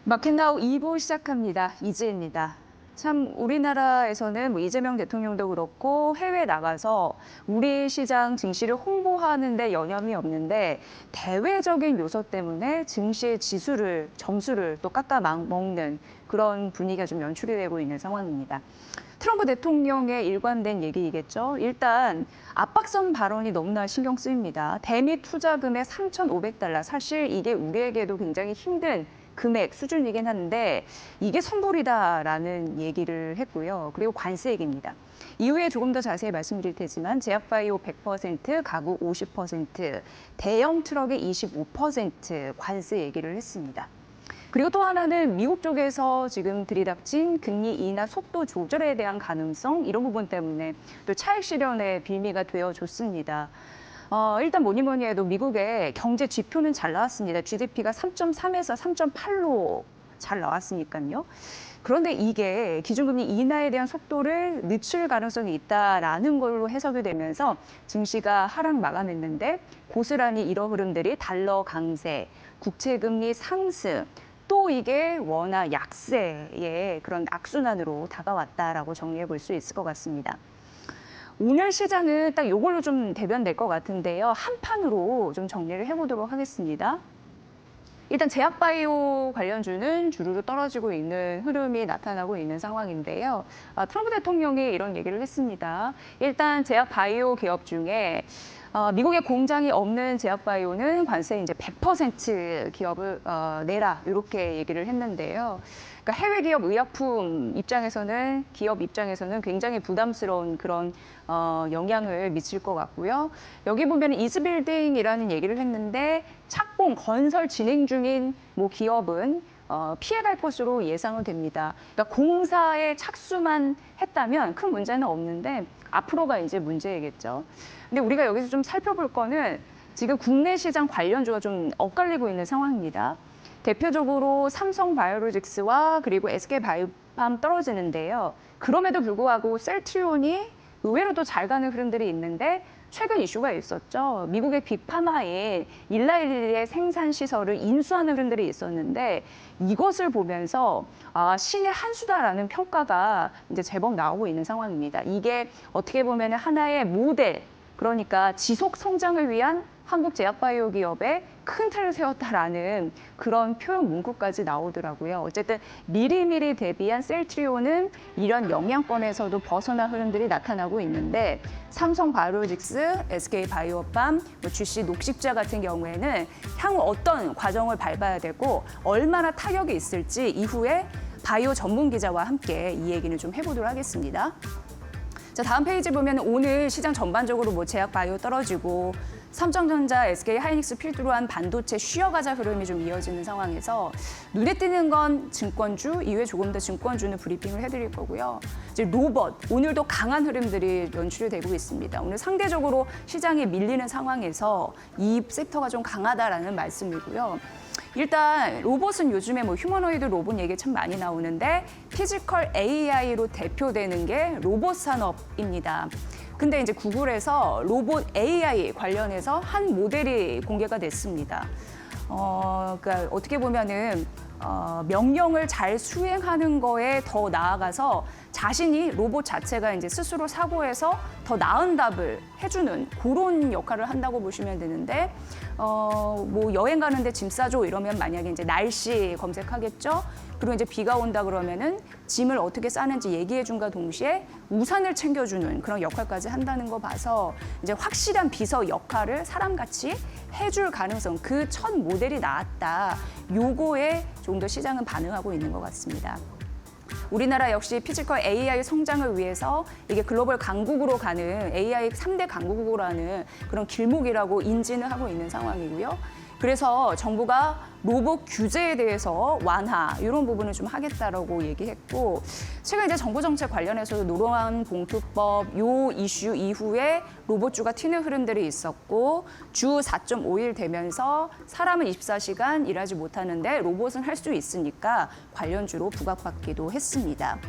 마켓나우 2부 시작합니다. 이지혜입니다. 참 우리나라에서는 이재명 대통령도 그렇고 해외 나가서 우리 시장 증시를 홍보하는 데 여념이 없는데 대외적인 요소 때문에 증시의 점수를 또 깎아먹는 그런 분위기가 좀 연출이 되고 있는 상황입니다. 트럼프 대통령의 일관된 얘기이겠죠. 일단 압박성 발언이 너무나 신경 쓰입니다. 대미 투자금의 3,500달러. 사실 이게 우리에게도 굉장히 힘든 금액 수준이긴 한데 이게 선불이다라는 얘기를 했고요. 그리고 관세 얘기입니다. 이후에 조금 더 자세히 말씀드릴 테지만 제약바이오 100%, 가구 50%, 대형 트럭의 25% 관세 얘기를 했습니다. 그리고 또 하나는 미국 쪽에서 지금 들이닥친 금리 인하 속도 조절에 대한 가능성 이런 부분 때문에 또 차익 실현의 빌미가 되어줬습니다. 일단 뭐니 해도 미국의 경제 지표는 잘 나왔습니다. GDP가 3.3에서 3.8로 잘 나왔으니까요. 그런데 이게 기준금리 인하에 대한 속도를 늦출 가능성이 있다라는 걸로 해석이 되면서 증시가 하락 마감했는데 고스란히 이런 흐름들이 달러 강세, 국채금리 상승, 또 이게 원화 약세의 그런 악순환으로 다가왔다라고 정리해 볼 수 있을 것 같습니다. 오늘 시장은 딱 이걸로 좀 대변될 것 같은데요. 한 판으로 좀 정리를 해보도록 하겠습니다. 일단 제약바이오 관련주는 주르르 떨어지고 있는 흐름이 나타나고 있는 상황인데요. 트럼프 대통령이 이런 얘기를 했습니다. 일단 제약바이오 기업 중에 미국에 공장이 없는 제약바이오는 관세 이제 100% 기업을 내라 이렇게 얘기를 했는데요. 그러니까 해외 기업 의약품 입장에서는 기업 입장에서는 굉장히 부담스러운 그런 영향을 미칠 것 같고요. 여기 보면 이즈빌딩이라는 얘기를 했는데 착공 건설 진행 중인 기업은 피해갈 것으로 예상은 됩니다. 그러니까 공사에 착수만 했다면 큰 문제는 없는데 앞으로가 이제 문제겠죠. 근데 우리가 여기서 좀 살펴볼 거는 지금 국내 시장 관련주가 좀 엇갈리고 있는 상황입니다. 대표적으로 삼성바이오로직스와 그리고 SK바이오팜 떨어지는데요. 그럼에도 불구하고 셀트리온이 의외로 또 잘 가는 흐름들이 있는데 최근 이슈가 있었죠. 미국의 빅파마인 일라일리의 생산 시설을 인수하는 흐름들이 있었는데 이것을 보면서 신의 한 수다라는 평가가 이제 제법 나오고 있는 상황입니다. 이게 어떻게 보면 하나의 모델, 그러니까 지속 성장을 위한 한국 제약바이오 기업에 큰 틀을 세웠다라는 그런 표현 문구까지 나오더라고요. 어쨌든 미리미리 대비한 셀트리온은 이런 영향권에서도 벗어난 흐름들이 나타나고 있는데 삼성바이오로직스, SK바이오팜, GC 녹십자 같은 경우에는 향후 어떤 과정을 밟아야 되고 얼마나 타격이 있을지 이후에 바이오 전문 기자와 함께 이 얘기는 좀 해보도록 하겠습니다. 자, 다음 페이지 보면 오늘 시장 전반적으로 제약 바이오 떨어지고 삼성전자, SK 하이닉스 필두로 한 반도체 쉬어가자 흐름이 좀 이어지는 상황에서 눈에 띄는 건 증권주, 이후에 조금 더 증권주는 브리핑을 해드릴 거고요. 이제 로봇, 오늘도 강한 흐름들이 연출이 되고 있습니다. 오늘 상대적으로 시장이 밀리는 상황에서 이 섹터가 좀 강하다라는 말씀이고요. 일단 로봇은 요즘에 휴머노이드 로봇 얘기 참 많이 나오는데 피지컬 AI로 대표되는 게 로봇 산업입니다. 근데 이제 구글에서 로봇 AI 관련해서 한 모델이 공개가 됐습니다. 그러니까 어떻게 보면은 명령을 잘 수행하는 거에 더 나아가서 자신이 로봇 자체가 이제 스스로 사고해서 더 나은 답을 해주는 그런 역할을 한다고 보시면 되는데, 여행 가는데 짐 싸줘 이러면 만약에 이제 날씨 검색하겠죠. 그리고 이제 비가 온다 그러면은 짐을 어떻게 싸는지 얘기해준과 동시에 우산을 챙겨주는 그런 역할까지 한다는 거 봐서 이제 확실한 비서 역할을 사람같이 해줄 가능성, 그 첫 모델이 나왔다. 요거에 좀 더 시장은 반응하고 있는 것 같습니다. 우리나라 역시 피지컬 AI 성장을 위해서 이게 글로벌 강국으로 가는 AI 3대 강국으로라는 그런 길목이라고 인지는 하고 있는 상황이고요. 그래서 정부가 로봇 규제에 대해서 완화 이런 부분을 좀 하겠다라고 얘기했고, 최근 이제 정부 정책 관련해서도 노란 봉투법 요 이슈 이후에 로봇주가 튀는 흐름들이 있었고, 주 4.5일 되면서 사람은 24시간 일하지 못하는데 로봇은 할 수 있으니까 관련주로 부각받기도 했습니다.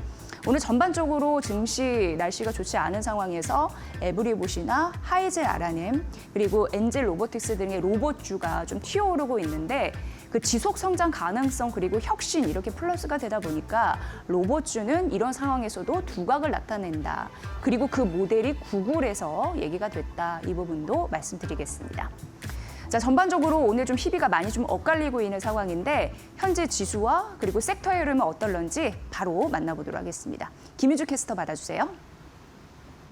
오늘 전반적으로 증시 날씨가 좋지 않은 상황에서 에브리봇이나 하이젤 아라넴 그리고 엔젤 로보틱스 등의 로봇주가 좀 튀어오르고 있는데 그 지속 성장 가능성 그리고 혁신 이렇게 플러스가 되다 보니까 로봇주는 이런 상황에서도 두각을 나타낸다. 그리고 그 모델이 구글에서 얘기가 됐다. 이 부분도 말씀드리겠습니다. 자, 전반적으로 오늘 좀 희비가 많이 좀 엇갈리고 있는 상황인데 현재 지수와 그리고 섹터의 흐름은 어떨런지 바로 만나보도록 하겠습니다. 김희주 캐스터 받아주세요.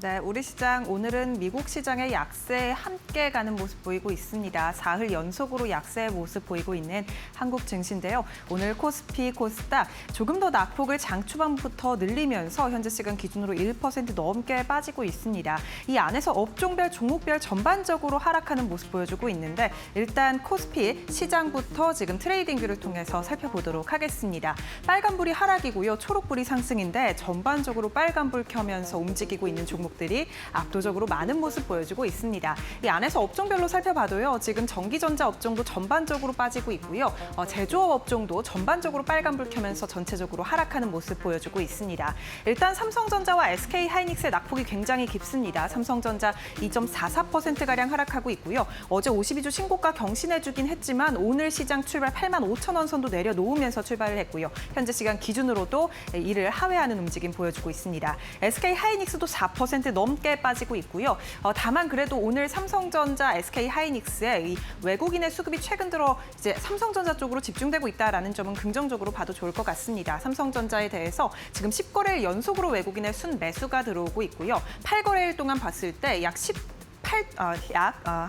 네, 우리 시장 오늘은 미국 시장의 약세에 함께 가는 모습 보이고 있습니다. 사흘 연속으로 약세의 모습 보이고 있는 한국 증시인데요. 오늘 코스피, 코스닥 조금 더 낙폭을 장 초반부터 늘리면서 현재 시간 기준으로 1% 넘게 빠지고 있습니다. 이 안에서 업종별, 종목별 전반적으로 하락하는 모습 보여주고 있는데 일단 코스피 시장부터 지금 트레이딩 뷰를 통해서 살펴보도록 하겠습니다. 빨간불이 하락이고요. 초록불이 상승인데 전반적으로 빨간불 켜면서 움직이고 있는 종목 들이 압도적으로 많은 모습 보여주고 있습니다. 이 안에서 업종별로 살펴봐도요. 지금 전기전자 업종도 전반적으로 빠지고 있고요. 제조업 업종도 전반적으로 빨간불 켜면서 전체적으로 하락하는 모습 보여주고 있습니다. 일단 삼성전자와 SK하이닉스의 낙폭이 굉장히 깊습니다. 삼성전자 2.44%가량 하락하고 있고요. 어제 52주 신고가 경신해주긴 했지만 오늘 시장 출발 85,000원 선도 내려놓으면서 출발을 했고요. 현재 시간 기준으로도 이를 하회하는 움직임 보여주고 있습니다. SK하이닉스도 4% 넘게 빠지고 있고요. 다만 그래도 오늘 삼성전자, SK하이닉스의 이 외국인의 수급이 최근 들어 이제 삼성전자 쪽으로 집중되고 있다라는 점은 긍정적으로 봐도 좋을 것 같습니다. 삼성전자에 대해서 지금 10거래일 연속으로 외국인의 순매수가 들어오고 있고요. 8거래일 동안 봤을 때 약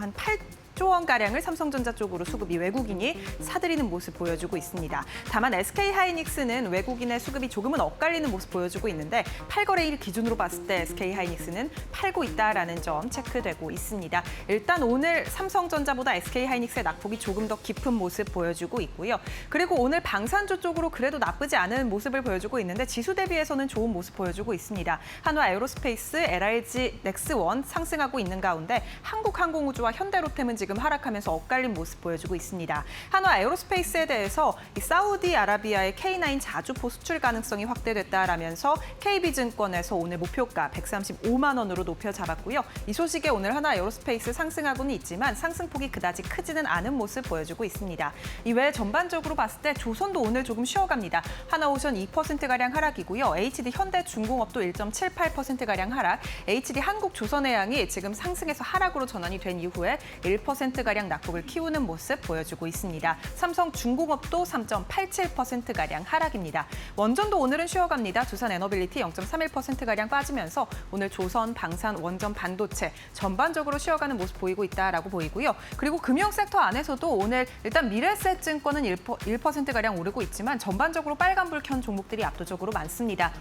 8조 원가량을 삼성전자 쪽으로 수급이 외국인이 사들이는 모습 보여주고 있습니다. 다만 SK하이닉스는 외국인의 수급이 조금은 엇갈리는 모습 보여주고 있는데 8거래일 기준으로 봤을 때 SK하이닉스는 팔고 있다라는 점 체크되고 있습니다. 일단 오늘 삼성전자보다 SK하이닉스의 낙폭이 조금 더 깊은 모습 보여주고 있고요. 그리고 오늘 방산주 쪽으로 그래도 나쁘지 않은 모습을 보여주고 있는데 지수 대비해서는 좋은 모습 보여주고 있습니다. 한화 에어로스페이스, LRG, 넥스원 상승하고 있는 가운데 한국항공우주와 현대로템은 지금 하락하면서 엇갈린 모습 보여주고 있습니다. 한화 에어로스페이스에 대해서 이 사우디아라비아의 K9 자주포 수출 가능성이 확대됐다라면서 KB증권에서 오늘 목표가 135만 원으로 높여 잡았고요. 이 소식에 오늘 한화 에어로스페이스 상승하고는 있지만 상승폭이 그다지 크지는 않은 모습 보여주고 있습니다. 이외에 전반적으로 봤을 때 조선도 오늘 조금 쉬어갑니다. 하나오션 2%가량 하락이고요. HD 현대중공업도 1.78%가량 하락, HD 한국조선해양이 지금 상승에서 하락으로 전환이 된 이후에 1%가량 낙폭을 키우는 모습 보여주고 있습니다. 삼성중공업도 3.87%가량 하락입니다. 원전도 오늘은 쉬어갑니다. 두산에너빌리티 0.31%가량 빠지면서 오늘 조선, 방산, 원전, 반도체 전반적으로 쉬어가는 모습 보이고 있다라고 보이고요. 그리고 금융 섹터 안에서도 오늘 일단 미래에셋증권은 1%가량 오르고 있지만 전반적으로 빨간불 켠 종목들이 압도적으로 많습니다.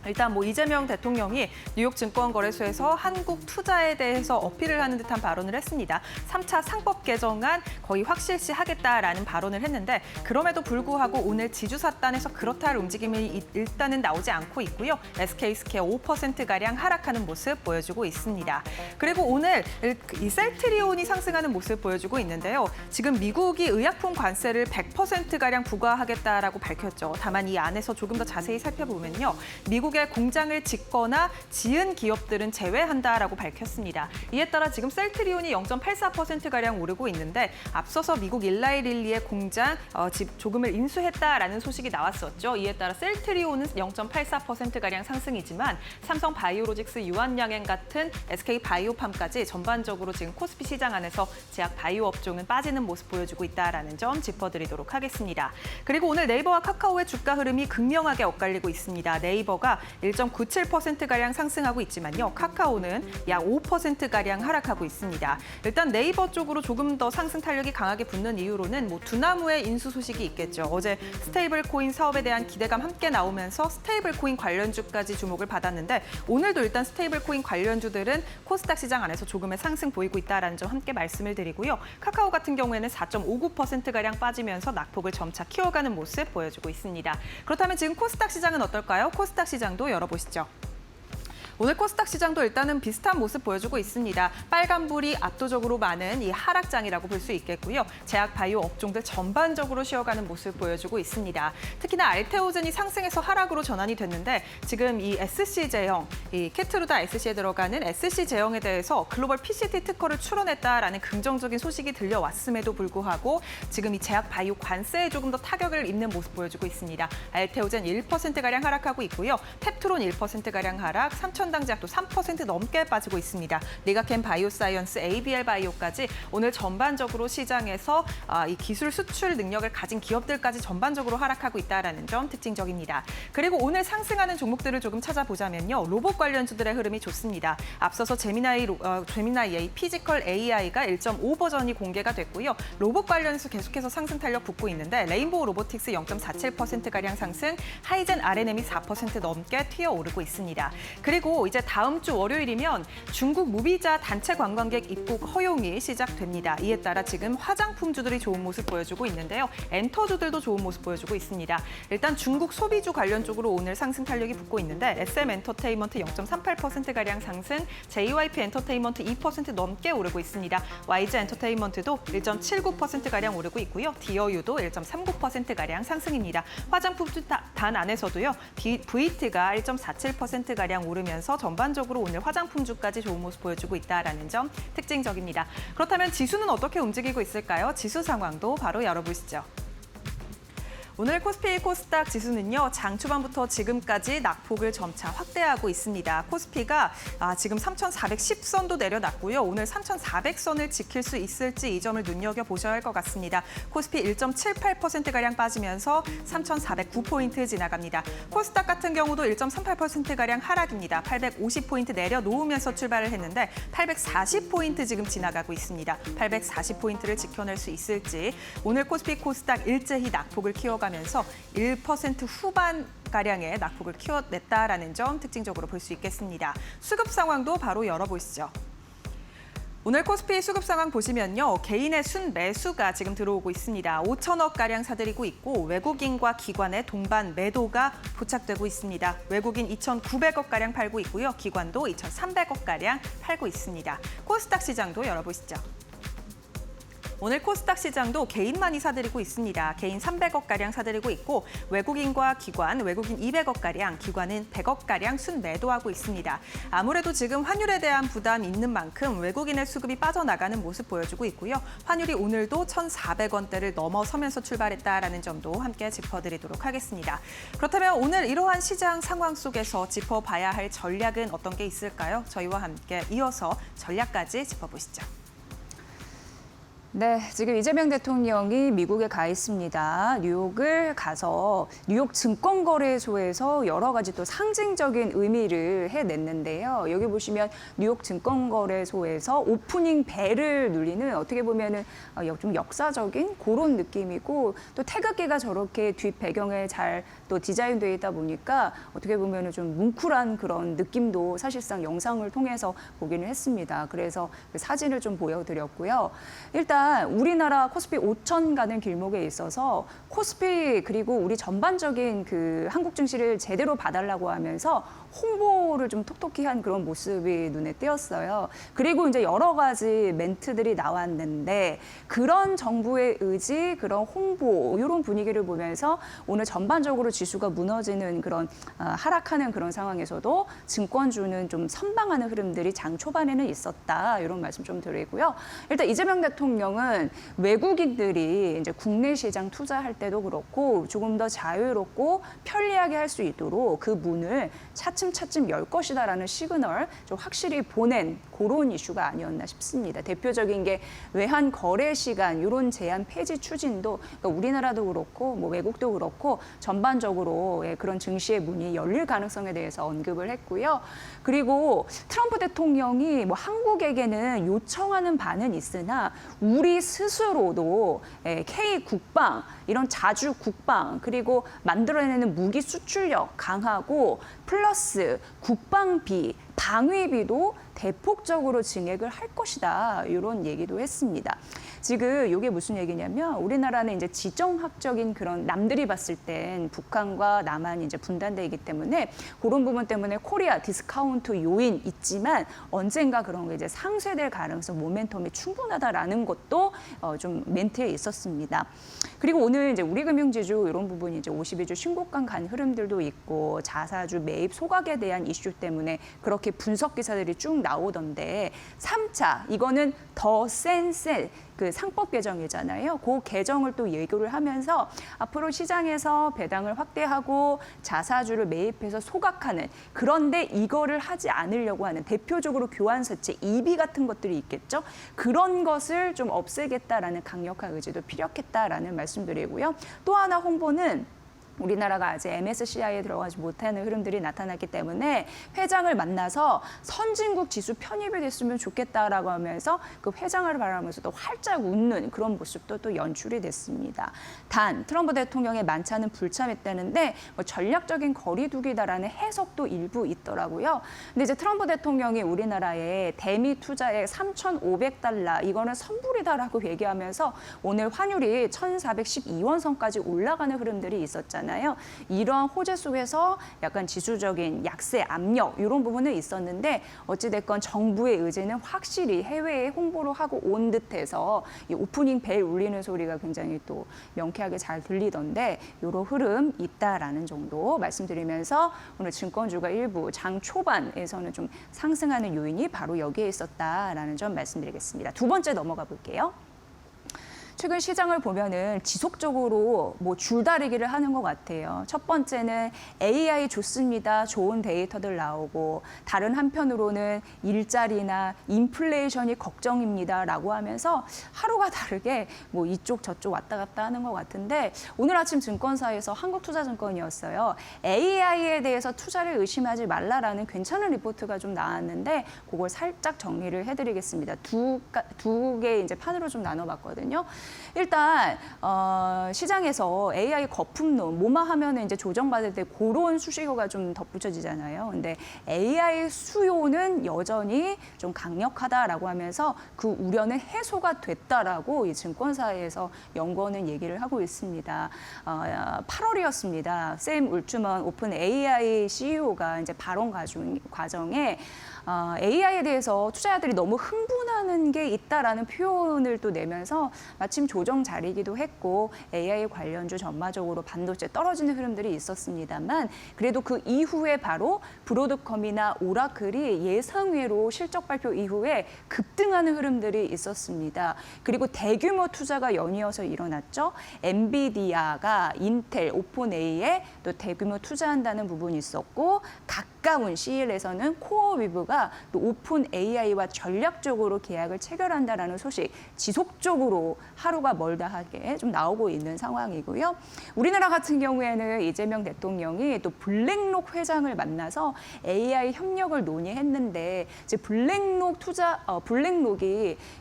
일단 이재명 대통령이 뉴욕 증권거래소에서 한국 투자에 대해서 어필을 하는 듯한 발언을 했습니다. 3차 상법 개정안 거의 확실시하겠다라는 발언을 했는데 그럼에도 불구하고 오늘 지주사단에서 그렇다 할 움직임이 일단은 나오지 않고 있고요. SK스퀘어 5%가량 하락하는 모습 보여주고 있습니다. 그리고 오늘 이 셀트리온이 상승하는 모습 보여주고 있는데요. 지금 미국이 의약품 관세를 100%가량 부과하겠다라고 밝혔죠. 다만 이 안에서 조금 더 자세히 살펴보면요. 미국의 공장을 짓거나 지은 기업들은 제외한다라고 밝혔습니다. 이에 따라 지금 셀트리온이 0.84%가량 오르고 있는데 앞서서 미국 일라이릴리의 공장 조금을 인수했다라는 소식이 나왔었죠. 이에 따라 셀트리온은 0.84%가량 상승이지만 삼성 바이오로직스, 유한양행 같은 SK 바이오팜까지 전반적으로 지금 코스피 시장 안에서 제약 바이오 업종은 빠지는 모습 보여주고 있다라는 점 짚어드리도록 하겠습니다. 그리고 오늘 네이버와 카카오의 주가 흐름이 극명하게 엇갈리고 있습니다. 네이버가 1.97%가량 상승하고 있지만요. 카카오는 약 5%가량 하락하고 있습니다. 일단 네이버 쪽으로 조금 더 상승 탄력이 강하게 붙는 이유로는 두나무의 인수 소식이 있겠죠. 어제 스테이블 코인 사업에 대한 기대감 함께 나오면서 스테이블 코인 관련주까지 주목을 받았는데 오늘도 일단 스테이블 코인 관련주들은 코스닥 시장 안에서 조금의 상승 보이고 있다는 점 함께 말씀을 드리고요. 카카오 같은 경우에는 4.59%가량 빠지면서 낙폭을 점차 키워가는 모습 보여주고 있습니다. 그렇다면 지금 코스닥 시장은 어떨까요? 코스닥 시장도 열어보시죠. 오늘 코스닥 시장도 일단은 비슷한 모습 보여주고 있습니다. 빨간불이 압도적으로 많은 이 하락장이라고 볼 수 있겠고요. 제약 바이오 업종들 전반적으로 쉬어가는 모습 보여주고 있습니다. 특히나 알테오젠이 상승해서 하락으로 전환이 됐는데 지금 이 SC 제형, 이 캐트루다 SC에 들어가는 SC 제형에 대해서 글로벌 PCT 특허를 출원했다라는 긍정적인 소식이 들려왔음에도 불구하고 지금 이 제약 바이오 관세에 조금 더 타격을 입는 모습 보여주고 있습니다. 알테오젠 1%가량 하락하고 있고요. 탭트론 1%가량 하락, 삼천당제약도 3% 넘게 빠지고 있습니다. 리가켄 바이오사이언스, ABL 바이오까지 오늘 전반적으로 시장에서 이 기술 수출 능력을 가진 기업들까지 전반적으로 하락하고 있다는 점 특징적입니다. 그리고 오늘 상승하는 종목들을 조금 찾아보자면요. 로봇 관련주들의 흐름이 좋습니다. 앞서서 제미나이 AI, 피지컬 AI가 1.5 버전이 공개가 됐고요. 로봇 관련해서 계속해서 상승 탄력 붙고 있는데 레인보우 로보틱스 0.47%가량 상승, 하이젠 RNM이 4% 넘게 튀어오르고 있습니다. 그리고 이제 다음 주 월요일이면 중국 무비자 단체 관광객 입국 허용이 시작됩니다. 이에 따라 지금 화장품주들이 좋은 모습 보여주고 있는데요. 엔터주들도 좋은 모습 보여주고 있습니다. 일단 중국 소비주 관련 쪽으로 오늘 상승 탄력이 붙고 있는데 SM 엔터테인먼트 0.38%가량 상승, JYP 엔터테인먼트 2% 넘게 오르고 있습니다. YG 엔터테인먼트도 1.79%가량 오르고 있고요. 디어유도 1.39%가량 상승입니다. 화장품주 단 안에서도요. VT가 1.47%가량 오르면서 전반적으로 오늘 화장품주까지 좋은 모습 보여주고 있다는 점 특징적입니다. 그렇다면 지수는 어떻게 움직이고 있을까요? 지수 상황도 바로 열어보시죠. 오늘 코스피 코스닥 지수는요. 장 초반부터 지금까지 낙폭을 점차 확대하고 있습니다. 코스피가 지금 3,410선도 내려놨고요. 오늘 3,400선을 지킬 수 있을지 이 점을 눈여겨보셔야 할 것 같습니다. 코스피 1.78%가량 빠지면서 3,409포인트 지나갑니다. 코스닥 같은 경우도 1.38%가량 하락입니다. 850포인트 내려놓으면서 출발을 했는데 840포인트 지금 지나가고 있습니다. 840포인트를 지켜낼 수 있을지 오늘 코스피 코스닥 일제히 낙폭을 키워가 면서 1% 후반가량의 낙폭을 키워냈다라는 점 특징적으로 볼 수 있겠습니다. 수급 상황도 바로 열어보시죠. 오늘 코스피 수급 상황 보시면요. 개인의 순매수가 지금 들어오고 있습니다. 5천억가량 사들이고 있고 외국인과 기관의 동반 매도가 포착되고 있습니다. 외국인 2,900억가량 팔고 있고요. 기관도 2,300억가량 팔고 있습니다. 코스닥 시장도 열어보시죠. 오늘 코스닥 시장도 개인만이 사들이고 있습니다. 개인 300억가량 사들이고 있고 외국인과 기관, 외국인 200억가량, 기관은 100억가량 순매도하고 있습니다. 아무래도 지금 환율에 대한 부담이 있는 만큼 외국인의 수급이 빠져나가는 모습 보여주고 있고요. 환율이 오늘도 1,400원대를 넘어서면서 출발했다라는 점도 함께 짚어드리도록 하겠습니다. 그렇다면 오늘 이러한 시장 상황 속에서 짚어봐야 할 전략은 어떤 게 있을까요? 저희와 함께 이어서 전략까지 짚어보시죠. 네, 지금 이재명 대통령이 미국에 가 있습니다. 뉴욕을 가서 뉴욕 증권거래소에서 여러 가지 또 상징적인 의미를 해냈는데요. 여기 보시면 뉴욕 증권거래소에서 오프닝 벨을 눌리는 어떻게 보면은 좀 역사적인 그런 느낌이고 또 태극기가 저렇게 뒷 배경에 잘 또 디자인되어 있다 보니까 어떻게 보면은 좀 뭉클한 그런 느낌도 사실상 영상을 통해서 보기는 했습니다. 그래서 그 사진을 좀 보여드렸고요. 일단 우리나라 코스피 5천 가는 길목에 있어서 코스피 그리고 우리 전반적인 그 한국 증시를 제대로 봐달라고 하면서 홍보를 좀 톡톡히 한 그런 모습이 눈에 띄었어요. 그리고 이제 여러 가지 멘트들이 나왔는데 그런 정부의 의지, 그런 홍보 이런 분위기를 보면서 오늘 전반적으로 지수가 무너지는 그런 하락하는 그런 상황에서도 증권주는 좀 선방하는 흐름들이 장 초반에는 있었다. 이런 말씀 좀 드리고요. 일단 이재명 대통령은 외국인들이 이제 국내 시장 투자할 때도 그렇고 조금 더 자유롭고 편리하게 할 수 있도록 그 문을 차츰차츰 열 것이다라는 시그널 좀 확실히 보낸 그런 이슈가 아니었나 싶습니다. 대표적인 게 외환 거래 시간 이런 제한 폐지 추진도 그러니까 우리나라도 그렇고 뭐 외국도 그렇고 전반적으로 그런 증시의 문이 열릴 가능성에 대해서 언급을 했고요. 그리고 트럼프 대통령이 뭐 한국에게는 요청하는 바는 있으나 우리 스스로도 K 국방 이런 자주 국방 그리고 만들어내는 무기 수출력 강하고 플러스 국방비 방위비도 대폭적으로 증액을 할 것이다. 이런 얘기도 했습니다. 지금 이게 무슨 얘기냐면 우리나라는 이제 지정학적인 그런 남들이 봤을 땐 북한과 남한이 이제 분단돼 있기 때문에 그런 부분 때문에 코리아 디스카운트 요인 있지만 언젠가 그런 게 이제 상쇄될 가능성, 모멘텀이 충분하다라는 것도 좀 멘트에 있었습니다. 그리고 오늘 이제 우리금융지주 이런 부분이 이제 52주 신고가 간 흐름들도 있고 자사주 매입 소각에 대한 이슈 때문에 그렇게 분석 기사들이 쭉 나오던데 3차 이거는 더 센 그 상법 개정이잖아요. 그 개정을 또 예고를 하면서 앞으로 시장에서 배당을 확대하고 자사주를 매입해서 소각하는 그런데 이거를 하지 않으려고 하는 대표적으로 교환사채, EB 같은 것들이 있겠죠. 그런 것을 좀 없애겠다라는 강력한 의지도 피력했다라는 말씀드리고요. 또 하나 홍보는 우리나라가 아직 MSCI에 들어가지 못하는 흐름들이 나타났기 때문에 회장을 만나서 선진국 지수 편입이 됐으면 좋겠다라고 하면서 그 회장을 바라면서 또 활짝 웃는 그런 모습도 또 연출이 됐습니다. 단 트럼프 대통령의 만찬은 불참했다는데 뭐 전략적인 거리두기다라는 해석도 일부 있더라고요. 근데 이제 트럼프 대통령이 우리나라에 대미 투자액 3,500달러 이거는 선불이다라고 얘기하면서 오늘 환율이 1,412원 선까지 올라가는 흐름들이 있었잖아요. 이러한 호재 속에서 약간 지수적인 약세, 압력 이런 부분은 있었는데 어찌됐건 정부의 의지는 확실히 해외에 홍보를 하고 온 듯해서 이 오프닝 벨 울리는 소리가 굉장히 또 명쾌하게 잘 들리던데 이런 흐름 있다라는 정도 말씀드리면서 오늘 증권주가 일부 장 초반에서는 좀 상승하는 요인이 바로 여기에 있었다라는 점 말씀드리겠습니다. 두 번째 넘어가 볼게요. 최근 시장을 보면은 지속적으로 뭐 줄다리기를 하는 것 같아요. 첫 번째는 AI 좋습니다. 좋은 데이터들 나오고 다른 한편으로는 일자리나 인플레이션이 걱정입니다라고 하면서 하루가 다르게 뭐 이쪽 저쪽 왔다 갔다 하는 것 같은데 오늘 아침 증권사에서 한국투자증권이었어요. AI에 대해서 투자를 의심하지 말라라는 괜찮은 리포트가 좀 나왔는데 그걸 살짝 정리를 해드리겠습니다. 두 개 이제 판으로 좀 나눠봤거든요. 일단 시장에서 AI 거품론, 뭐만 하면은 이제 조정받을 때 그런 수식어가 좀 덧붙여지잖아요. 근데 AI 수요는 여전히 좀 강력하다라고 하면서 그 우려는 해소가 됐다라고 이 증권사에서 연구원은 얘기를 하고 있습니다. 8월이었습니다. 샘 울트먼 오픈 AI CEO가 이제 발언 과정에 AI에 대해서 투자자들이 너무 흥분하는 게 있다라는 표현을 또 내면서 마침 조정 자리이기도 했고 AI 관련주 전반적으로 반도체 떨어지는 흐름들이 있었습니다만 그래도 그 이후에 바로 브로드컴이나 오라클이 예상외로 실적 발표 이후에 급등하는 흐름들이 있었습니다. 그리고 대규모 투자가 연이어서 일어났죠. 엔비디아가 인텔, 오픈AI에 또 대규모 투자한다는 부분이 있었고 가까운 시일에서는 코어위브가 또 오픈 AI와 전략적으로 계약을 체결한다라는 소식 지속적으로 하루가 멀다 하게 좀 나오고 있는 상황이고요. 우리나라 같은 경우에는 이재명 대통령이 또 블랙록 회장을 만나서 AI 협력을 논의했는데 이제 블랙록이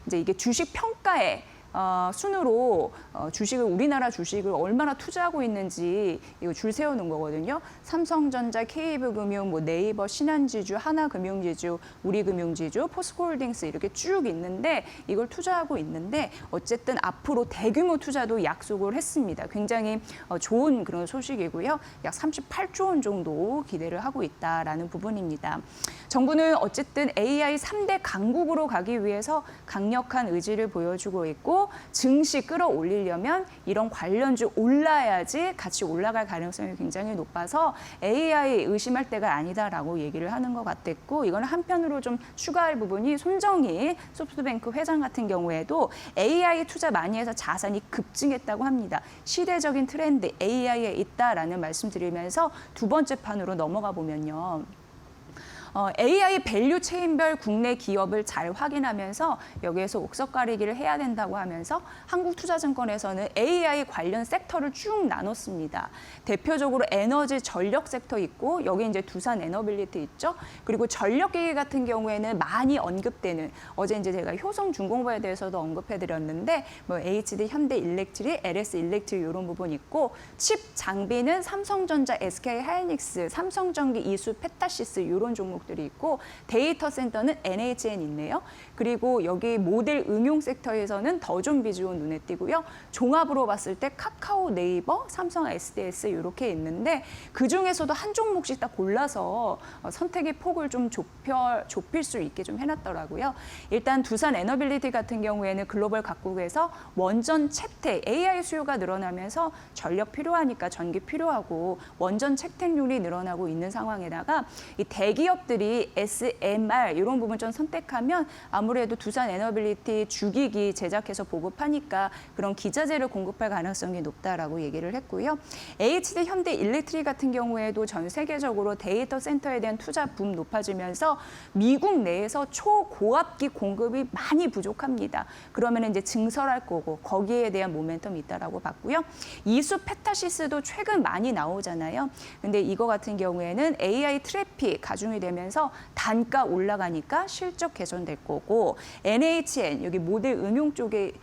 이제 이게 주식 평가에 순으로 주식을 우리나라 주식을 얼마나 투자하고 있는지 이거 줄 세우는 거거든요. 삼성전자, KB금융, 뭐 네이버, 신한지주, 하나금융지주, 우리금융지주, 포스코홀딩스 이렇게 쭉 있는데 이걸 투자하고 있는데 어쨌든 앞으로 대규모 투자도 약속을 했습니다. 굉장히 좋은 그런 소식이고요. 약 38조 원 정도 기대를 하고 있다라는 부분입니다. 정부는 어쨌든 AI 3대 강국으로 가기 위해서 강력한 의지를 보여주고 있고 증시 끌어올리려면 이런 관련주 올라야지 같이 올라갈 가능성이 굉장히 높아서 AI 의심할 때가 아니다라고 얘기를 하는 것 같았고 이거는 한편으로 좀 추가할 부분이 손정희 소프트뱅크 회장 같은 경우에도 AI 투자 많이 해서 자산이 급증했다고 합니다. 시대적인 트렌드 AI에 있다라는 말씀드리면서 두 번째 판으로 넘어가 보면요. AI 밸류 체인별 국내 기업을 잘 확인하면서 여기에서 옥석 가리기를 해야 된다고 하면서 한국투자증권에서는 AI 관련 섹터를 쭉 나눴습니다. 대표적으로 에너지 전력 섹터 있고 여기 이제 두산 에너빌리티 있죠. 그리고 전력기기 같은 경우에는 많이 언급되는 어제 이제 제가 효성중공부에 대해서도 언급해드렸는데 뭐 HD, 현대일렉트릭, LS일렉트릭 이런 부분 있고 칩 장비는 삼성전자, SK하이닉스, 삼성전기, 이수, 페타시스 이런 종목 종목들이 있고 데이터 센터는 NHN 있네요. 그리고 여기 모델 응용 섹터에서는 더존 비주온 눈에 띄고요. 종합으로 봤을 때 카카오, 네이버, 삼성, SDS 이렇게 있는데 그중에서도 한 종목씩 딱 골라서 선택의 폭을 좀 좁힐 수 있게 좀 해놨더라고요. 일단 두산 에너빌리티 같은 경우에는 글로벌 각국에서 원전 채택, AI 수요가 늘어나면서 전력 필요하니까 전기 필요하고 원전 채택률이 늘어나고 있는 상황에다가 이 대기업들이 SMR 이런 부분 좀 선택하면 아무래도 두산 에너빌리티 주기기 제작해서 보급하니까 그런 기자재를 공급할 가능성이 높다라고 얘기를 했고요. HD 현대 일렉트릭 같은 경우에도 전 세계적으로 데이터 센터에 대한 투자 붐 높아지면서 미국 내에서 초고압기 공급이 많이 부족합니다. 그러면 이제 증설할 거고 거기에 대한 모멘텀이 있다라고 봤고요. 이수 페타시스도 최근 많이 나오잖아요. 근데 이거 같은 경우에는 AI 트래픽 가중이 되면서 단가 올라가니까 실적 개선될 거고 NHN 여기 모델 응용 쪽에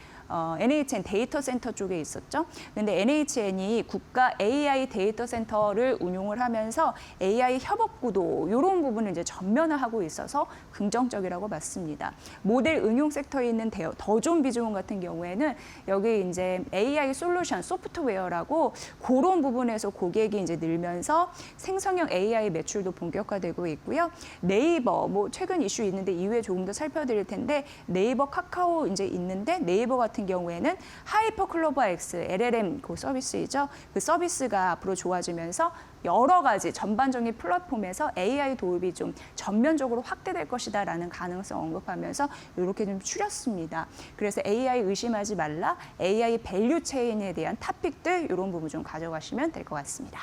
NHN 데이터 센터 쪽에 있었죠. 근데 NHN이 국가 AI 데이터 센터를 운용을 하면서 AI 협업 구도 이런 부분을 이제 전면화하고 있어서 긍정적이라고 봤습니다. 모델 응용 섹터에 있는 더존 비주온 같은 경우에는 여기 이제 AI 솔루션 소프트웨어라고 그런 부분에서 고객이 이제 늘면서 생성형 AI 매출도 본격화되고 있고요. 네이버 뭐 최근 이슈 있는데 이후에 조금 더 살펴드릴 텐데 네이버 카카오 이제 있는데 네이버 같은 경우에는 하이퍼 클로버 X LLM 그 서비스이죠. 그 서비스가 앞으로 좋아지면서 여러 가지 전반적인 플랫폼에서 AI 도입이 좀 전면적으로 확대될 것이다라는 가능성 언급하면서 이렇게 좀 추렸습니다. 그래서 AI 의심하지 말라, AI 밸류 체인에 대한 탑픽들 이런 부분 좀 가져가시면 될 것 같습니다.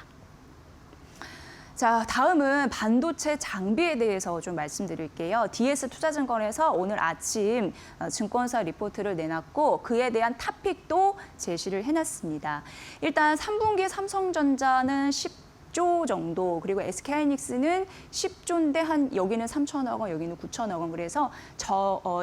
자, 다음은 반도체 장비에 대해서 좀 말씀드릴게요. DS투자증권에서 오늘 아침 증권사 리포트를 내놨고 그에 대한 탑픽도 제시를 해놨습니다. 일단 3분기 삼성전자는 10조 정도, 그리고 SK하이닉스는 10조인데 한 여기는 3천억 원, 여기는 9천억 원. 그래서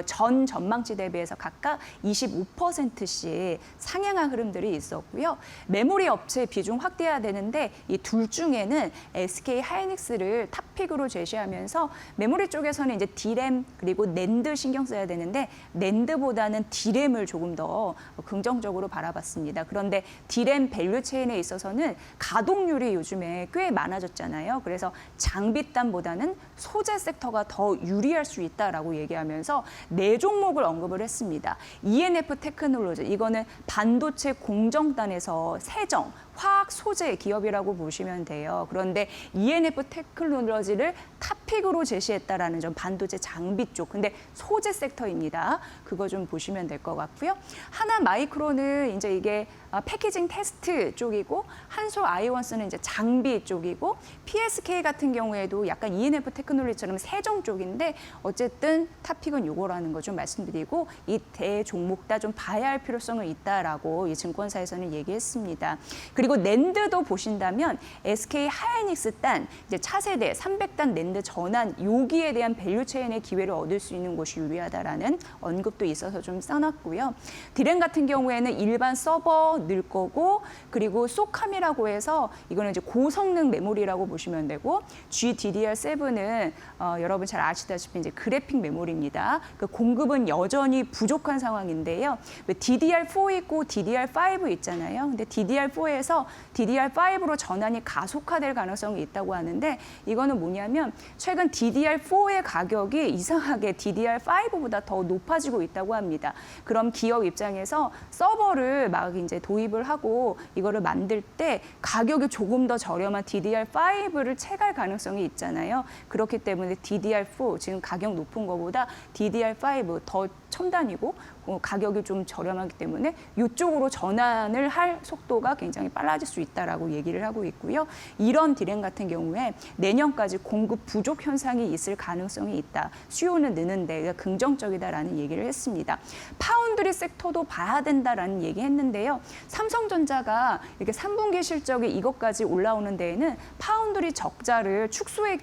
전 전망치 대비해서 각각 25%씩 상향한 흐름들이 있었고요. 메모리 업체 비중 확대해야 되는데 이 둘 중에는 SK하이닉스를 탑픽으로 제시하면서 메모리 쪽에서는 이제 D램 그리고 낸드 신경 써야 되는데 낸드보다는 D램을 조금 더 긍정적으로 바라봤습니다. 그런데 D램 밸류 체인에 있어서는 가동률이 요즘에 꽤 많아졌잖아요. 그래서 장비단보다는 소재 섹터가 더 유리할 수 있다라고 얘기하면서 네 종목을 언급을 했습니다. ENF 테크놀로지, 이거는 반도체 공정단에서 세정, 화학 소재 기업이라고 보시면 돼요. 그런데 ENF 테크놀로지를 탑픽으로 제시했다라는 점, 반도체 장비 쪽. 근데 소재 섹터입니다. 그거 좀 보시면 될 것 같고요. 하나 마이크로는 이제 이게 패키징 테스트 쪽이고 한솔 아이원스는 이제 장비 쪽이고 PSK 같은 경우에도 약간 ENF 테크놀로지처럼 세정 쪽인데 어쨌든 탑픽은 요거라는 거 좀 말씀드리고 이 대 종목 다 좀 봐야 할 필요성은 있다라고 이 증권사에서는 얘기했습니다. 그리고 낸드도 보신다면 SK 하이닉스 단 이제 차세대 300단 낸드 전환 여기에 대한 밸류 체인의 기회를 얻을 수 있는 곳이 유리하다라는 언급도 있어서 좀 써놨고요. 디램 같은 경우에는 일반 서버 늘 거고 그리고 소캄이라고 해서 이거는 이제 고성능 메모리라고 보시면 되고 GDDR7은 여러분 잘 아시다시피 이제 그래픽 메모리입니다. 그 공급은 여전히 부족한 상황인데요. DDR4 있고 DDR5 있잖아요. 근데 DDR4에서 DDR5로 전환이 가속화될 가능성이 있다고 하는데 이거는 뭐냐면 최근 DDR4의 가격이 이상하게 DDR5보다 더 높아지고 있다고 합니다. 그럼 기업 입장에서 서버를 막 이제 도입을 하고 이거를 만들 때 가격이 조금 더 저렴한 DDR5를 채갈 가능성이 있잖아요. 그렇기 때문에 DDR4 지금 가격 높은 거보다 DDR5 더 첨단이고 가격이 좀 저렴하기 때문에 이쪽으로 전환을 할 속도가 굉장히 빨라질 수 있다라고 얘기를 하고 있고요. 이런 디램 같은 경우에 내년까지 공급 부족 현상이 있을 가능성이 있다. 수요는 느는데 긍정적이다라는 얘기를 했습니다. 파운드리 섹터도 봐야 된다라는 얘기했는데요. 삼성전자가 이렇게 3분기 실적이 이것까지 올라오는 데에는 파운드리 적자를 축소할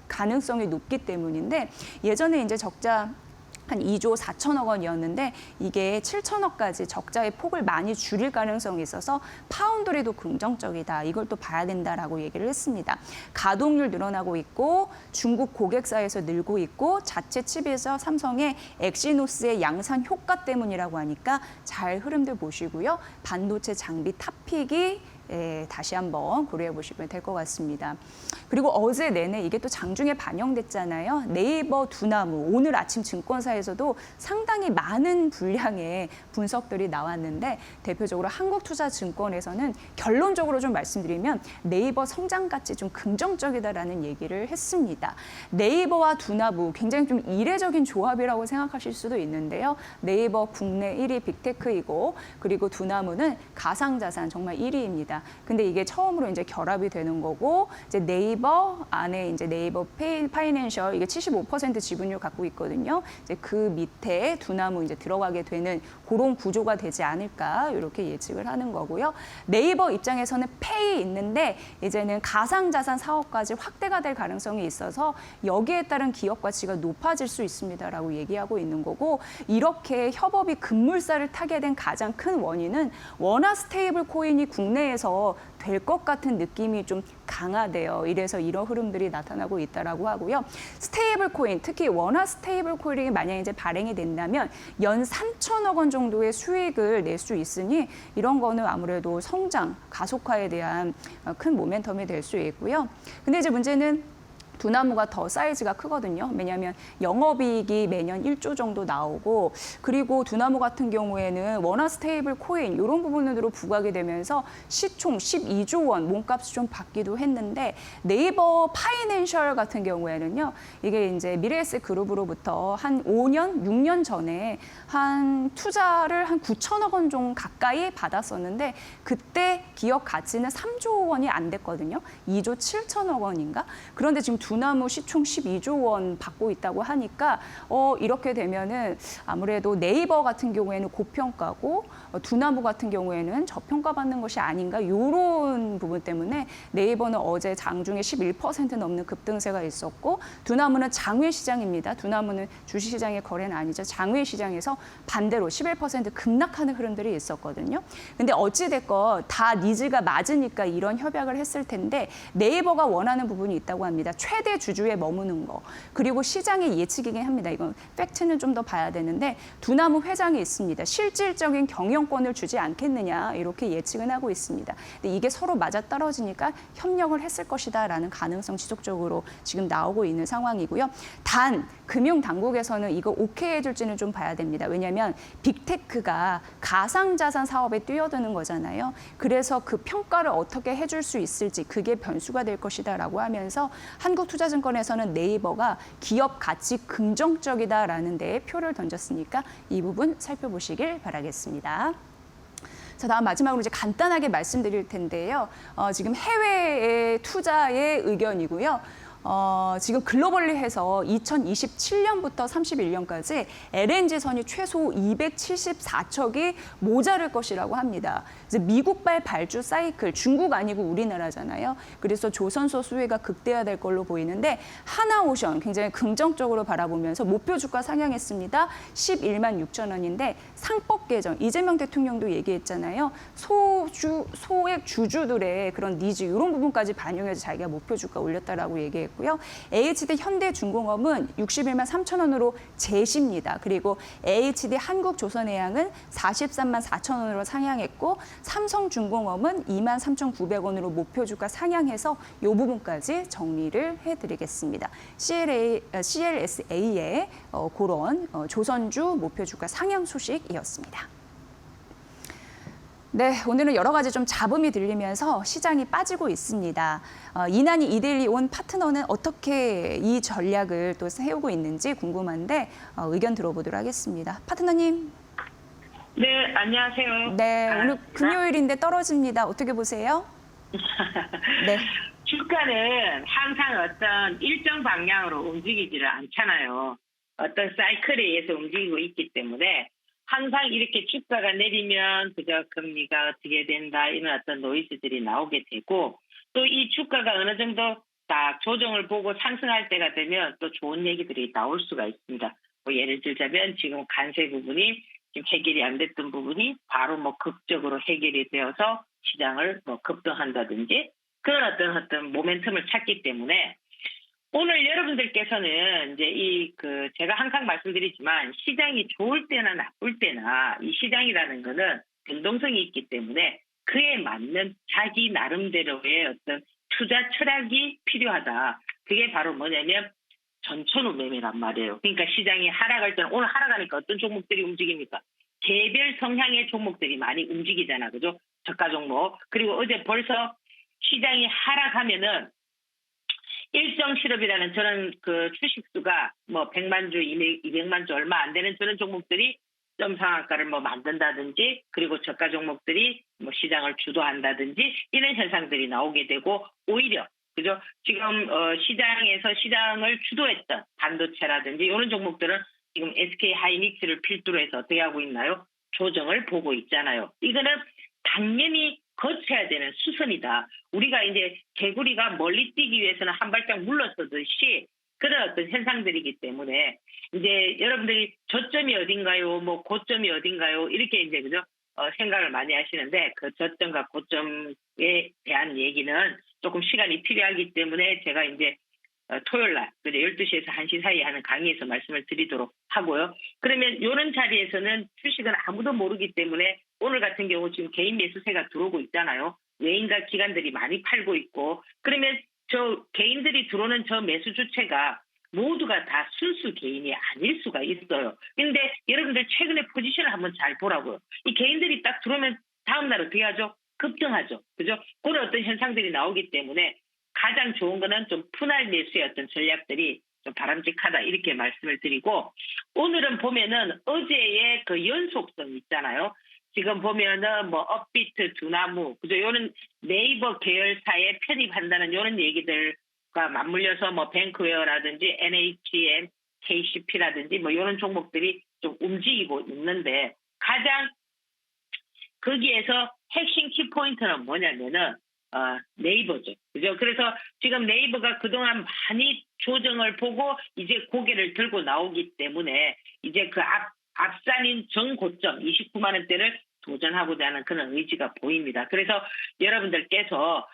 가능성이 높기 때문인데 예전에 이제 적자 한 2조 4천억 원이었는데 이게 7천억까지 적자의 폭을 많이 줄일 가능성이 있어서 파운드리도 긍정적이다. 이걸 또 봐야 된다라고 얘기를 했습니다. 가동률 늘어나고 있고 중국 고객사에서 늘고 있고 자체 칩에서 삼성의 엑시노스의 양산 효과 때문이라고 하니까 잘 흐름들 보시고요. 반도체 장비 탑픽이 다시 한번 고려해 보시면 될 것 같습니다. 그리고 어제 내내 이게 또 장중에 반영됐잖아요. 네이버, 두나무, 오늘 아침 증권사에서도 상당히 많은 분량의 분석들이 나왔는데 대표적으로 한국투자증권에서는 결론적으로 좀 말씀드리면 네이버 성장 가치 좀 긍정적이다라는 얘기를 했습니다. 네이버와 두나무 굉장히 좀 이례적인 조합이라고 생각하실 수도 있는데요. 네이버 국내 1위 빅테크이고 그리고 두나무는 가상자산 정말 1위입니다. 근데 이게 처음으로 이제 결합이 되는 거고 이제 네이버 안에 이제 네이버 파이낸셜 이게 75% 지분율 갖고 있거든요. 이제 그 밑에 두나무 이제 들어가게 되는 그런 구조가 되지 않을까 이렇게 예측을 하는 거고요. 네이버 입장에서는 페이 있는데 이제는 가상자산 사업까지 확대가 될 가능성이 있어서 여기에 따른 기업 가치가 높아질 수 있습니다라고 얘기하고 있는 거고 이렇게 협업이 급물살을 타게 된 가장 큰 원인은 원화 스테이블 코인이 국내에서 될 것 같은 느낌이 좀 강하대요. 이래서 이런 흐름들이 나타나고 있다라고 하고요. 스테이블 코인, 특히 원화 스테이블 코인이 만약 이제 발행이 된다면 연 3천억 원 정도의 수익을 낼 수 있으니 이런 거는 아무래도 성장, 가속화에 대한 큰 모멘텀이 될 수 있고요. 근데 이제 문제는 두나무가 더 사이즈가 크거든요. 왜냐하면 영업이익이 매년 1조 정도 나오고 그리고 두나무 같은 경우에는 원화 스테이블 코인 이런 부분으로 부각이 되면서 시총 12조 원 몸값이 좀 받기도 했는데 네이버 파이낸셜 같은 경우에는요. 이게 이제 미래에셋 그룹으로부터 한 5년, 6년 전에 한 투자를 한 9천억 원 정도 가까이 받았었는데 그때 기업 가치는 3조 원이 안 됐거든요. 2조 7천억 원인가? 그런데 지금 두나무 시총 12조 원 받고 있다고 하니까 이렇게 되면은 아무래도 네이버 같은 경우에는 고평가고 두나무 같은 경우에는 저평가받는 것이 아닌가 이런 부분 때문에 네이버는 어제 장중에 11% 넘는 급등세가 있었고 두나무는 장외 시장입니다. 두나무는 주식시장의 거래는 아니죠. 장외 시장에서 반대로 11% 급락하는 흐름들이 있었거든요. 근데 어찌됐건 다 니즈가 맞으니까 이런 협약을 했을 텐데 네이버가 원하는 부분이 있다고 합니다. 최대 주주에 머무는 거. 그리고 시장의 예측이긴 합니다. 이건 팩트는 좀 더 봐야 되는데 두나무 회장이 있습니다. 실질적인 경영권을 주지 않겠느냐 이렇게 예측은 하고 있습니다. 근데 이게 서로 맞아떨어지니까 협력을 했을 것이다라는 가능성 지속적으로 지금 나오고 있는 상황이고요. 단 금융당국에서는 이거 오케이 해줄지는 좀 봐야 됩니다. 왜냐하면 빅테크가 가상자산 사업에 뛰어드는 거잖아요. 그래서 그 평가를 어떻게 해줄 수 있을지 그게 변수가 될 것이다라고 하면서 한국투자증권에서는 네이버가 기업 가치 긍정적이다라는 데에 표를 던졌으니까 이 부분 살펴보시길 바라겠습니다. 자, 다음 마지막으로 이제 간단하게 말씀드릴 텐데요. 지금 해외의 투자의 의견이고요. 지금 글로벌리 해서 2027년부터 31년까지 LNG선이 최소 274척이 모자랄 것이라고 합니다. 이제 미국발 발주 사이클, 중국 아니고 우리나라잖아요. 그래서 조선소 수혜가 극대화될 걸로 보이는데 하나오션 굉장히 긍정적으로 바라보면서 목표 주가 상향했습니다. 11만 6천 원인데 상법 개정, 이재명 대통령도 얘기했잖아요. 소액 주주들의 그런 니즈 이런 부분까지 반영해서 자기가 목표 주가 올렸다라고 얘기했고 고요. HD 현대중공업은 61만 3천 원으로 제시입니다. 그리고 HD 한국조선해양은 43만 4천 원으로 상향했고 삼성중공업은 2만 3,900원으로 목표 주가 상향해서 이 부분까지 정리를 해드리겠습니다. CLSA의 그런 조선주 목표 주가 상향 소식이었습니다. 네, 오늘은 여러 가지 좀 잡음이 들리면서 시장이 빠지고 있습니다. 이난이 이데일리 온 파트너는 어떻게 이 전략을 또 세우고 있는지 궁금한데 의견 들어보도록 하겠습니다. 파트너님. 네, 안녕하세요. 네, 오늘 금요일인데 떨어집니다. 어떻게 보세요? 네. 주가는 항상 어떤 일정 방향으로 움직이지를 않잖아요. 어떤 사이클에 의해서 움직이고 있기 때문에 항상 이렇게 주가가 내리면 그저 금리가 어떻게 된다 이런 어떤 노이즈들이 나오게 되고 또 이 주가가 어느 정도 딱 조정을 보고 상승할 때가 되면 또 좋은 얘기들이 나올 수가 있습니다. 뭐 예를 들자면 지금 관세 부분이 지금 해결이 안 됐던 부분이 바로 뭐 극적으로 해결이 되어서 시장을 뭐 급등한다든지 그런 어떤 모멘텀을 찾기 때문에 오늘 여러분들께서는 이제 제가 항상 말씀드리지만 시장이 좋을 때나 나쁠 때나 이 시장이라는 거는 변동성이 있기 때문에 그에 맞는 자기 나름대로의 어떤 투자 철학이 필요하다. 그게 바로 뭐냐면 전천후 매매란 말이에요. 그러니까 시장이 하락할 때는 오늘 하락하니까 어떤 종목들이 움직입니까? 개별 성향의 종목들이 많이 움직이잖아. 그죠? 저가 종목. 그리고 어제 벌써 시장이 하락하면은 일정 실업이라는 저는 그 주식수가 뭐 100만 주, 200만 주 얼마 안 되는 저런 종목들이 점상한가를 뭐 만든다든지 그리고 저가 종목들이 뭐 시장을 주도한다든지 이런 현상들이 나오게 되고 오히려 그죠? 지금 시장에서 시장을 주도했던 반도체라든지 이런 종목들은 지금 SK 하이닉스를 필두로 해서 어떻게 하고 있나요? 조정을 보고 있잖아요. 이거는 당연히 거쳐야 되는 수순이다. 우리가 이제 개구리가 멀리 뛰기 위해서는 한 발짝 물러서듯이 그런 어떤 현상들이기 때문에 이제 여러분들이 저점이 어딘가요? 뭐 고점이 어딘가요? 이렇게 이제 그죠? 생각을 많이 하시는데 그 저점과 고점에 대한 얘기는 조금 시간이 필요하기 때문에 제가 이제 토요일 날 12시에서 1시 사이에 하는 강의에서 말씀을 드리도록 하고요. 그러면 이런 자리에서는 주식은 아무도 모르기 때문에 오늘 같은 경우 지금 개인 매수세가 들어오고 있잖아요. 외인과 기관들이 많이 팔고 있고 그러면 저 개인들이 들어오는 저 매수 주체가 모두가 다 순수 개인이 아닐 수가 있어요. 근데 여러분들 최근에 포지션을 한번 잘 보라고요. 이 개인들이 딱 들어오면 다음 날 어떻게 하죠? 급등하죠. 그죠? 그런 어떤 현상들이 나오기 때문에 가장 좋은 거는 좀 분할 매수의 어떤 전략들이 좀 바람직하다 이렇게 말씀을 드리고 오늘은 보면은 어제의 그 연속성 있잖아요. 지금 보면은 뭐 업비트, 두나무, 그죠? 요런 네이버 계열사에 편입한다는 요런 얘기들과 맞물려서 뭐 뱅크웨어라든지 NHN, KCP라든지 뭐 요런 종목들이 좀 움직이고 있는데 가장 거기에서 핵심 키포인트는 뭐냐면은 네이버죠. 그죠? 그래서 지금 네이버가 그동안 많이 조정을 보고 이제 고개를 들고 나오기 때문에 이제 그 앞산인 정고점 29만 원대를 도전하고자 하는 그런 의지가 보입니다. 그래서 여러분들께서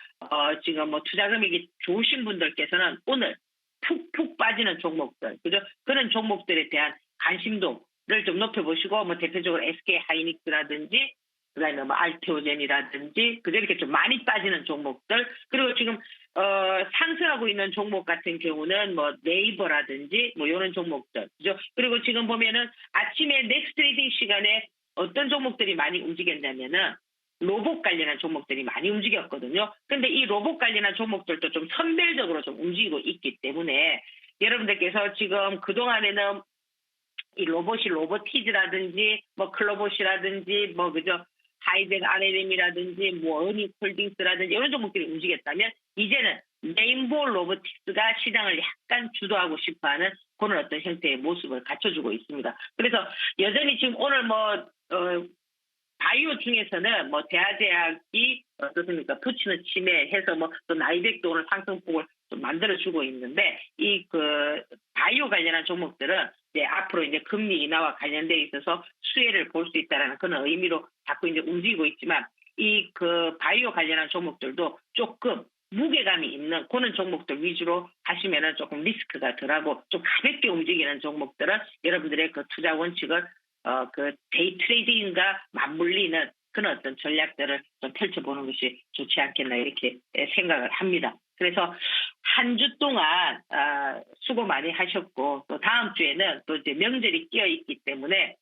지금 뭐 투자 금액이 좋으신 분들께서는 오늘 푹푹 빠지는 종목들, 그죠? 그런 종목들에 대한 관심도를 좀 높여보시고 뭐 대표적으로 SK 하이닉스라든지 그다음에 뭐 알테오젠이라든지 그저 이렇게 좀 많이 빠지는 종목들 그리고 지금 상승하고 있는 종목 같은 경우는 뭐 네이버라든지 뭐 이런 종목들 그죠? 그리고 지금 보면은 아침에 넥스트 트레이딩 시간에 어떤 종목들이 많이 움직였냐면은 로봇 관련한 종목들이 많이 움직였거든요. 근데 이 로봇 관련한 종목들도 좀 선별적으로 좀 움직이고 있기 때문에 여러분들께서 지금 그동안에는 이 로봇이 로보티즈라든지 뭐 클로봇이라든지 뭐 그죠? 하이덴 RLM이라든지 뭐 어니홀딩스라든지 이런 종목들이 움직였다면 이제는 레인보우 로보틱스가 시장을 약간 주도하고 싶어하는 그런 어떤 형태의 모습을 갖춰주고 있습니다. 그래서 여전히 지금 오늘 뭐 바이오 중에서는 뭐 대하제약이 어떻습니까? 부치는 치매해서 뭐 또 나이백도 오늘 상승폭을 좀 만들어주고 있는데 이 그 바이오 관련한 종목들은 이제 앞으로 이제 금리 인하와 관련돼 있어서 수혜를 볼 수 있다라는 그런 의미로 자꾸 이제 움직이고 있지만 이 그 바이오 관련한 종목들도 조금 무게감이 있는 그런 종목들 위주로 하시면은 조금 리스크가 덜하고 좀 가볍게 움직이는 종목들은 여러분들의 그 투자 원칙을 그 데이 트레이딩과 맞물리는 그런 어떤 전략들을 좀 펼쳐보는 것이 좋지 않겠나 이렇게 생각을 합니다. 그래서 한 주 동안 수고 많이 하셨고 또 다음 주에는 또 이제 명절이 끼어 있기 때문에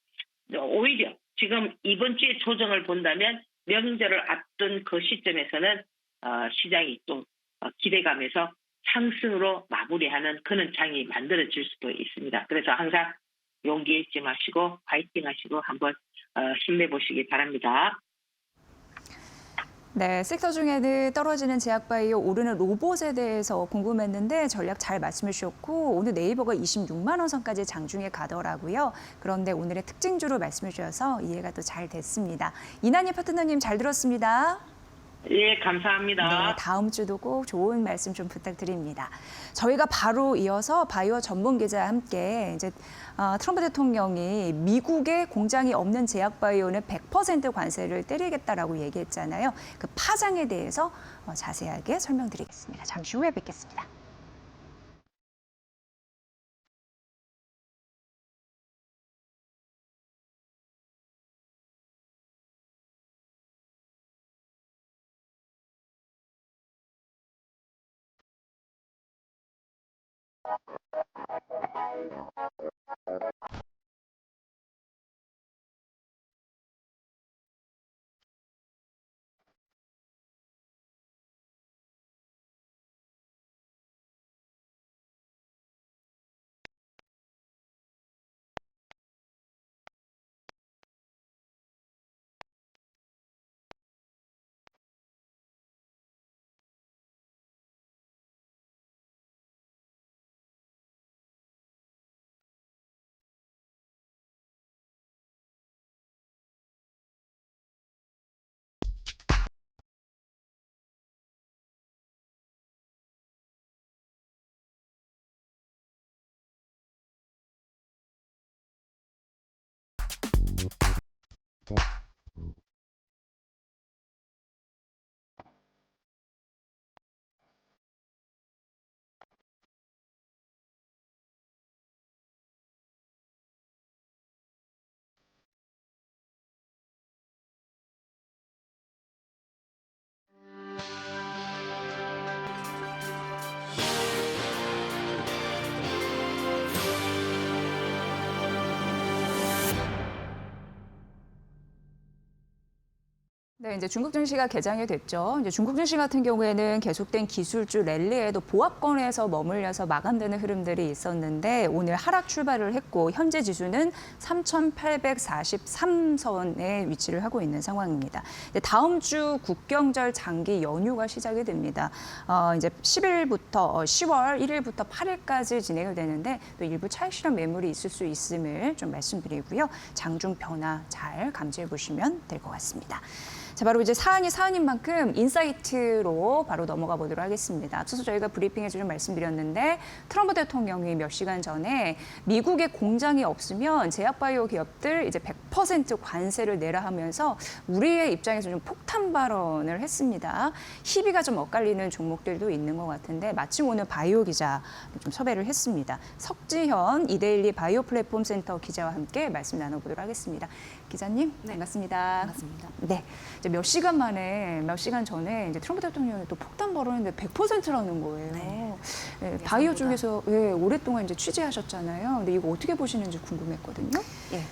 오히려 지금 이번 주에 조정을 본다면 명절을 앞둔 그 시점에서는 시장이 또 기대감에서 상승으로 마무리하는 그런 장이 만들어질 수도 있습니다. 그래서 항상 용기 잊지 마시고 파이팅 하시고 한번 힘내보시기 바랍니다. 네, 섹터 중에는 떨어지는 제약바이오, 오르는 로봇에 대해서 궁금했는데 전략 잘 말씀해 주셨고 오늘 네이버가 26만 원 선까지 장중에 가더라고요. 그런데 오늘의 특징주로 말씀해 주셔서 이해가 또 잘 됐습니다. 이난희 파트너님 잘 들었습니다. 예, 감사합니다. 네, 다음 주도 꼭 좋은 말씀 좀 부탁드립니다. 저희가 바로 이어서 바이오 전문 기자와 함께 이제 트럼프 대통령이 미국에 공장이 없는 제약 바이오는 100% 관세를 때리겠다라고 얘기했잖아요. 그 파장에 대해서 자세하게 설명드리겠습니다. 잠시 후에 뵙겠습니다. 네, 이제 중국 증시가 개장이 됐죠. 이제 중국 증시 같은 경우에는 계속된 기술주 랠리에도 보합권에서 머물려서 마감되는 흐름들이 있었는데 오늘 하락 출발을 했고 현재 지수는 3,843선에 위치를 하고 있는 상황입니다. 이제 다음 주 국경절 장기 연휴가 시작이 됩니다. 이제 10일부터 10월 1일부터 8일까지 진행이 되는데 또 일부 차익 실현 매물이 있을 수 있음을 좀 말씀드리고요. 장중 변화 잘 감지해 보시면 될 것 같습니다. 자, 바로 이제 사안이 사안인 만큼 인사이트로 바로 넘어가 보도록 하겠습니다. 앞서서 저희가 브리핑에서 좀 말씀드렸는데 트럼프 대통령이 몇 시간 전에 미국에 공장이 없으면 제약바이오 기업들 이제 100% 관세를 내라 하면서 우리의 입장에서 좀 폭탄 발언을 했습니다. 희비가 좀 엇갈리는 종목들도 있는 것 같은데 마침 오늘 바이오 기자 좀 섭외를 했습니다. 석지현 이데일리 바이오 플랫폼 센터 기자와 함께 말씀 나눠보도록 하겠습니다. 기자님, 네. 반갑습니다. 반갑습니다. 네. 이제 몇 시간 전에 이제 트럼프 대통령이 또 폭탄 발언했는데 100%라는 거예요. 네. 네, 바이오 중에서 오랫동안 이제 취재하셨잖아요. 근데 이거 어떻게 보시는지 궁금했거든요. 예.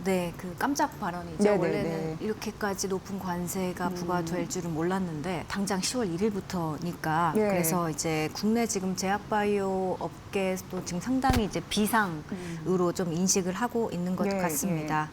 네, 그 깜짝 발언이죠. 네네네. 원래는 이렇게까지 높은 관세가 부과될 줄은 몰랐는데 당장 10월 1일부터니까 예. 그래서 이제 국내 지금 제약바이오 업계도 지금 상당히 이제 비상으로 좀 인식을 하고 있는 것 예, 같습니다.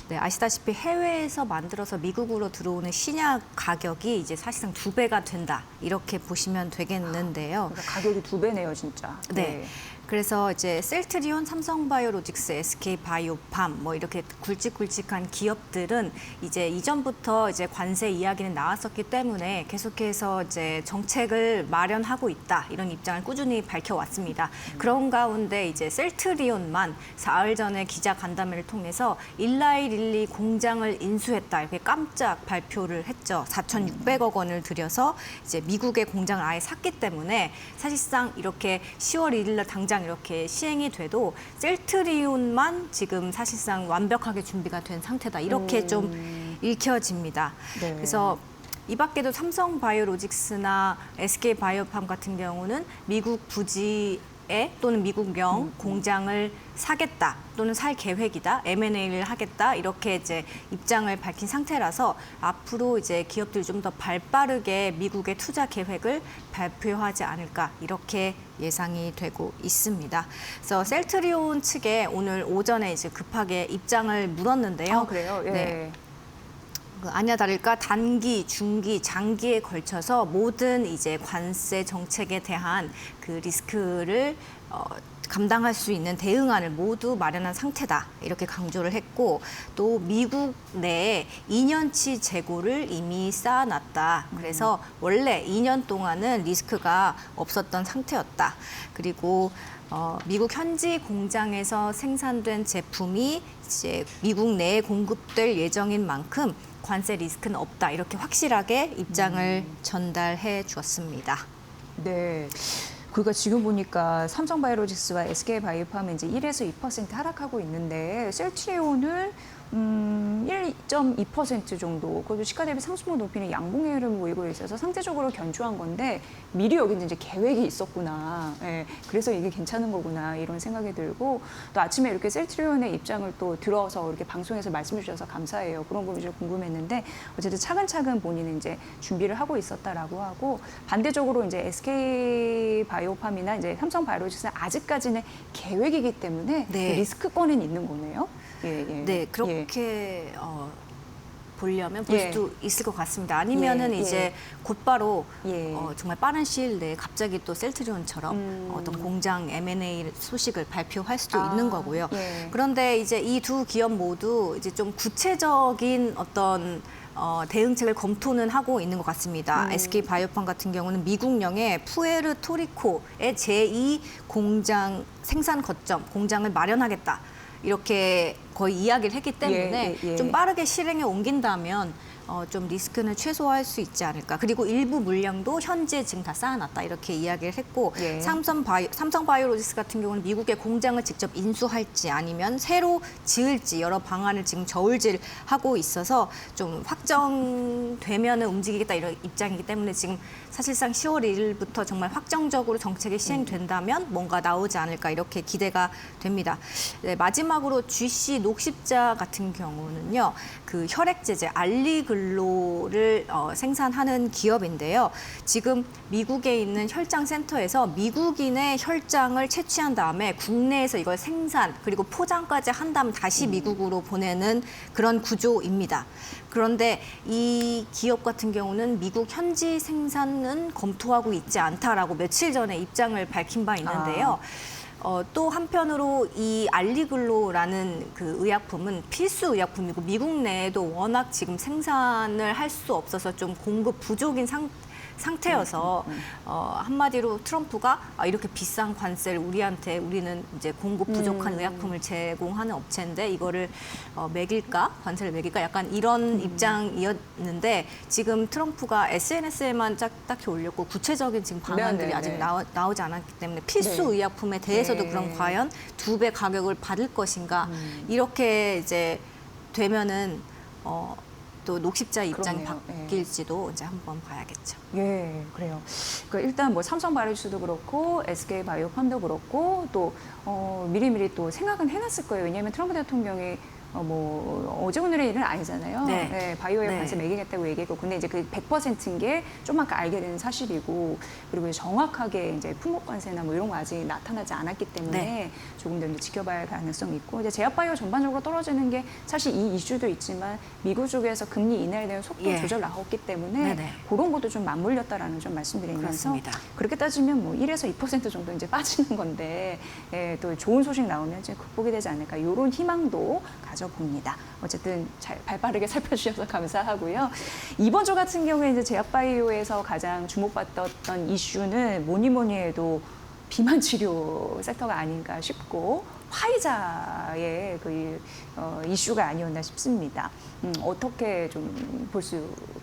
네, 아시다시피 해외에서 만들어서 미국으로 들어오는 신약 가격이 이제 사실상 2배가 된다 이렇게 보시면 되겠는데요. 그러니까 가격이 2배네요, 진짜. 네. 그래서 이제 셀트리온, 삼성바이오로직스, SK바이오팜 뭐 이렇게 굵직굵직한 기업들은 이제 이전부터 이제 관세 이야기는 나왔었기 때문에 계속해서 이제 정책을 마련하고 있다 이런 입장을 꾸준히 밝혀왔습니다. 그런 가운데 이제 셀트리온만 사흘 전에 기자 간담회를 통해서 일라이 릴리 공장을 인수했다 이렇게 깜짝 발표를 했죠. 4,600억 원을 들여서 이제 미국의 공장을 아예 샀기 때문에 사실상 이렇게 10월 1일 날 당장 이렇게 시행이 돼도 셀트리온만 지금 사실상 완벽하게 준비가 된 상태다. 이렇게 좀 읽혀집니다. 네. 그래서 이 밖에도 삼성바이오로직스나 SK바이오팜 같은 경우는 미국 부지에 또는 미국령 공장을 사겠다 또는 살 계획이다, M&A를 하겠다 이렇게 이제 입장을 밝힌 상태라서 앞으로 이제 기업들이 좀 더 발빠르게 미국의 투자 계획을 발표하지 않을까 이렇게 예상이 되고 있습니다. 그래서 셀트리온 측에 오늘 오전에 이제 급하게 입장을 물었는데요. 그래요? 예. 네. 아니나 다를까 단기, 중기, 장기에 걸쳐서 모든 이제 관세 정책에 대한 그 리스크를 감당할 수 있는 대응안을 모두 마련한 상태다 이렇게 강조를 했고 또 미국 내에 2년치 재고를 이미 쌓아놨다. 그래서 원래 2년 동안은 리스크가 없었던 상태였다. 그리고 미국 현지 공장에서 생산된 제품이 이제 미국 내에 공급될 예정인 만큼 관세 리스크는 없다. 이렇게 확실하게 입장을 전달해 주었습니다. 네. 그러니까 지금 보니까 삼성바이오로직스와 SK바이오팜은 이제 1에서 2% 하락하고 있는데 셀트리온은 1.2% 정도, 그것도 시가 대비 상승폭 높이는 양봉의 흐름을 보이고 있어서 상대적으로 견조한 건데 미리 여기는 이제 계획이 있었구나. 예, 그래서 이게 괜찮은 거구나 이런 생각이 들고 또 아침에 이렇게 셀트리온의 입장을 또 들어서 이렇게 방송에서 말씀해 주셔서 감사해요. 그런 부분이 좀 궁금했는데 어쨌든 차근차근 본인은 이제 준비를 하고 있었다라고 하고 반대적으로 이제 SK바이오팜이나 이제 삼성바이오로직스는 아직까지는 계획이기 때문에 네. 그 리스크권은 있는 거네요. 예, 예. 네, 그렇게 보려면 볼 예. 수도 있을 것 같습니다. 아니면은 예, 이제 예. 곧바로 예. 정말 빠른 시일 내에 갑자기 또 셀트리온처럼 어떤 공장 M&A 소식을 발표할 수도 있는 거고요. 예. 그런데 이제 이 두 기업 모두 이제 좀 구체적인 어떤 대응책을 검토는 하고 있는 것 같습니다. SK바이오팜 같은 경우는 미국령의 푸에르토리코의 제2 공장 생산 거점 공장을 마련하겠다. 이렇게 거의 이야기를 했기 때문에 예, 예. 좀 빠르게 실행에 옮긴다면 좀 리스크는 최소화할 수 있지 않을까. 그리고 일부 물량도 현재 지금 다 쌓아놨다 이렇게 이야기를 했고 예. 삼성바이오로직스 같은 경우는 미국의 공장을 직접 인수할지 아니면 새로 지을지 여러 방안을 지금 저울질하고 있어서 좀 확정되면은 움직이겠다 이런 입장이기 때문에 지금 사실상 10월 1일부터 정말 확정적으로 정책이 시행된다면 뭔가 나오지 않을까 이렇게 기대가 됩니다. 네, 마지막으로 GC 녹십자 같은 경우는요. 그 혈액제제 알리글로를 생산하는 기업인데요. 지금 미국에 있는 혈장 센터에서 미국인의 혈장을 채취한 다음에 국내에서 이걸 생산 그리고 포장까지 한 다음 다시 미국으로 보내는 그런 구조입니다. 그런데 이 기업 같은 경우는 미국 현지 생산은 검토하고 있지 않다라고 며칠 전에 입장을 밝힌 바 있는데요. 또 한편으로 이 알리글로라는 그 의약품은 필수 의약품이고 미국 내에도 워낙 지금 생산을 할 수 없어서 좀 공급 부족인 상태여서 한마디로 트럼프가 이렇게 비싼 관세를 우리는 이제 공급 부족한 의약품을 제공하는 업체인데 이거를 매길까 관세를 매길까 약간 이런 입장이었는데 지금 트럼프가 SNS에만 딱히 올렸고 구체적인 지금 방안들이 네, 네, 아직 네. 나오지 않았기 때문에 필수 네. 의약품에 대해서도 네. 그럼 과연 2배 가격을 받을 것인가 이렇게 이제 되면은 또 녹십자 입장이 그러네요. 바뀔지도 이제 한번 봐야겠죠. 예, 그래요. 그러니까 일단 뭐 삼성바이오로직스도 그렇고 SK바이오팜도 그렇고 또 미리미리 또 생각은 해놨을 거예요. 왜냐하면 트럼프 대통령이 뭐 어제 오늘의 일은 아니잖아요. 네. 네, 바이오에 네. 관세 매기겠다고 얘기했고, 근데 이제 그 100%인 게 좀 아까 알게 되는 사실이고, 그리고 정확하게 이제 품목 관세나 뭐 이런 거 아직 나타나지 않았기 때문에 네. 조금 더 이제 지켜봐야 할 가능성이 있고, 이제 제약바이오 전반적으로 떨어지는 게 사실 이 이슈도 있지만 미국 쪽에서 금리 인하에 대한 속도 예. 조절 나왔기 때문에 네네. 그런 것도 좀 맞물렸다라는 좀 말씀드리면서 그렇습니다. 그렇게 따지면 뭐 1에서 2% 정도 이제 빠지는 건데 예, 또 좋은 소식 나오면 이제 극복이 되지 않을까 이런 희망도 가져봅니다. 어쨌든 잘 발빠르게 살펴주셔서 감사하고요. 이번 주 같은 경우에 이제 제약바이오에서 가장 주목받았던 이슈는 뭐니 해도 비만 치료 섹터가 아닌가 싶고 화이자의 그 이슈가 아니었나 싶습니다. 어떻게 좀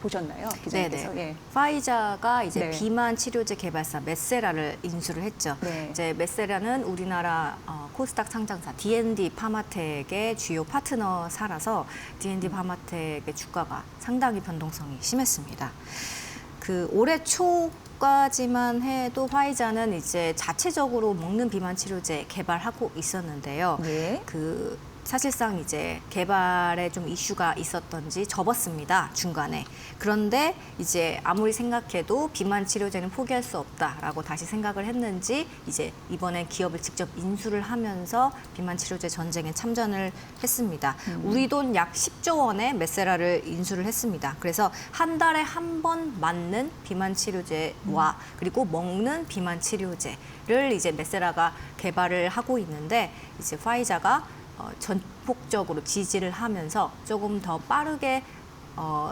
보셨나요, 기자님께서? 네네. 예. 파이자가 이제 네. 비만 치료제 개발사 메세라를 인수를 했죠. 네. 이제 메세라는 우리나라 코스닥 상장사 D&D 파마텍의 주요 파트너사라서 D&D 파마텍의 주가가 상당히 변동성이 심했습니다. 그 올해 초까지만 해도 화이자는 이제 자체적으로 먹는 비만 치료제 개발하고 있었는데요. 예. 그 사실상 이제 개발에 좀 이슈가 있었던지 접었습니다, 중간에. 그런데 이제 아무리 생각해도 비만 치료제는 포기할 수 없다라고 다시 생각을 했는지 이제 이번에 기업을 직접 인수를 하면서 비만 치료제 전쟁에 참전을 했습니다. 우리 돈 약 10조 원의 메세라를 인수를 했습니다. 그래서 한 달에 한 번 맞는 비만 치료제와 그리고 먹는 비만 치료제를 이제 메세라가 개발을 하고 있는데 이제 파이자가 전폭적으로 지지를 하면서 조금 더 빠르게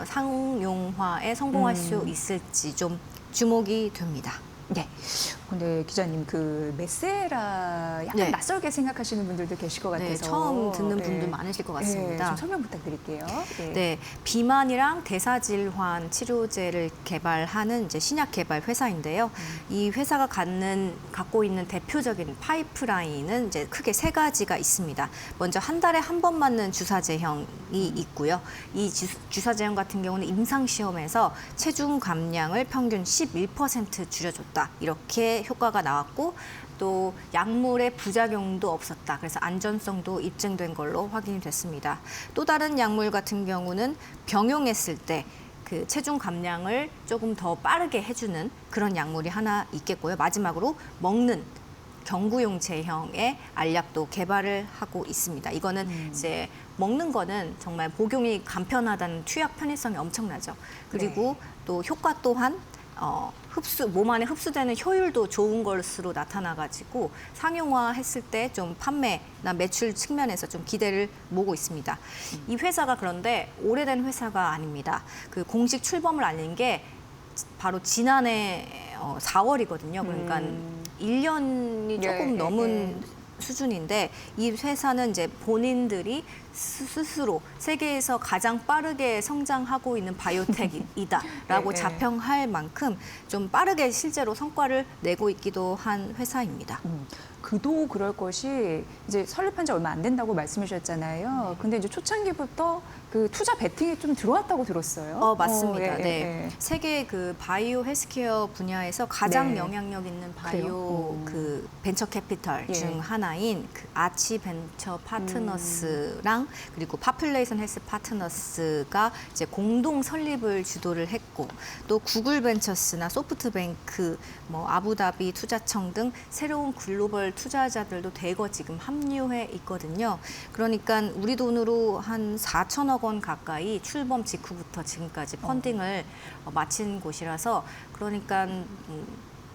상용화에 성공할 수 있을지 좀 주목이 됩니다. 네. 근데 기자님 그 메세라 약간 네. 낯설게 생각하시는 분들도 계실 것 같아서 네, 처음 듣는 분들 많으실 것 같습니다. 좀 설명 부탁드릴게요. 네, 비만이랑 대사질환 치료제를 개발하는 이제 신약 개발 회사인데요. 이 회사가 갖고 있는 대표적인 파이프라인은 이제 크게 세 가지가 있습니다. 먼저 한 달에 한 번 맞는 주사 제형이 있고요. 이 주사 제형 같은 경우는 임상 시험에서 체중 감량을 평균 11% 줄여줬다. 이렇게 효과가 나왔고 또 약물의 부작용도 없었다. 그래서 안전성도 입증된 걸로 확인이 됐습니다. 또 다른 약물 같은 경우는 병용했을 때 그 체중 감량을 조금 더 빠르게 해주는 그런 약물이 하나 있겠고요. 마지막으로 먹는 경구용 제형의 알약도 개발을 하고 있습니다. 이거는 이제 먹는 거는 정말 복용이 간편하다는 투약 편의성이 엄청나죠. 그리고 또 효과 또한 몸 안에 흡수되는 효율도 좋은 것으로 나타나가지고 상용화했을 때 좀 판매나 매출 측면에서 좀 기대를 모으고 있습니다. 이 회사가 그런데 오래된 회사가 아닙니다. 그 공식 출범을 알린 게 바로 지난해 4월이거든요. 그러니까 1년이 조금 넘은 수준인데 이 회사는 이제 본인들이 스스로 세계에서 가장 빠르게 성장하고 있는 바이오텍이다라고 자평할 만큼 좀 빠르게 실제로 성과를 내고 있기도 한 회사입니다. 그도 그럴 것이 이제 설립한 지 얼마 안 된다고 말씀하셨잖아요. 근데 이제 초창기부터 그 투자 베팅이 좀 들어왔다고 들었어요. 맞습니다. 네. 세계 그 바이오 헬스케어 분야에서 가장 영향력 있는 바이오 그 벤처 캐피털 중 하나인 그 아치 벤처 파트너스랑 그리고 파퓰레이션 헬스 파트너스가 이제 공동 설립을 주도를 했고 또 구글 벤처스나 소프트뱅크, 뭐 아부다비 투자청 등 새로운 글로벌 투자자들도 대거 지금 합류해 있거든요. 그러니까 우리 돈으로 한 4천억 원 가까이 출범 직후부터 지금까지 펀딩을 마친 곳이라서 그러니까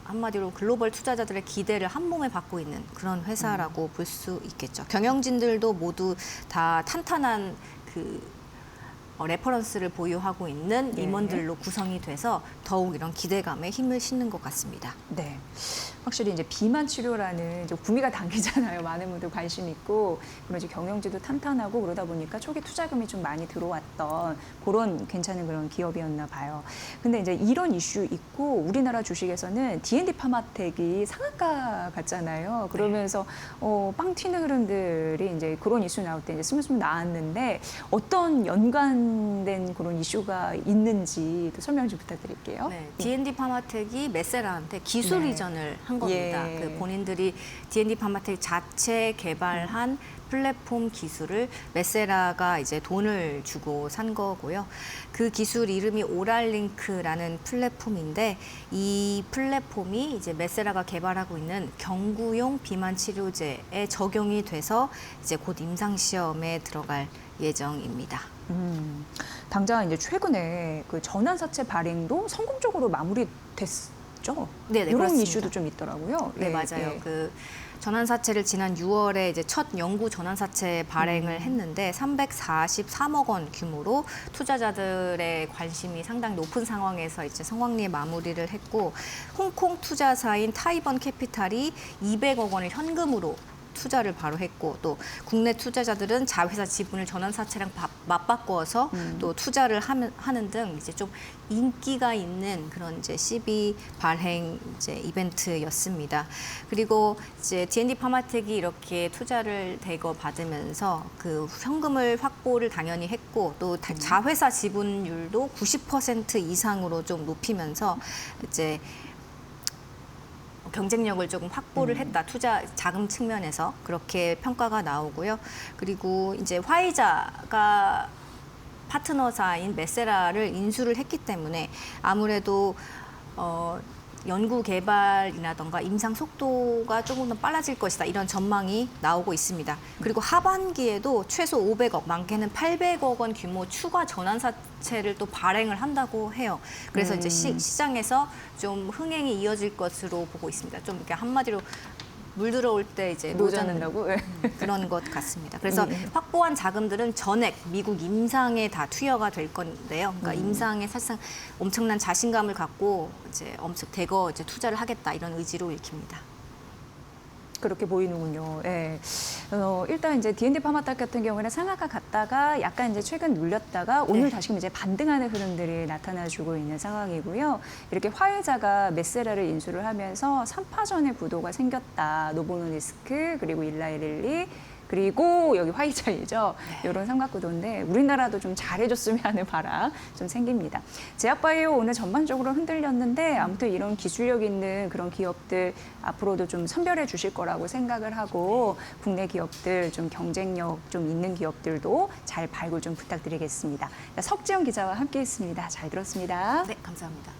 한마디로 글로벌 투자자들의 기대를 한 몸에 받고 있는 그런 회사라고 볼 수 있겠죠. 경영진들도 모두 다 탄탄한 그 레퍼런스를 보유하고 있는 임원들로 구성이 돼서 더욱 이런 기대감에 힘을 싣는 것 같습니다. 네. 확실히 이제 비만 치료라는 이제 구미가 당기잖아요. 많은 분들 관심 있고 그리고 이제 경영지도 탄탄하고 그러다 보니까 초기 투자금이 좀 많이 들어왔던 그런 괜찮은 그런 기업이었나 봐요. 근데 이제 이런 이슈 있고 우리나라 주식에서는 D&D 파마텍이 상한가 갔잖아요. 그러면서 빵 튀는 흐름들이 이제 그런 이슈 나올 때 이제 스물스물 나왔는데 어떤 연관된 그런 이슈가 있는지 또 설명 좀 부탁드릴게요. 네, D&D 파마텍이 메세라한테 기술 이전을 한 겁니다. 그 본인들이 D&D 파마텍 자체 개발한 플랫폼 기술을 메세라가 이제 돈을 주고 산 거고요. 그 기술 이름이 오랄링크라는 플랫폼인데 이 플랫폼이 이제 메세라가 개발하고 있는 경구용 비만 치료제에 적용이 돼서 이제 곧 임상 시험에 들어갈 예정입니다. 당장 이제 최근에 그 전환사채 발행도 성공적으로 마무리됐죠. 네, 이런 그렇습니다. 이슈도 좀 있더라고요. 네, 맞아요. 그 전환사채를 지난 6월에 이제 첫 영구 전환사채 발행을 했는데 343억 원 규모로 투자자들의 관심이 상당히 높은 상황에서 이제 성황리에 마무리를 했고 홍콩 투자사인 타이번 캐피탈이 200억 원을 현금으로 투자를 바로 했고 또 국내 투자자들은 자회사 지분을 전환사채랑 맞바꿔서 또 투자를 하는 등 이제 좀 인기가 있는 그런 이제 CB 발행 이제 이벤트였습니다. 그리고 이제 D&D 파마텍이 이렇게 투자를 대거 받으면서 그 현금을 확보를 당연히 했고 또 자회사 지분율도 90% 이상으로 좀 높이면서 이제 경쟁력을 조금 확보를 했다. 투자 자금 측면에서 그렇게 평가가 나오고요. 그리고 이제 화이자가 파트너사인 메세라를 인수를 했기 때문에 아무래도 연구 개발이라던가 임상 속도가 조금 더 빨라질 것이다. 이런 전망이 나오고 있습니다. 그리고 하반기에도 최소 500억, 많게는 800억 원 규모 추가 전환사채를 또 발행을 한다고 해요. 그래서 이제 시장에서 좀 흥행이 이어질 것으로 보고 있습니다. 좀 이렇게 한마디로 물 들어올 때 이제 노자는다고? 그런 것 같습니다. 그래서 확보한 자금들은 전액 미국 임상에 다 투여가 될 건데요. 그러니까 임상에 사실상 엄청난 자신감을 갖고 이제 엄청 대거 이제 투자를 하겠다 이런 의지로 읽힙니다. 그렇게 보이는군요. 예. 일단 이제 D&D 파마탁 같은 경우에는 상하가 갔다가 약간 이제 최근 눌렸다가 오늘 다시금 이제 반등하는 흐름들이 나타나주고 있는 상황이고요. 이렇게 화이자가 메세라를 인수를 하면서 3파전의 구도가 생겼다. 노보노디스크 그리고 일라이릴리 그리고 여기 화이자이죠. 이런 삼각구도인데 우리나라도 좀 잘해줬으면 하는 바람 좀 생깁니다. 제약바이오 오늘 전반적으로 흔들렸는데 아무튼 이런 기술력 있는 그런 기업들 앞으로도 좀 선별해 주실 거라고 생각을 하고 국내 기업들 좀 경쟁력 좀 있는 기업들도 잘 발굴 좀 부탁드리겠습니다. 석지영 기자와 함께했습니다. 잘 들었습니다. 네, 감사합니다.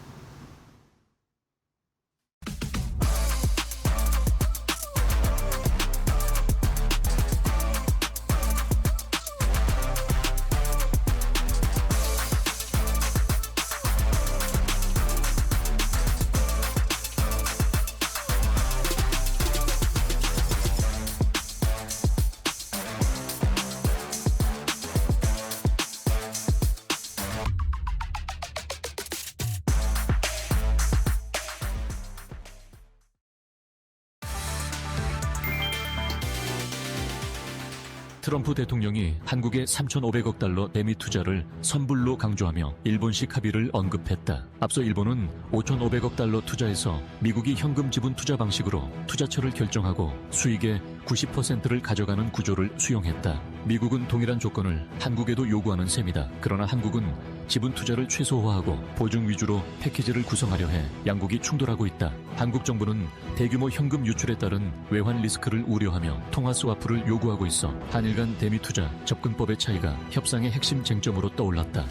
트럼프 대통령이 한국의 3,500억 달러 대미 투자를 선불로 강조하며 일본식 합의를 언급했다. 앞서 일본은 5,500억 달러 투자해서 미국이 현금 지분 투자 방식으로 투자처를 결정하고 수익의 90%를 가져가는 구조를 수용했다. 미국은 동일한 조건을 한국에도 요구하는 셈이다. 그러나 한국은 지분 투자를 최소화하고 보증 위주로 패키지를 구성하려 해 양국이 충돌하고 있다. 한국 정부는 대규모 현금 유출에 따른 외환 리스크를 우려하며 통화 스와프를 요구하고 있어 한일 간 대미 투자 접근법의 차이가 협상의 핵심 쟁점으로 떠올랐다.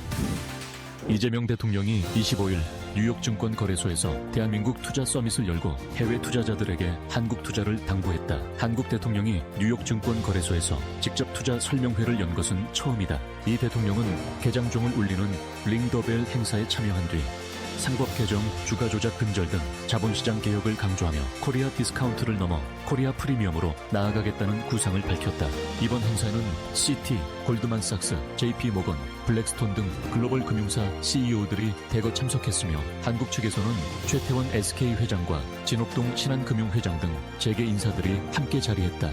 이재명 대통령이 25일 뉴욕 증권거래소에서 대한민국 투자 서밋을 열고 해외 투자자들에게 한국 투자를 당부했다. 한국 대통령이 뉴욕 증권거래소에서 직접 투자 설명회를 연 것은 처음이다. 이 대통령은 개장종을 울리는 링더벨 행사에 참여한 뒤 상법 개정, 주가 조작 근절 등 자본시장 개혁을 강조하며 코리아 디스카운트를 넘어 코리아 프리미엄으로 나아가겠다는 구상을 밝혔다. 이번 행사는 시티, 골드만삭스, JP모건, 블랙스톤 등 글로벌 금융사 CEO들이 대거 참석했으며 한국 측에서는 최태원 SK 회장과 진옥동 신한금융회장 등 재계 인사들이 함께 자리했다.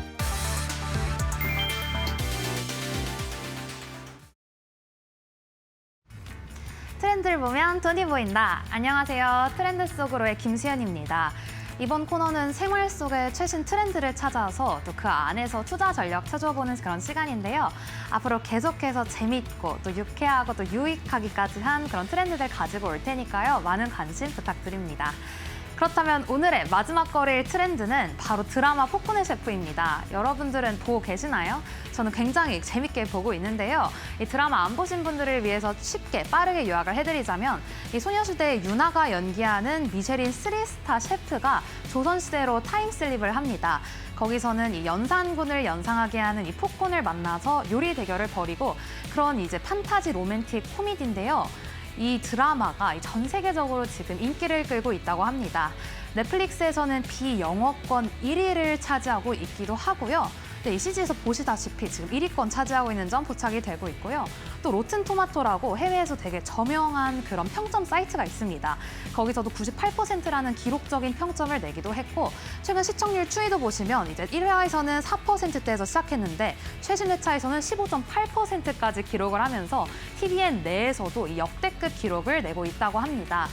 트렌드를 보면 돈이 보인다. 안녕하세요. 트렌드 속으로의 김수현입니다. 이번 코너는 생활 속의 최신 트렌드를 찾아서 또 그 안에서 투자 전략 찾아보는 그런 시간인데요. 앞으로 계속해서 재밌고 또 유쾌하고 또 유익하기까지 한 그런 트렌드들 가지고 올 테니까요. 많은 관심 부탁드립니다. 그렇다면 오늘의 마지막 거래일 트렌드는 바로 드라마 폭군의 셰프입니다. 여러분들은 보고 계시나요? 저는 굉장히 재밌게 보고 있는데요. 이 드라마 안 보신 분들을 위해서 쉽게 빠르게 요약을 해드리자면 이 소녀시대의 유나가 연기하는 미쉐린 3스타 셰프가 조선시대로 타임슬립을 합니다. 거기서는 이 연산군을 연상하게 하는 이 폭군을 만나서 요리 대결을 벌이고 그런 이제 판타지 로맨틱 코미디인데요. 이 드라마가 전 세계적으로 지금 인기를 끌고 있다고 합니다. 넷플릭스에서는 비영어권 1위를 차지하고 있기도 하고요. 이 CG에서 보시다시피 지금 1위권 차지하고 있는 점 포착이 되고 있고요. 또 로튼토마토라고 해외에서 되게 저명한 그런 평점 사이트가 있습니다. 거기서도 98%라는 기록적인 평점을 내기도 했고 최근 시청률 추이도 보시면 이제 1회에서는 4%대에서 시작했는데 최신 회차에서는 15.8%까지 기록을 하면서 TVN 내에서도 이 역대급 기록을 내고 있다고 합니다.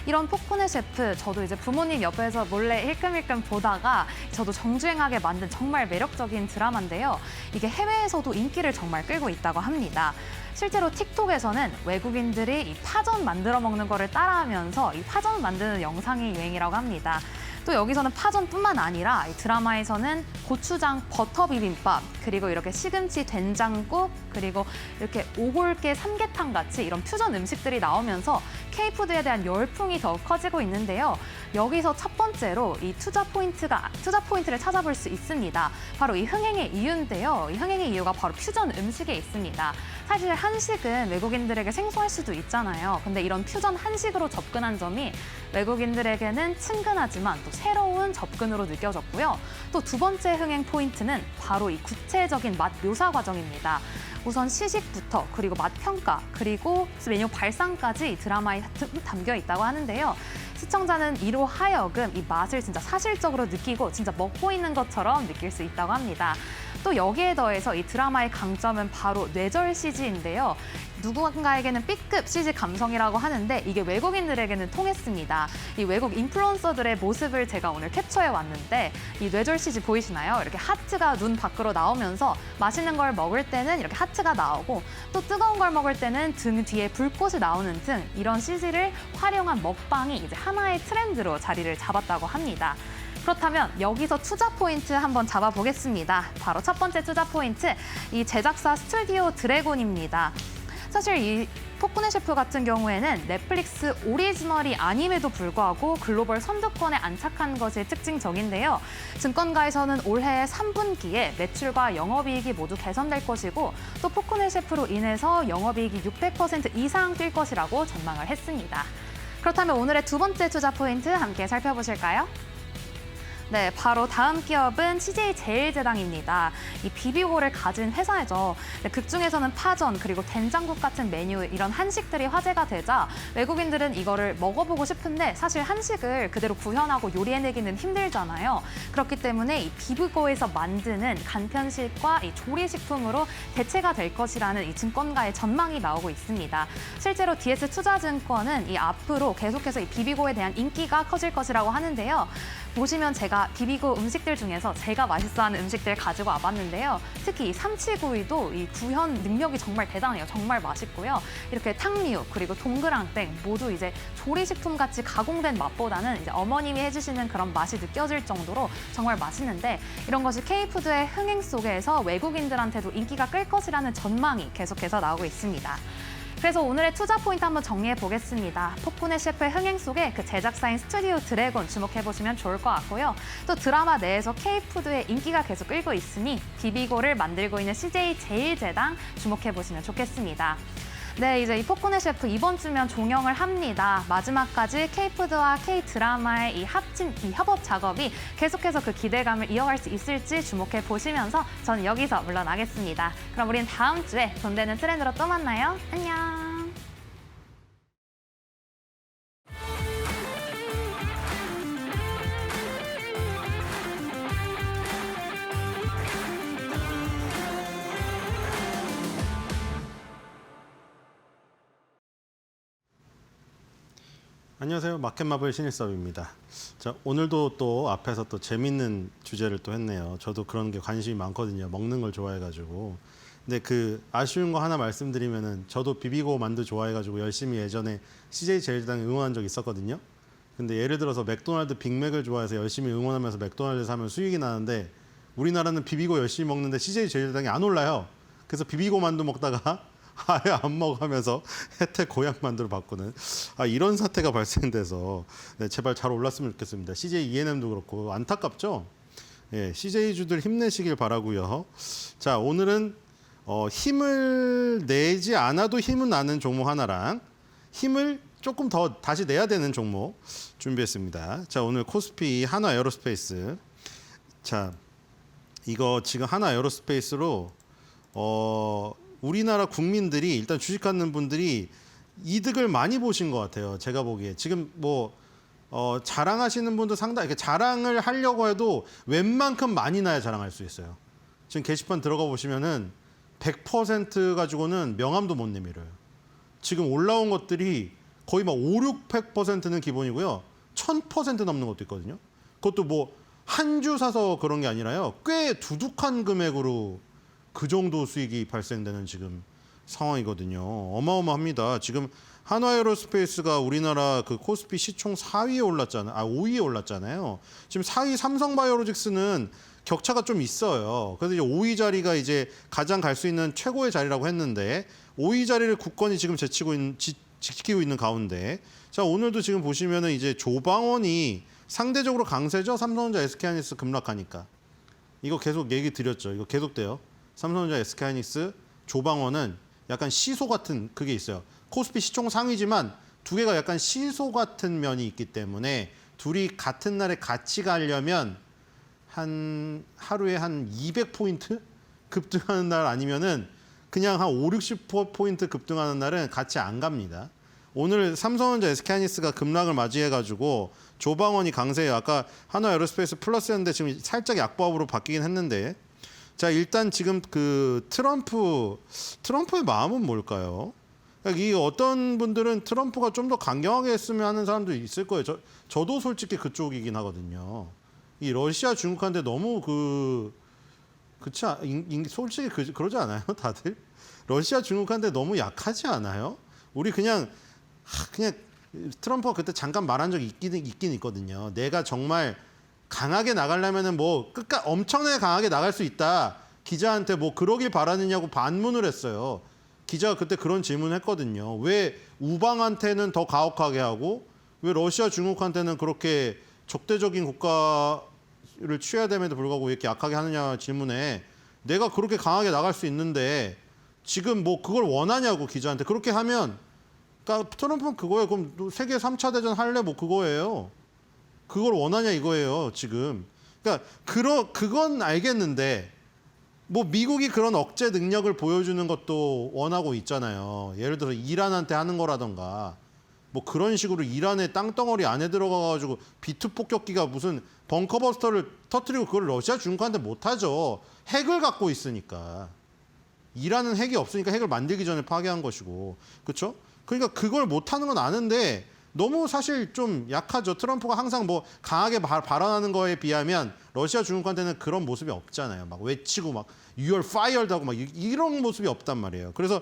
이런 폭군의 셰프, 저도 이제 부모님 옆에서 몰래 힐끔힐끔 보다가 저도 정주행하게 만든 정말 매력적인 드라마인데요. 이게 해외에서도 인기를 정말 끌고 있다고 합니다. 실제로 틱톡에서는 외국인들이 이 파전 만들어 먹는 거를 따라하면서 이 파전 만드는 영상이 유행이라고 합니다. 또 여기서는 파전뿐만 아니라 이 드라마에서는 고추장 버터 비빔밥, 그리고 이렇게 시금치 된장국, 그리고 이렇게 오골계 삼계탕 같이 이런 퓨전 음식들이 나오면서 K푸드에 대한 열풍이 더욱 커지고 있는데요. 여기서 첫 번째로 이 투자 포인트를 찾아볼 수 있습니다. 바로 이 흥행의 이유인데요. 이 흥행의 이유가 바로 퓨전 음식에 있습니다. 사실 한식은 외국인들에게 생소할 수도 있잖아요. 근데 이런 퓨전 한식으로 접근한 점이 외국인들에게는 친근하지만 또 새로운 접근으로 느껴졌고요. 또 두 번째 흥행 포인트는 바로 이 구체적인 맛 묘사 과정입니다. 우선 시식부터 그리고 맛 평가 그리고 메뉴 발상까지 이 드라마에 담겨 있다고 하는데요. 시청자는 이로 하여금 이 맛을 진짜 사실적으로 느끼고 진짜 먹고 있는 것처럼 느낄 수 있다고 합니다. 또 여기에 더해서 이 드라마의 강점은 바로 뇌절 CG인데요. 누군가에게는 B급 CG 감성이라고 하는데 이게 외국인들에게는 통했습니다. 이 외국 인플루언서들의 모습을 제가 오늘 캡처해 왔는데 이 뇌절 CG 보이시나요? 이렇게 하트가 눈 밖으로 나오면서 맛있는 걸 먹을 때는 이렇게 하트가 나오고 또 뜨거운 걸 먹을 때는 등 뒤에 불꽃이 나오는 등 이런 CG를 활용한 먹방이 이제 하나의 트렌드로 자리를 잡았다고 합니다. 그렇다면 여기서 투자 포인트 한번 잡아보겠습니다. 바로 첫 번째 투자 포인트, 이 제작사 스튜디오 드래곤입니다. 사실 이 폭군의 셰프 같은 경우에는 넷플릭스 오리지널이 아님에도 불구하고 글로벌 선두권에 안착한 것이 특징적인데요. 증권가에서는 올해 3분기에 매출과 영업이익이 모두 개선될 것이고 또 폭군의 셰프로 인해서 영업이익이 600% 이상 뛸 것이라고 전망을 했습니다. 그렇다면 오늘의 두 번째 투자 포인트 함께 살펴보실까요? 네, 바로 다음 기업은 CJ제일제당입니다. 이 비비고를 가진 회사죠. 극 중에서는 파전 그리고 된장국 같은 메뉴 이런 한식들이 화제가 되자 외국인들은 이거를 먹어보고 싶은데 사실 한식을 그대로 구현하고 요리해내기는 힘들잖아요. 그렇기 때문에 이 비비고에서 만드는 간편식과 이 조리식품으로 대체가 될 것이라는 이 증권가의 전망이 나오고 있습니다. 실제로 DS투자증권은 이 앞으로 계속해서 이 비비고에 대한 인기가 커질 것이라고 하는데요. 보시면 제가 비비고 음식들 중에서 제가 맛있어하는 음식들 가지고 와봤는데요. 특히 이 삼치구이도 이 구현 능력이 정말 대단해요. 정말 맛있고요. 이렇게 탕류 그리고 동그랑땡 모두 이제 조리식품 같이 가공된 맛보다는 이제 어머님이 해주시는 그런 맛이 느껴질 정도로 정말 맛있는데 이런 것이 K푸드의 흥행 속에서 외국인들한테도 인기가 끌 것이라는 전망이 계속해서 나오고 있습니다. 그래서 오늘의 투자 포인트 한번 정리해 보겠습니다. 폭군의 셰프의 흥행 속에 그 제작사인 스튜디오 드래곤 주목해 보시면 좋을 것 같고요. 또 드라마 내에서 K푸드의 인기가 계속 끌고 있으니 비비고를 만들고 있는 CJ제일제당 주목해 보시면 좋겠습니다. 네, 이제 이 폭군의 셰프 이번 주면 종영을 합니다. 마지막까지 K푸드와 K드라마의 이 협업 작업이 계속해서 그 기대감을 이어갈 수 있을지 주목해 보시면서 저는 여기서 물러나겠습니다. 그럼 우린 다음 주에 돈 되는 트렌드로 또 만나요. 안녕. 안녕하세요. 마켓마블 신일섭입니다. 자, 오늘도 또 앞에서 또 재밌는 주제를 또 했네요. 저도 그런 게 관심이 많거든요. 먹는 걸 좋아해가지고. 근데 그 아쉬운 거 하나 말씀드리면은 저도 비비고 만두 좋아해가지고 열심히 예전에 CJ제일제당 응원한 적 있었거든요. 근데 예를 들어서 맥도날드 빅맥을 좋아해서 열심히 응원하면서 맥도날드 사면 수익이 나는데 우리나라는 비비고 열심히 먹는데 CJ제일제당이 안 올라요. 그래서 비비고 만두 먹다가 아예 안 먹으면서 혜택 고향 만두로 바꾸는 이런 사태가 발생돼서 네, 제발 잘 올랐으면 좋겠습니다. CJ E&M도 그렇고 안타깝죠. 예, CJ주들 힘내시길 바라고요. 자, 오늘은 힘을 내지 않아도 힘은 나는 종목 하나랑 힘을 조금 더 다시 내야 되는 종목 준비했습니다. 자, 오늘 코스피 하나 에어로스페이스. 자, 이거 지금 하나 에어로스페이스로 우리나라 국민들이 일단 주식 갖는 분들이 이득을 많이 보신 것 같아요. 제가 보기에 지금 뭐 자랑하시는 분도 상당히 이렇게 자랑을 하려고 해도 웬만큼 많이 나야 자랑할 수 있어요. 지금 게시판 들어가 보시면은 100% 가지고는 명함도 못 내밀어요. 지금 올라온 것들이 거의 막 5,600%는 기본이고요. 1,000% 넘는 것도 있거든요. 그것도 뭐 한 주 사서 그런 게 아니라요. 꽤 두둑한 금액으로 그 정도 수익이 발생되는 지금 상황이거든요. 어마어마합니다. 지금 한화에어로스페이스가 우리나라 그 코스피 시총 4위에 올랐잖아요. 5위에 올랐잖아요. 지금 4위 삼성바이오로직스는 격차가 좀 있어요. 그래서 이제 5위 자리가 이제 가장 갈 수 있는 최고의 자리라고 했는데 5위 자리를 굳건히 지금 지키고 있는 가운데 자, 오늘도 지금 보시면은 이제 조방원이 상대적으로 강세죠. 삼성전자, SK하이닉스 급락하니까. 이거 계속 얘기 드렸죠. 이거 계속돼요. 삼성전자, SK하이닉스, 조방원은 약간 시소 같은 그게 있어요. 코스피 시총 상위지만 두 개가 약간 시소 같은 면이 있기 때문에 둘이 같은 날에 같이 가려면 한 하루에 한 200포인트 급등하는 날 아니면은 그냥 한 5, 60포인트 급등하는 날은 같이 안 갑니다. 오늘 삼성전자, SK하이닉스가 급락을 맞이해가지고 조방원이 강세예요. 아까 한화에어로스페이스 플러스였는데 지금 살짝 약보합으로 바뀌긴 했는데 자, 일단 지금 그 트럼프의 마음은 뭘까요? 그러니까 이 어떤 분들은 트럼프가 좀 더 강경하게 했으면 하는 사람도 있을 거예요. 저도 솔직히 그쪽이긴 하거든요. 이 러시아 중국한테 너무 솔직히 그러지 않아요, 다들? 러시아 중국한테 너무 약하지 않아요? 우리 그냥 트럼프가 그때 잠깐 말한 적이 있긴 있거든요. 내가 정말 강하게 나가려면은 뭐 끝까지 엄청나게 강하게 나갈 수 있다. 기자한테 뭐 그러길 바라느냐고 반문을 했어요. 기자가 그때 그런 질문을 했거든요. 왜 우방한테는 더 가혹하게 하고 왜 러시아 중국한테는 그렇게 적대적인 국가를 취해야 됨에도 불구하고 왜 이렇게 약하게 하느냐 질문에 내가 그렇게 강하게 나갈 수 있는데 지금 뭐 그걸 원하냐고 기자한테. 그렇게 하면 그러니까 트럼프는 그거예요. 그럼 세계 3차 대전 할래? 뭐 그거예요. 그걸 원하냐 이거예요, 지금. 그러니까 그건 알겠는데 뭐 미국이 그런 억제 능력을 보여주는 것도 원하고 있잖아요. 예를 들어 이란한테 하는 거라던가 뭐 그런 식으로 이란의 땅덩어리 안에 들어가가지고 B2 폭격기가 무슨 벙커버스터를 터뜨리고 그걸 러시아 중국한테 못하죠. 핵을 갖고 있으니까. 이란은 핵이 없으니까 핵을 만들기 전에 파괴한 것이고. 그렇죠? 그러니까 그걸 못하는 건 아는데 너무 사실 좀 약하죠. 트럼프가 항상 뭐 강하게 발언하는 거에 비하면 러시아 중국한테는 그런 모습이 없잖아요. 막 외치고 막 You are fired 하고 막 이런 모습이 없단 말이에요. 그래서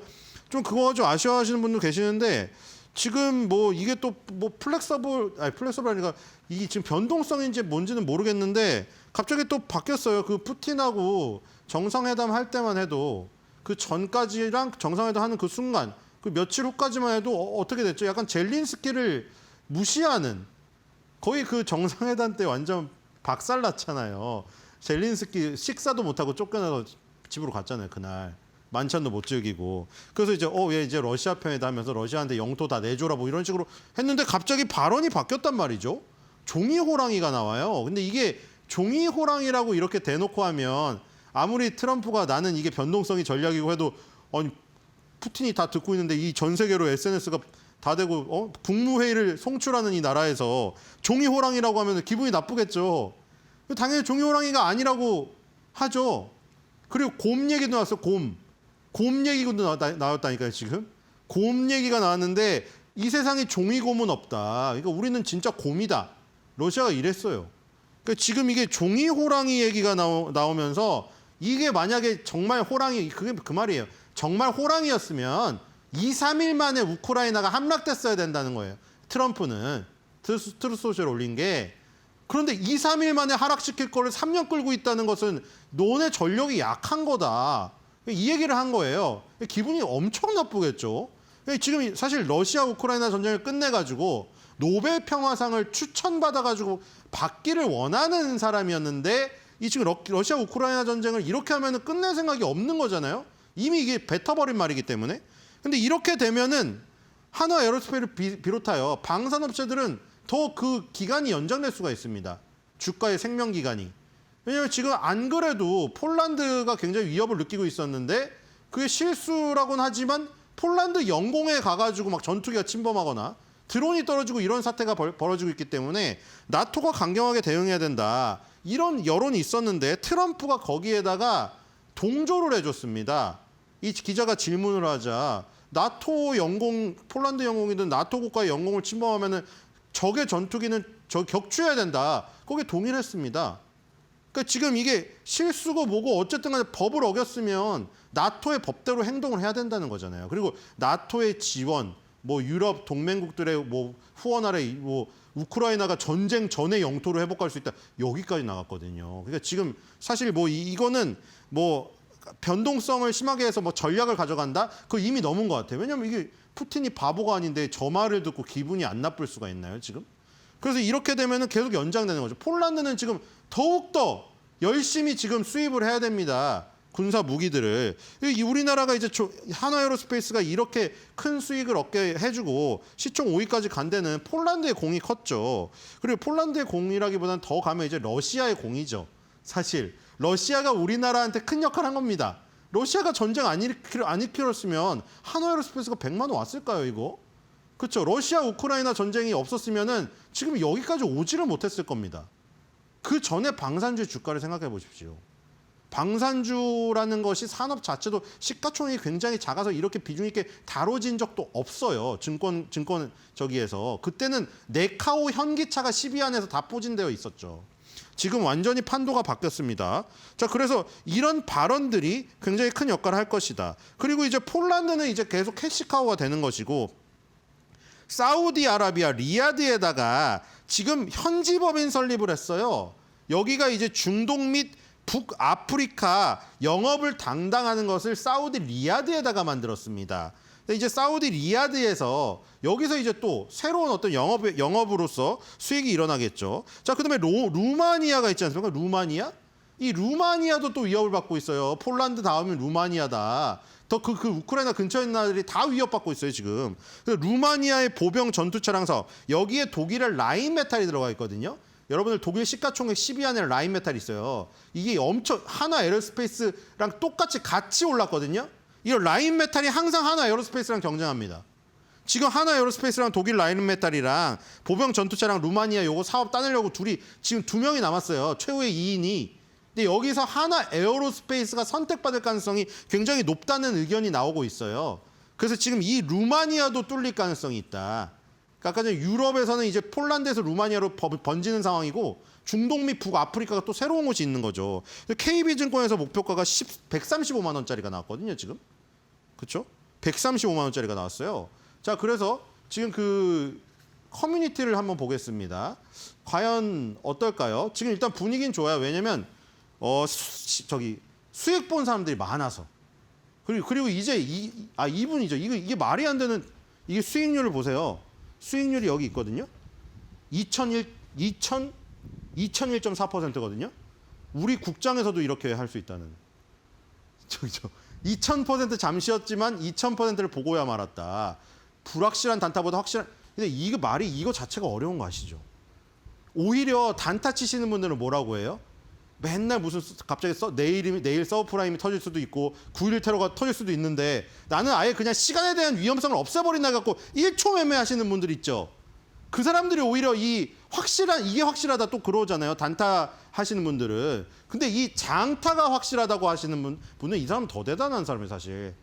좀 그거 좀 아쉬워하시는 분도 계시는데 지금 뭐 이게 또 뭐 플렉서블이니까 이게 지금 변동성인지 뭔지는 모르겠는데 갑자기 또 바뀌었어요. 그 푸틴하고 정상회담 할 때만 해도 그 전까지랑 정상회담 하는 그 순간 그 며칠 후까지만 해도 어떻게 됐죠? 약간 젤린스키를 무시하는 거의 그 정상회담 때 완전 박살났잖아요. 젤린스키 식사도 못하고 쫓겨나서 집으로 갔잖아요. 그날 만찬도 못 즐기고. 그래서 이제 얘 이제 러시아 편이다 하면서 러시아한테 영토 다 내줘라 뭐 이런 식으로 했는데 갑자기 발언이 바뀌었단 말이죠. 종이호랑이가 나와요. 근데 이게 종이호랑이라고 이렇게 대놓고 하면 아무리 트럼프가 나는 이게 변동성이 전략이고 해도 아니 푸틴이 다 듣고 있는데 이 전 세계로 SNS가 다 되고 국무회의를 송출하는 이 나라에서 종이호랑이라고 하면 기분이 나쁘겠죠. 당연히 종이호랑이가 아니라고 하죠. 그리고 곰 얘기도 나왔어요. 곰 얘기도 나왔다니까요. 지금 곰 얘기가 나왔는데 이 세상에 종이곰은 없다. 그러니까 우리는 진짜 곰이다. 러시아가 이랬어요. 그러니까 지금 이게 종이호랑이 얘기가 나오면서 이게 만약에 정말 호랑이 그게 그 말이에요. 정말 호랑이였으면 2, 3일 만에 우크라이나가 함락됐어야 된다는 거예요. 트럼프는 트루스 소셜 올린 게. 그런데 2, 3일 만에 하락시킬 거를 3년 끌고 있다는 것은 너네 전력이 약한 거다. 이 얘기를 한 거예요. 기분이 엄청 나쁘겠죠. 지금 사실 러시아 우크라이나 전쟁을 끝내가지고 노벨 평화상을 추천받아가지고 받기를 원하는 사람이었는데 이 지금 러시아 우크라이나 전쟁을 이렇게 하면은 끝낼 생각이 없는 거잖아요. 이미 이게 뱉어버린 말이기 때문에. 근데 이렇게 되면은 한화 에어로스페이스를 비롯하여 방산업체들은 더 그 기간이 연장될 수가 있습니다. 주가의 생명 기간이. 왜냐하면 지금 안 그래도 폴란드가 굉장히 위협을 느끼고 있었는데 그게 실수라고는 하지만 폴란드 영공에 가가지고 막 전투기가 침범하거나 드론이 떨어지고 이런 사태가 벌어지고 있기 때문에 나토가 강경하게 대응해야 된다. 이런 여론이 있었는데 트럼프가 거기에다가 동조를 해줬습니다. 이 기자가 질문을 하자 나토 영공, 폴란드 영공이든 나토 국가의 영공을 침범하면은 적의 전투기는 격추해야 된다. 거기에 동의를 했습니다. 그러니까 지금 이게 실수고 뭐고 어쨌든 간에 법을 어겼으면 나토의 법대로 행동을 해야 된다는 거잖아요. 그리고 나토의 지원, 뭐 유럽 동맹국들의 뭐 후원 아래 뭐 우크라이나가 전쟁 전에 영토를 회복할 수 있다. 여기까지 나갔거든요. 그러니까 지금 사실 뭐 이거는 뭐 변동성을 심하게 해서 뭐 전략을 가져간다? 그거 이미 넘은 것 같아요. 왜냐하면 이게 푸틴이 바보가 아닌데 저 말을 듣고 기분이 안 나쁠 수가 있나요, 지금? 그래서 이렇게 되면은 계속 연장되는 거죠. 폴란드는 지금 더욱더 열심히 지금 수입을 해야 됩니다. 군사 무기들을. 우리나라가 이제 한화에어로스페이스가 이렇게 큰 수익을 얻게 해주고 시총 5위까지 간 데는 폴란드의 공이 컸죠. 그리고 폴란드의 공이라기보다는 더 가면 이제 러시아의 공이죠. 사실 러시아가 우리나라한테 큰 역할을 한 겁니다. 러시아가 전쟁 안 일으켰으면 한화에어로스페이스가 100만 원 왔을까요, 이거? 그렇죠. 러시아 우크라이나 전쟁이 없었으면은 지금 여기까지 오지를 못했을 겁니다. 그 전에 방산주의 주가를 생각해 보십시오. 방산주라는 것이 산업 자체도 시가총액이 굉장히 작아서 이렇게 비중 있게 다뤄진 적도 없어요. 증권 저기에서. 그때는 네카오 현기차가 10위 안에서 다 포진되어 있었죠. 지금 완전히 판도가 바뀌었습니다. 자, 그래서 이런 발언들이 굉장히 큰 역할을 할 것이다. 그리고 이제 폴란드는 이제 계속 캐시카우가 되는 것이고 사우디아라비아 리야드에다가 지금 현지 법인 설립을 했어요. 여기가 이제 중동 및 북아프리카 영업을 담당하는 것을 사우디 리야드에다가 만들었습니다. 근데 이제 사우디 리야드에서 여기서 이제 또 새로운 어떤 영업으로서 수익이 일어나겠죠. 자, 그다음에 루마니아가 있지 않습니까? 루마니아? 이 루마니아도 또 위협을 받고 있어요. 폴란드 다음이 루마니아다. 더 그 우크라이나 근처에 있는 나라들이 다 위협받고 있어요, 지금. 그래서 루마니아의 보병 전투 차량 사업. 여기에 독일의 라인메탈이 들어가 있거든요. 여러분들 독일 시가총액 10위 안에 라인메탈이 있어요. 이게 엄청 한화에어로스페이스랑 똑같이 같이 올랐거든요. 이 라인메탈이 항상 한화에어로스페이스랑 경쟁합니다. 지금 한화에어로스페이스랑 독일 라인메탈이랑 보병 전투차량 루마니아 요거 사업 따내려고 둘이 지금 2명이 남았어요. 최후의 2인이. 근데 여기서 한화에어로스페이스가 선택받을 가능성이 굉장히 높다는 의견이 나오고 있어요. 그래서 지금 이 루마니아도 뚫릴 가능성이 있다. 아까 전에 유럽에서는 이제 폴란드에서 루마니아로 번지는 상황이고 중동 및 북아프리카가 또 새로운 곳이 있는 거죠. KB증권에서 목표가가 135만 원짜리가 나왔거든요, 지금. 그렇죠? 135만 원짜리가 나왔어요. 자, 그래서 지금 그 커뮤니티를 한번 보겠습니다. 과연 어떨까요? 지금 일단 분위기는 좋아요. 왜냐면 수익 본 사람들이 많아서. 그리고 이제 이분이죠. 이게 말이 안 되는 이게 수익률을 보세요. 수익률이 여기 있거든요. 2001.4%거든요. 우리 국장에서도 이렇게 할 수 있다는. 저기죠. 2000% 잠시였지만 2000%를 보고야 말았다. 불확실한 단타보다 확실한. 근데 이거 자체가 어려운 거 아시죠? 오히려 단타 치시는 분들은 뭐라고 해요? 맨날 무슨 갑자기 내일 서브프라임이 터질 수도 있고 9.11 테러가 터질 수도 있는데 나는 아예 그냥 시간에 대한 위험성을 없애버린다 갖고 1초 매매하시는 분들 있죠. 그 사람들이 오히려 이게 확실하다 또 그러잖아요. 단타 하시는 분들은. 근데 이 장타가 확실하다고 하시는 분은 이 사람은 더 대단한 사람이에요, 사실.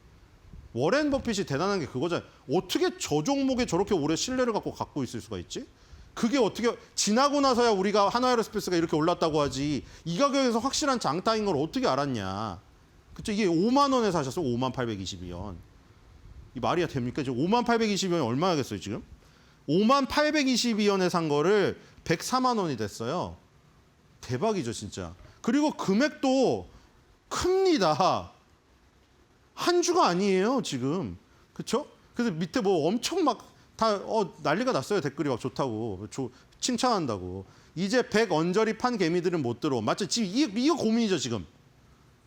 워렌 버핏이 대단한 게 그거잖아요. 어떻게 저 종목에 저렇게 오래 신뢰를 갖고 있을 수가 있지? 그게 어떻게 지나고 나서야 우리가 한화에어로스페이스가 이렇게 올랐다고 하지 이 가격에서 확실한 장타인 걸 어떻게 알았냐. 그쵸? 이게 5만 원에 사셨어요. 5만 822원. 이 말이 됩니까? 지금 5만 822원이 얼마겠어요, 지금? 5만 822원에 산 거를 104만 원이 됐어요. 대박이죠, 진짜. 그리고 금액도 큽니다. 한 주가 아니에요, 지금. 그쵸? 그래서 밑에 뭐 엄청 막 다 난리가 났어요. 댓글이 막 좋다고 칭찬한다고. 이제 100 언저리 판 개미들은 못 들어. 맞죠? 지금 이거 고민이죠, 지금.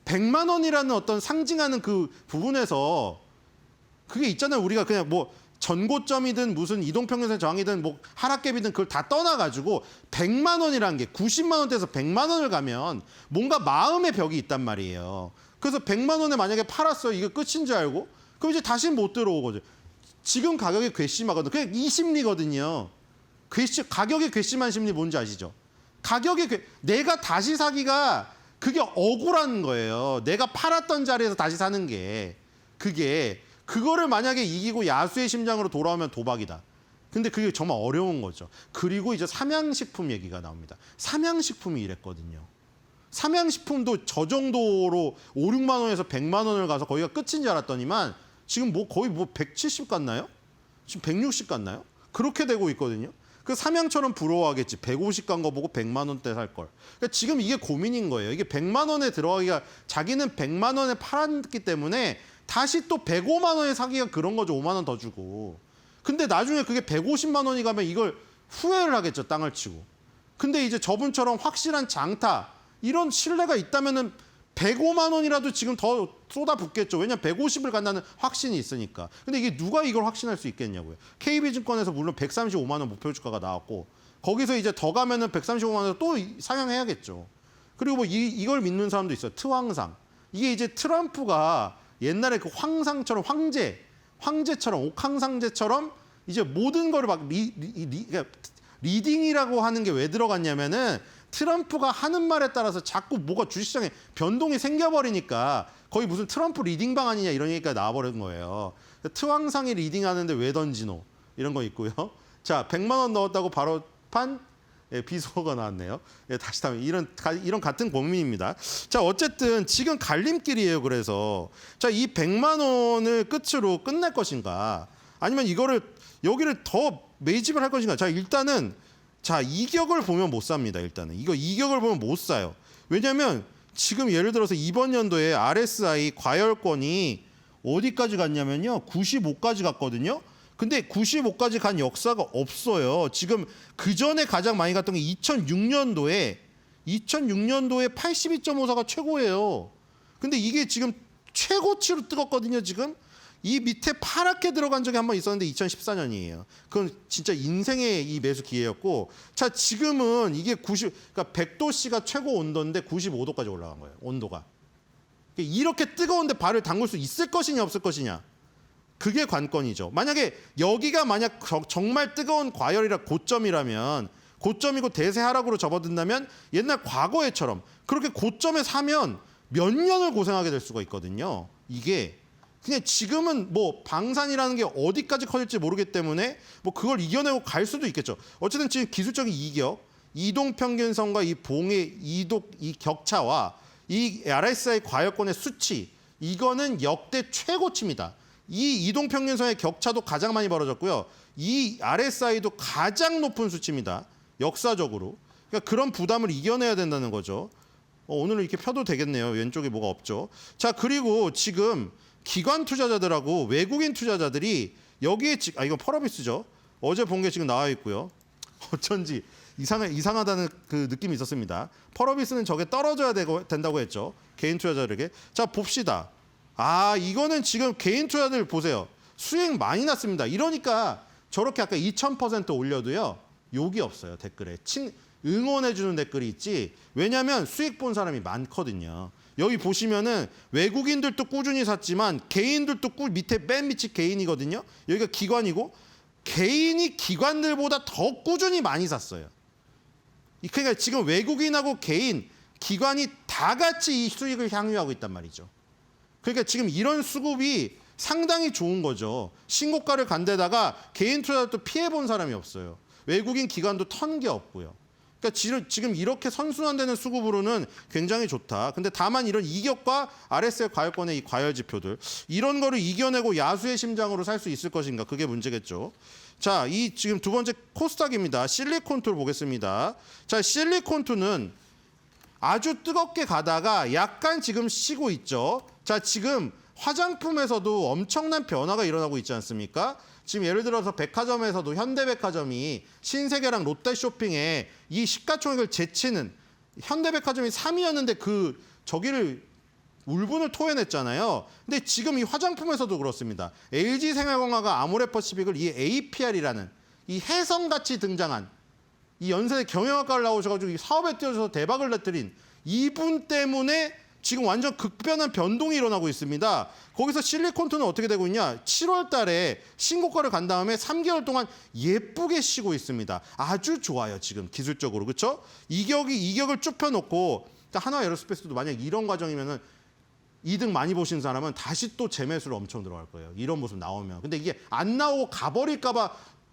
100만 원이라는 어떤 상징하는 그 부분에서 그게 있잖아요. 우리가 그냥 뭐 전고점이든 무슨 이동평균線저항이든 뭐 하락갭이든 그걸 다 떠나가지고 100만 원이라는 게 90만 원대에서 100만 원을 가면 뭔가 마음의 벽이 있단 말이에요. 그래서 100만 원에 만약에 팔았어요. 이게 끝인 줄 알고 그럼 이제 다시 못 들어오거든요. 지금 가격이 괘씸하거든요. 그냥 이 심리거든요. 가격이 괘씸한 심리 뭔지 아시죠? 내가 다시 사기가 그게 억울한 거예요. 내가 팔았던 자리에서 다시 사는 게 그거를 만약에 이기고 야수의 심장으로 돌아오면 도박이다. 근데 그게 정말 어려운 거죠. 그리고 이제 삼양식품 얘기가 나옵니다. 삼양식품이 이랬거든요. 삼양식품도 저 정도로 5, 6만 원에서 100만 원을 가서 거기가 끝인 줄 알았더니만 지금 거의 170 갔나요? 지금 160 갔나요? 그렇게 되고 있거든요. 그 삼양처럼 부러워하겠지. 150 간 거 보고 100만 원대 살 걸. 그러니까 지금 이게 고민인 거예요. 이게 100만 원에 들어가기가 자기는 100만 원에 팔았기 때문에 다시 또 105만 원에 사기가 그런 거죠. 5만 원 더 주고. 근데 나중에 그게 150만 원이 가면 이걸 후회를 하겠죠. 땅을 치고. 근데 이제 저분처럼 확실한 장타 이런 신뢰가 있다면은 105만 원이라도 지금 더 쏟아붓겠죠. 왜냐면 150을 간다는 확신이 있으니까. 근데 이게 누가 이걸 확신할 수 있겠냐고요. KB증권에서 물론 135만 원 목표 주가가 나왔고 거기서 이제 더 가면은 135만 원 또 상향해야겠죠. 그리고 뭐 이걸 믿는 사람도 있어요. 트황상. 이게 이제 트럼프가 옛날에 그 황상처럼 황제처럼 옥황상제처럼 이제 모든 거를 막 그러니까 리딩이라고 하는 게 왜 들어갔냐면은 트럼프가 하는 말에 따라서 자꾸 뭐가 주식시장에 변동이 생겨버리니까 거의 무슨 트럼프 리딩 방안이냐 이런 얘기가 나와버린 거예요. 트황상이 리딩하는데 왜 던지노 이런 거 있고요. 자, 100만 원 넣었다고 바로 판 비속어가 나왔네요. 다시 다음 이런 같은 고민입니다. 자, 어쨌든 지금 갈림길이에요. 그래서 자, 이 100만 원을 끝으로 끝낼 것인가 아니면 여기를 더 매집을 할 것인가. 자, 일단은 자, 이격을 보면 못 삽니다. 일단은 이거 이격을 보면 못 사요. 왜냐하면 지금 예를 들어서 이번 연도에 RSI 과열권이 어디까지 갔냐면요, 95까지 갔거든요. 근데 95까지 간 역사가 없어요. 지금 그 전에 가장 많이 갔던 게 2006년도에 82.54가 최고예요. 근데 이게 지금 최고치로 뜨겁거든요. 지금 이 밑에 파랗게 들어간 적이 한 번 있었는데 2014년이에요. 그건 진짜 인생의 이 매수 기회였고, 자, 지금은 이게 그러니까 100도씨가 최고 온도인데 95도까지 올라간 거예요. 온도가. 이렇게 뜨거운데 발을 담글 수 있을 것이냐 없을 것이냐. 그게 관건이죠. 만약에 여기가 만약 정말 뜨거운 과열이라 고점이라면, 고점이고 대세 하락으로 접어든다면 옛날 과거에처럼 그렇게 고점에 사면 몇 년을 고생하게 될 수가 있거든요. 이게 그냥 지금은 뭐 방산이라는 게 어디까지 커질지 모르기 때문에 뭐 그걸 이겨내고 갈 수도 있겠죠. 어쨌든 지금 기술적인 이격, 이동평균선과 이 봉의 이 격차와 이 RSI 과열권의 수치, 이거는 역대 최고치입니다. 이 이동평균선의 격차도 가장 많이 벌어졌고요. 이 RSI도 가장 높은 수치입니다. 역사적으로. 그러니까 그런 부담을 이겨내야 된다는 거죠. 오늘은 이렇게 펴도 되겠네요. 왼쪽에 뭐가 없죠. 자, 그리고 지금 기관 투자자들하고 외국인 투자자들이 여기에 이건 펄어비스죠. 어제 본 게 지금 나와 있고요. 어쩐지 이상하다는 그 느낌이 있었습니다. 펄어비스는 저게 떨어져야 된다고 했죠. 개인 투자자들에게. 자, 봅시다. 아, 이거는 지금 개인 투자들 보세요. 수익 많이 났습니다. 이러니까 저렇게 아까 2000% 올려도요. 욕이 없어요. 댓글에. 응원해주는 댓글이 있지. 왜냐하면 수익 본 사람이 많거든요. 여기 보시면은 외국인들도 꾸준히 샀지만 개인들도 밑에 맨 밑이 개인이거든요. 여기가 기관이고 개인이 기관들보다 더 꾸준히 많이 샀어요. 그러니까 지금 외국인하고 개인, 기관이 다 같이 이 수익을 향유하고 있단 말이죠. 그러니까 지금 이런 수급이 상당히 좋은 거죠. 신고가를 간 데다가 개인 투자도 피해본 사람이 없어요. 외국인 기관도 턴 게 없고요. 그러니까 지금 이렇게 선순환되는 수급으로는 굉장히 좋다. 근데 다만 이런 이격과 RSI 과열권의 이 과열 지표들, 이런 거를 이겨내고 야수의 심장으로 살 수 있을 것인가, 그게 문제겠죠. 자, 이 지금 두 번째 코스닥입니다. 실리콘투를 보겠습니다. 자, 실리콘투는 아주 뜨겁게 가다가 약간 지금 쉬고 있죠. 자, 지금 화장품에서도 엄청난 변화가 일어나고 있지 않습니까? 지금 예를 들어서 백화점에서도 현대백화점이 신세계랑 롯데쇼핑에 이 시가총액을 제치는, 현대백화점이 3위였는데 저기를 울분을 토해냈잖아요. 근데 지금 이 화장품에서도 그렇습니다. LG생활건강과 아모레퍼시픽을 이 APR이라는 이 혜성같이 등장한 이 연세대 경영학과를 나오셔가지고 이 사업에 뛰어서 대박을 내뜨린 이분 때문에 지금 완전 극변한 변동이 일어나고 있습니다. 거기서 실리콘투는 어떻게 되고 있냐? 7월 달에 신고가를 간 다음에 3개월 동안 예쁘게 쉬고 있습니다. 아주 좋아요, 지금 기술적으로. 그렇죠? 이격을 쭉 펴놓고, 하나에어로스페이스도 만약 이런 과정이면은 이득 많이 보신 사람은 다시 또 재매수를 엄청 들어갈 거예요. 이런 모습 나오면. 근데 이게 안 나오고 가버릴까 봐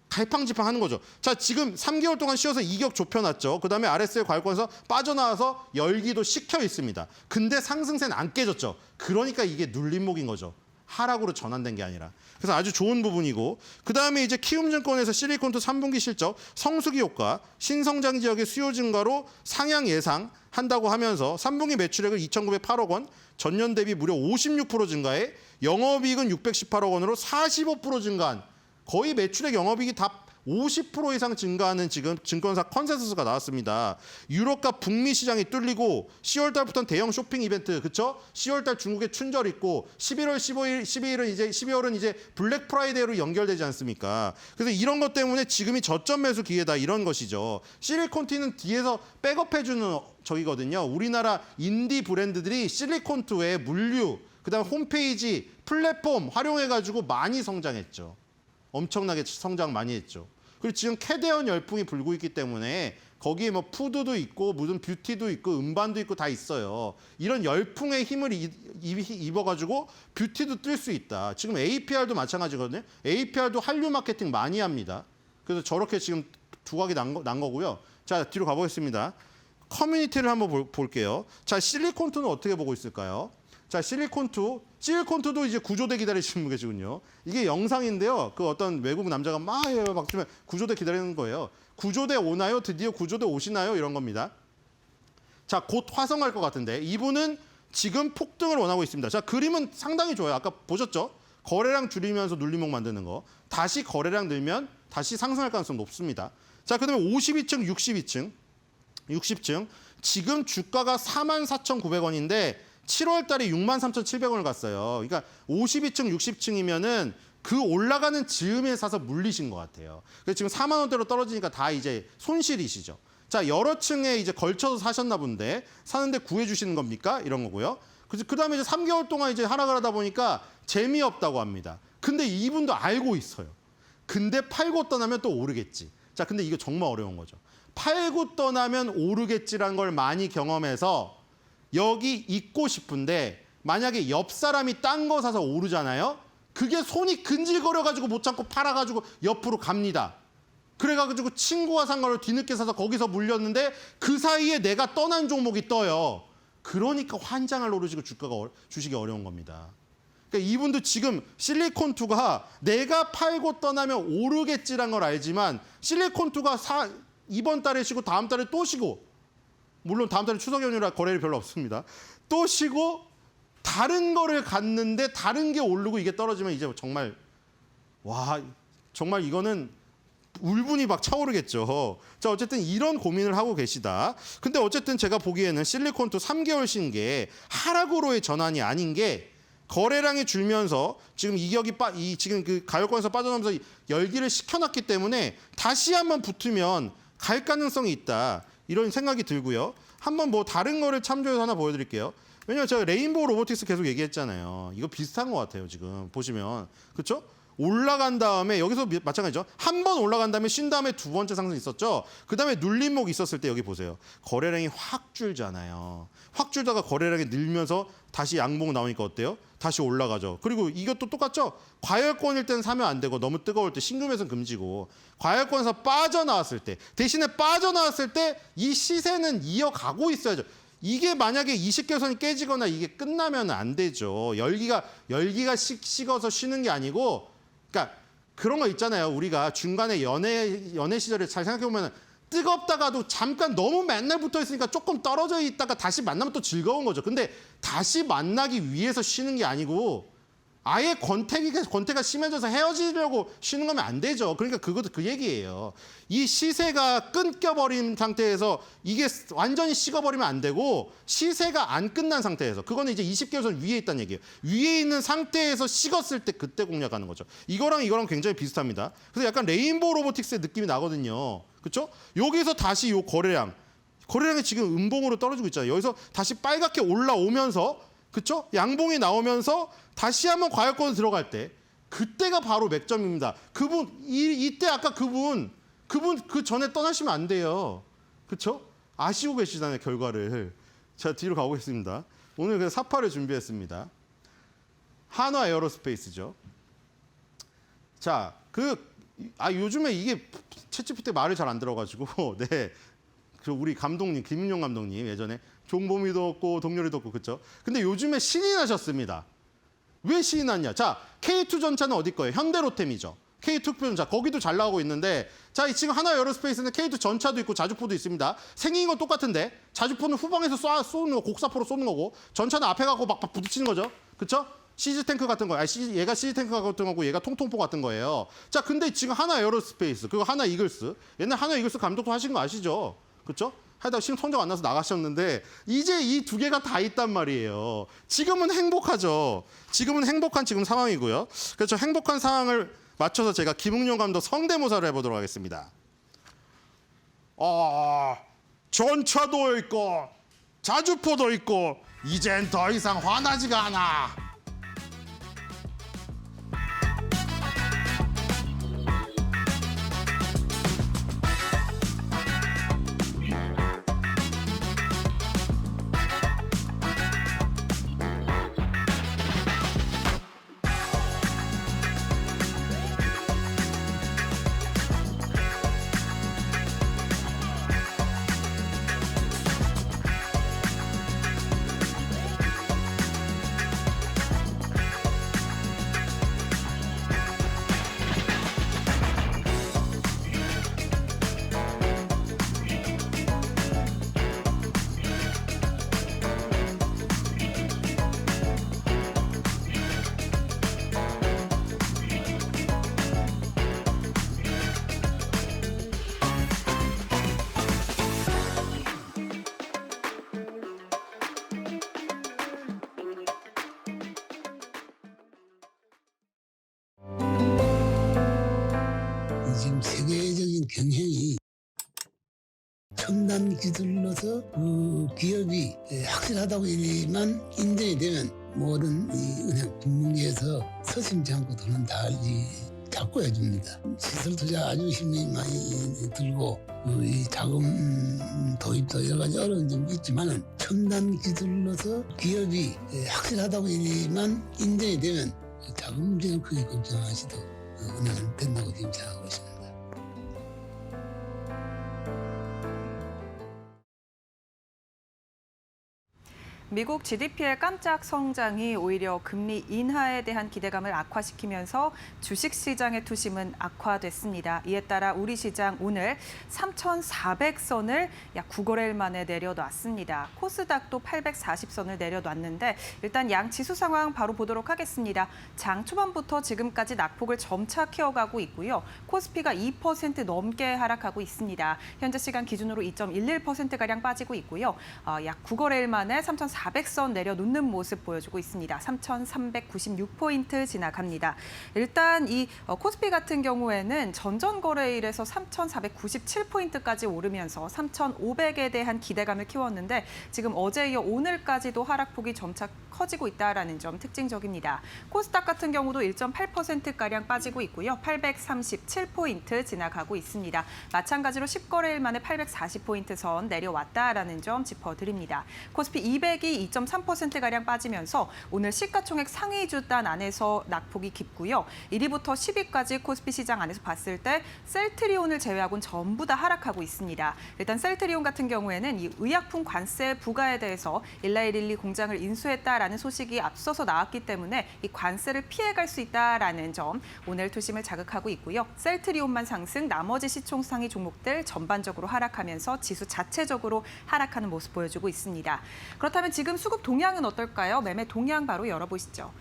갈팡질팡 하는 거죠. 자, 지금 3개월 동안 쉬어서 이격 좁혀놨죠. 그 다음에 RSI 과열권에서 빠져나와서 열기도 식혀 있습니다. 근데 상승세는 안 깨졌죠. 그러니까 이게 눌림목인 거죠. 하락으로 전환된 게 아니라. 그래서 아주 좋은 부분이고, 그다음에 이제 키움증권에서 실리콘투 3분기 실적, 성수기 효과, 신성장 지역의 수요 증가로 상향 예상한다고 하면서 3분기 매출액을 2,908억 원, 전년 대비 무려 56% 증가해 영업이익은 618억 원으로 45% 증가한, 거의 매출액 영업이익이 다 50% 이상 증가하는 지금 증권사 컨센서스가 나왔습니다. 유럽과 북미 시장이 뚫리고 10월 달부터는 대형 쇼핑 이벤트, 그렇죠? 10월 달 중국에 춘절 있고 11월 15일, 12일은 이제 12월은 이제 블랙 프라이데이로 연결되지 않습니까? 그래서 이런 것 때문에 지금이 저점 매수 기회다, 이런 것이죠. 실리콘티는 뒤에서 백업해 주는 저기거든요. 우리나라 인디 브랜드들이 실리콘투의 물류, 그다음 홈페이지, 플랫폼 활용해 가지고 많이 성장했죠. 엄청나게 성장 많이 했죠. 그리고 지금 캐대언 열풍이 불고 있기 때문에 거기에 뭐 푸드도 있고 무슨 뷰티도 있고 음반도 있고 다 있어요. 이런 열풍의 힘을 입어가지고 뷰티도 뜰 수 있다. 지금 APR도 마찬가지거든요. APR도 한류 마케팅 많이 합니다. 그래서 저렇게 지금 두각이 난 거고요. 자, 뒤로 가보겠습니다. 커뮤니티를 한번 볼게요. 자, 실리콘투는 어떻게 보고 있을까요? 자, 실리콘투도 이제 구조대 기다리시는 분 계시군요. 이게 영상인데요. 그 어떤 외국 남자가 막 주면 구조대 기다리는 거예요. 구조대 오나요? 드디어 구조대 오시나요? 이런 겁니다. 자, 곧 화성할 것 같은데 이분은 지금 폭등을 원하고 있습니다. 자, 그림은 상당히 좋아요. 아까 보셨죠? 거래량 줄이면서 눌림목 만드는 거. 다시 거래량 늘면 다시 상승할 가능성 높습니다. 자, 그다음에 52층, 60층. 지금 주가가 44,900원인데 7월 달에 63,700원을 갔어요. 그러니까 52층, 60층이면은 그 올라가는 즈음에 사서 물리신 것 같아요. 그래서 지금 4만 원대로 떨어지니까 다 이제 손실이시죠. 자, 여러 층에 이제 걸쳐서 사셨나 본데 사는데 구해 주시는 겁니까? 이런 거고요. 그다음에 이제 3개월 동안 이제 하락을 하다 보니까 재미없다고 합니다. 근데 이분도 알고 있어요. 근데 팔고 떠나면 또 오르겠지. 자, 근데 이거 정말 어려운 거죠. 팔고 떠나면 오르겠지라는 걸 많이 경험해서 여기 있고 싶은데 만약에 옆 사람이 딴 거 사서 오르잖아요. 그게 손이 근질거려가지고 못 참고 팔아가지고 옆으로 갑니다. 그래가지고 친구가 산 거를 뒤늦게 사서 거기서 물렸는데 그 사이에 내가 떠난 종목이 떠요. 그러니까 환장을 오르시고 주식이 어려운 겁니다. 그러니까 이분도 지금 실리콘투가 내가 팔고 떠나면 오르겠지란 걸 알지만 실리콘투가 이번 달에 쉬고 다음 달에 또 쉬고, 물론 다음 달에 추석 연휴라 거래일이 별로 없습니다. 또 쉬고 다른 거를 갔는데 다른 게 오르고 이게 떨어지면 이제 정말 정말 이거는 울분이 막 차오르겠죠. 자, 어쨌든 이런 고민을 하고 계시다. 근데 어쨌든 제가 보기에는 실리콘투 3개월 쉰 게 하락으로의 전환이 아닌 게 거래량이 줄면서 지금 지금 그 가격권에서 빠져나오면서 열기를 식혀놨기 때문에 다시 한번 붙으면 갈 가능성이 있다. 이런 생각이 들고요. 한번 뭐 다른 거를 참조해서 하나 보여드릴게요. 왜냐면 제가 레인보우 로보틱스 계속 얘기했잖아요. 이거 비슷한 것 같아요. 지금 보시면. 그렇죠? 올라간 다음에 여기서 마찬가지죠. 한 번 올라간 다음에 쉰 다음에 두 번째 상승 있었죠. 그다음에 눌림목 있었을 때 여기 보세요. 거래량이 확 줄잖아요. 확 줄다가 거래량이 늘면서 다시 양봉 나오니까 어때요? 다시 올라가죠. 그리고 이것도 똑같죠. 과열권일 때는 사면 안 되고 너무 뜨거울 때 신규 매수는 금지고, 과열권에서 빠져나왔을 때, 대신에 빠져나왔을 때 이 시세는 이어가고 있어야죠. 이게 만약에 20개선이 깨지거나 이게 끝나면 안 되죠. 열기가 식어서 쉬는 게 아니고, 그러니까 그런 거 있잖아요. 우리가 중간에 연애 시절에 잘 생각해 보면 뜨겁다가도 잠깐 너무 맨날 붙어 있으니까 조금 떨어져 있다가 다시 만나면 또 즐거운 거죠. 근데 다시 만나기 위해서 쉬는 게 아니고 아예 권태가 심해져서 헤어지려고 쉬는 거면 안 되죠. 그러니까 그것도 그 얘기예요. 이 시세가 끊겨버린 상태에서 이게 완전히 식어버리면 안 되고, 시세가 안 끝난 상태에서, 그거는 이제 20개선 위에 있다는 얘기예요. 위에 있는 상태에서 식었을 때 그때 공략하는 거죠. 이거랑 굉장히 비슷합니다. 그래서 약간 레인보우 로보틱스의 느낌이 나거든요. 그렇죠? 여기서 다시 요 거래량이 지금 음봉으로 떨어지고 있잖아요. 여기서 다시 빨갛게 올라오면서, 그렇죠? 양봉이 나오면서 다시 한번 과열권으로 들어갈 때, 그때가 바로 맥점입니다. 이때 아까 그분 그 전에 떠나시면 안 돼요. 그렇죠? 아시고 계시잖아요, 결과를. 자, 뒤로 가보겠습니다. 오늘 그래서 사파를 준비했습니다. 한화 에어로스페이스죠. 자, 요즘에 이게 챗GPT 말을 잘 안 들어가지고, 네. 우리 감독님, 김윤용 감독님 예전에 종범이도 없고 동료리도 없고, 그렇죠? 근데 요즘에 신이 나셨습니다. 왜 시인하냐? 자, K2 전차는 어디 거예요? 현대로템이죠. K2 전차 거기도 잘 나오고 있는데 자, 지금 하나 에어로스페이스는 K2 전차도 있고 자주포도 있습니다. 생긴 건 똑같은데 자주포는 후방에서 쏘는 거, 곡사포로 쏘는 거고 전차는 앞에 가고 막 부딪히는 거죠. 그렇죠? 시즈 탱크 같은 거, 얘가 시즈 탱크 같은 거고 얘가 통통포 같은 거예요. 자, 근데 지금 하나 에어로스페이스 그리고 하나 이글스, 옛날 하나 이글스 감독도 하신 거 아시죠? 그렇죠? 하다가 지금 성적 안 나서 나가셨는데 이제 이 두 개가 다 있단 말이에요. 지금은 행복하죠. 지금은 행복한 지금 상황이고요. 그래서 행복한 상황을 맞춰서 제가 김웅룡 감독 성대모사를 해보도록 하겠습니다. 전차도 있고 자주포도 있고 이젠 더 이상 화나지가 않아. 지금 세계적인 경향이 첨단 기술로서 기업이 확실하다고만 인정이 되면 모든 이 은행 금융계에서 서슴지 않고 돈은 다 잡고 해줍니다. 시설 투자 아주 힘이 많이 들고 이 자금 도입도 여러 가지 어려운 점이 있지만은 첨단 기술로서 기업이 확실하다고만 인정이 되면 자금 문제는 크게 걱정하시도 은행은 된다고 지금 생각하고 있습니다. 미국 GDP의 깜짝 성장이 오히려 금리 인하에 대한 기대감을 악화시키면서 주식시장의 투심은 악화됐습니다. 이에 따라 우리 시장 오늘 3,400선을 약 9거래일 만에 내려놨습니다. 코스닥도 840선을 내려놨는데 일단 양 지수 상황 바로 보도록 하겠습니다. 장 초반부터 지금까지 낙폭을 점차 키워가고 있고요. 코스피가 2% 넘게 하락하고 있습니다. 현재 시간 기준으로 2.11%가량 빠지고 있고요. 약 9거래일 만에 3,400선 내려놓는 모습 보여주고 있습니다. 3,396포인트 지나갑니다. 일단 이 코스피 같은 경우에는 전전 거래일에서 3,497포인트까지 오르면서 3,500에 대한 기대감을 키웠는데 지금 어제 이어 오늘까지도 하락폭이 점차 커지고 있다는 점 특징적입니다. 코스닥 같은 경우도 1.8%가량 빠지고 있고요. 837포인트 지나가고 있습니다. 마찬가지로 10거래일 만에 840포인트 선 내려왔다라는 점 짚어드립니다. 코스피 200이 2.3%가량 빠지면서 오늘 시가총액 상위 주단 안에서 낙폭이 깊고요. 1위부터 10위까지 코스피 시장 안에서 봤을 때 셀트리온을 제외하고는 전부 다 하락하고 있습니다. 일단 셀트리온 같은 경우에는 이 의약품 관세 부과에 대해서 일라이릴리 공장을 인수했다라는 소식이 앞서서 나왔기 때문에 이 관세를 피해갈 수 있다라는 점 오늘 투심을 자극하고 있고요. 셀트리온만 상승, 나머지 시총상위 종목들 전반적으로 하락하면서 지수 자체적으로 하락하는 모습 보여주고 있습니다. 그렇다면 지금 수급 동향은 어떨까요? 매매 동향 바로 열어보시죠.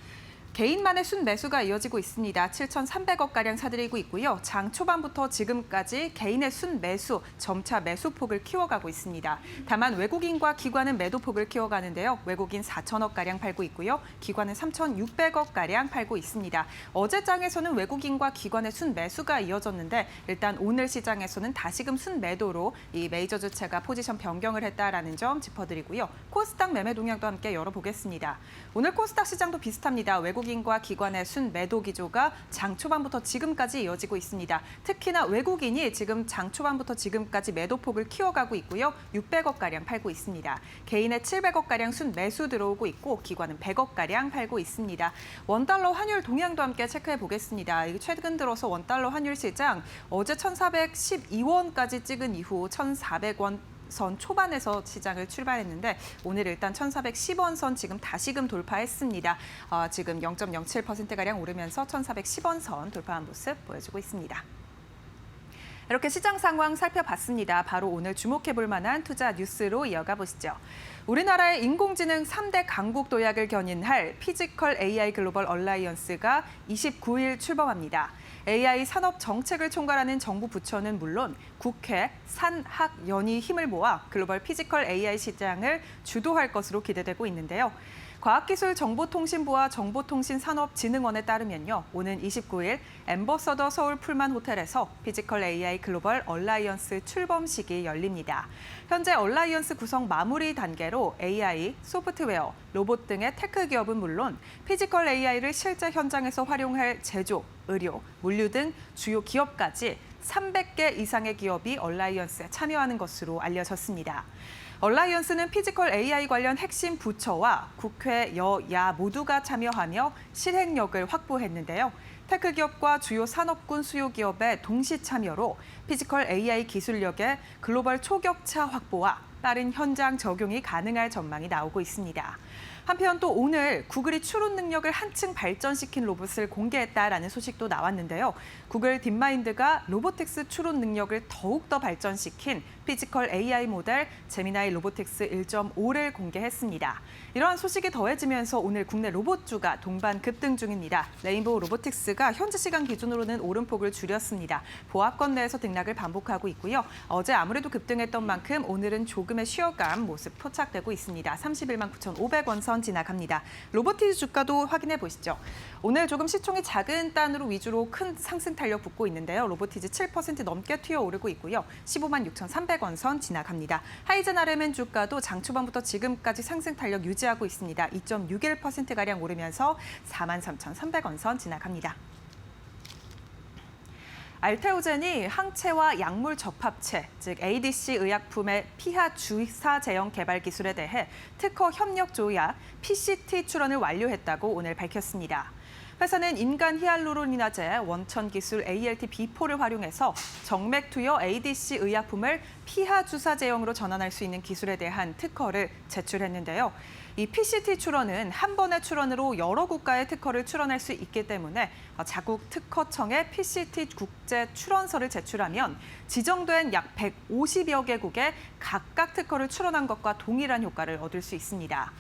개인만의 순매수가 이어지고 있습니다. 7,300억가량 사들이고 있고요. 장 초반부터 지금까지 개인의 순매수, 점차 매수폭을 키워가고 있습니다. 다만 외국인과 기관은 매도폭을 키워가는데요. 외국인 4천억가량 팔고 있고요. 기관은 3,600억가량 팔고 있습니다. 어제 장에서는 외국인과 기관의 순매수가 이어졌는데 일단 오늘 시장에서는 다시금 순매도로 이 메이저 주체가 포지션 변경을 했다라는 점 짚어드리고요. 코스닥 매매 동향도 함께 열어보겠습니다. 오늘 코스닥 시장도 비슷합니다. 외국인과 기관의 순매도 기조가 장 초반부터 지금까지 이어지고 있습니다. 특히나 외국인이 지금 장 초반부터 지금까지 매도폭을 키워가고 있고요. 600억가량 팔고 있습니다. 개인의 700억가량 순매수 들어오고 있고 기관은 100억가량 팔고 있습니다. 원달러 환율 동향도 함께 체크해 보겠습니다. 최근 들어서 원달러 환율 시장 어제 1,412원까지 찍은 이후 1,400원 선 초반에서 시장을 출발했는데 오늘 일단 1,410원 선 지금 다시금 돌파했습니다. 지금 0.07%가량 오르면서 1,410원 선 돌파한 모습 보여주고 있습니다. 이렇게 시장 상황 살펴봤습니다. 바로 오늘 주목해볼 만한 투자 뉴스로 이어가 보시죠. 우리나라의 인공지능 3대 강국 도약을 견인할 피지컬 AI 글로벌 얼라이언스가 29일 출범합니다. AI 산업 정책을 총괄하는 정부 부처는 물론 국회, 산학연이 힘을 모아 글로벌 피지컬 AI 시장을 주도할 것으로 기대되고 있는데요. 과학기술정보통신부와 정보통신산업진흥원에 따르면요. 오는 29일 엠버서더 서울 풀만 호텔에서 피지컬 AI 글로벌 얼라이언스 출범식이 열립니다. 현재 얼라이언스 구성 마무리 단계로 AI, 소프트웨어, 로봇 등의 테크 기업은 물론 피지컬 AI를 실제 현장에서 활용할 제조, 의료, 물류 등 주요 기업까지 300개 이상의 기업이 얼라이언스에 참여하는 것으로 알려졌습니다. 얼라이언스는 피지컬 AI 관련 핵심 부처와 국회, 여야 모두가 참여하며 실행력을 확보했는데요. 테크 기업과 주요 산업군 수요 기업의 동시 참여로 피지컬 AI 기술력의 글로벌 초격차 확보와 빠른 현장 적용이 가능할 전망이 나오고 있습니다. 한편 또 오늘 구글이 추론 능력을 한층 발전시킨 로봇을 공개했다라는 소식도 나왔는데요. 구글 딥마인드가 로보틱스 추론 능력을 더욱더 발전시킨 피지컬 AI 모델 제미나이 로보틱스 1.5를 공개했습니다. 이러한 소식이 더해지면서 오늘 국내 로봇주가 동반 급등 중입니다. 레인보우 로보틱스가 현지 시간 기준으로는 오름폭을 줄였습니다. 보합권 내에서 등락을 반복하고 있고요. 어제 아무래도 급등했던 만큼 오늘은 조금의 쉬어감 모습 포착되고 있습니다. 31만 9,500원 선 지나갑니다. 로보티즈 주가도 확인해 보시죠. 오늘 조금 시총이 작은 단으로 위주로 큰 상승 탄력 붙고 있는데요. 로보티즈 7% 넘게 튀어오르고 있고요. 15만 6,300원 선 지나갑니다. 하이젠 RMN 주가도 장 초반부터 지금까지 상승 탄력 유지하고 있습니다. 2.61%가량 오르면서 4만 3,300원 선 지나갑니다. 알테오젠이 항체와 약물 접합체, 즉 ADC 의약품의 피하 주사 제형 개발 기술에 대해 특허 협력 조약 PCT 출원을 완료했다고 오늘 밝혔습니다. 회사는 인간 히알루로니나제 원천 기술 ALT-B4를 활용해서 정맥 투여 ADC 의약품을 피하 주사 제형으로 전환할 수 있는 기술에 대한 특허를 제출했는데요. 이 PCT 출원은 한 번의 출원으로 여러 국가의 특허를 출원할 수 있기 때문에 자국 특허청에 PCT 국제 출원서를 제출하면 지정된 약 150여 개국에 각각 특허를 출원한 것과 동일한 효과를 얻을 수 있습니다.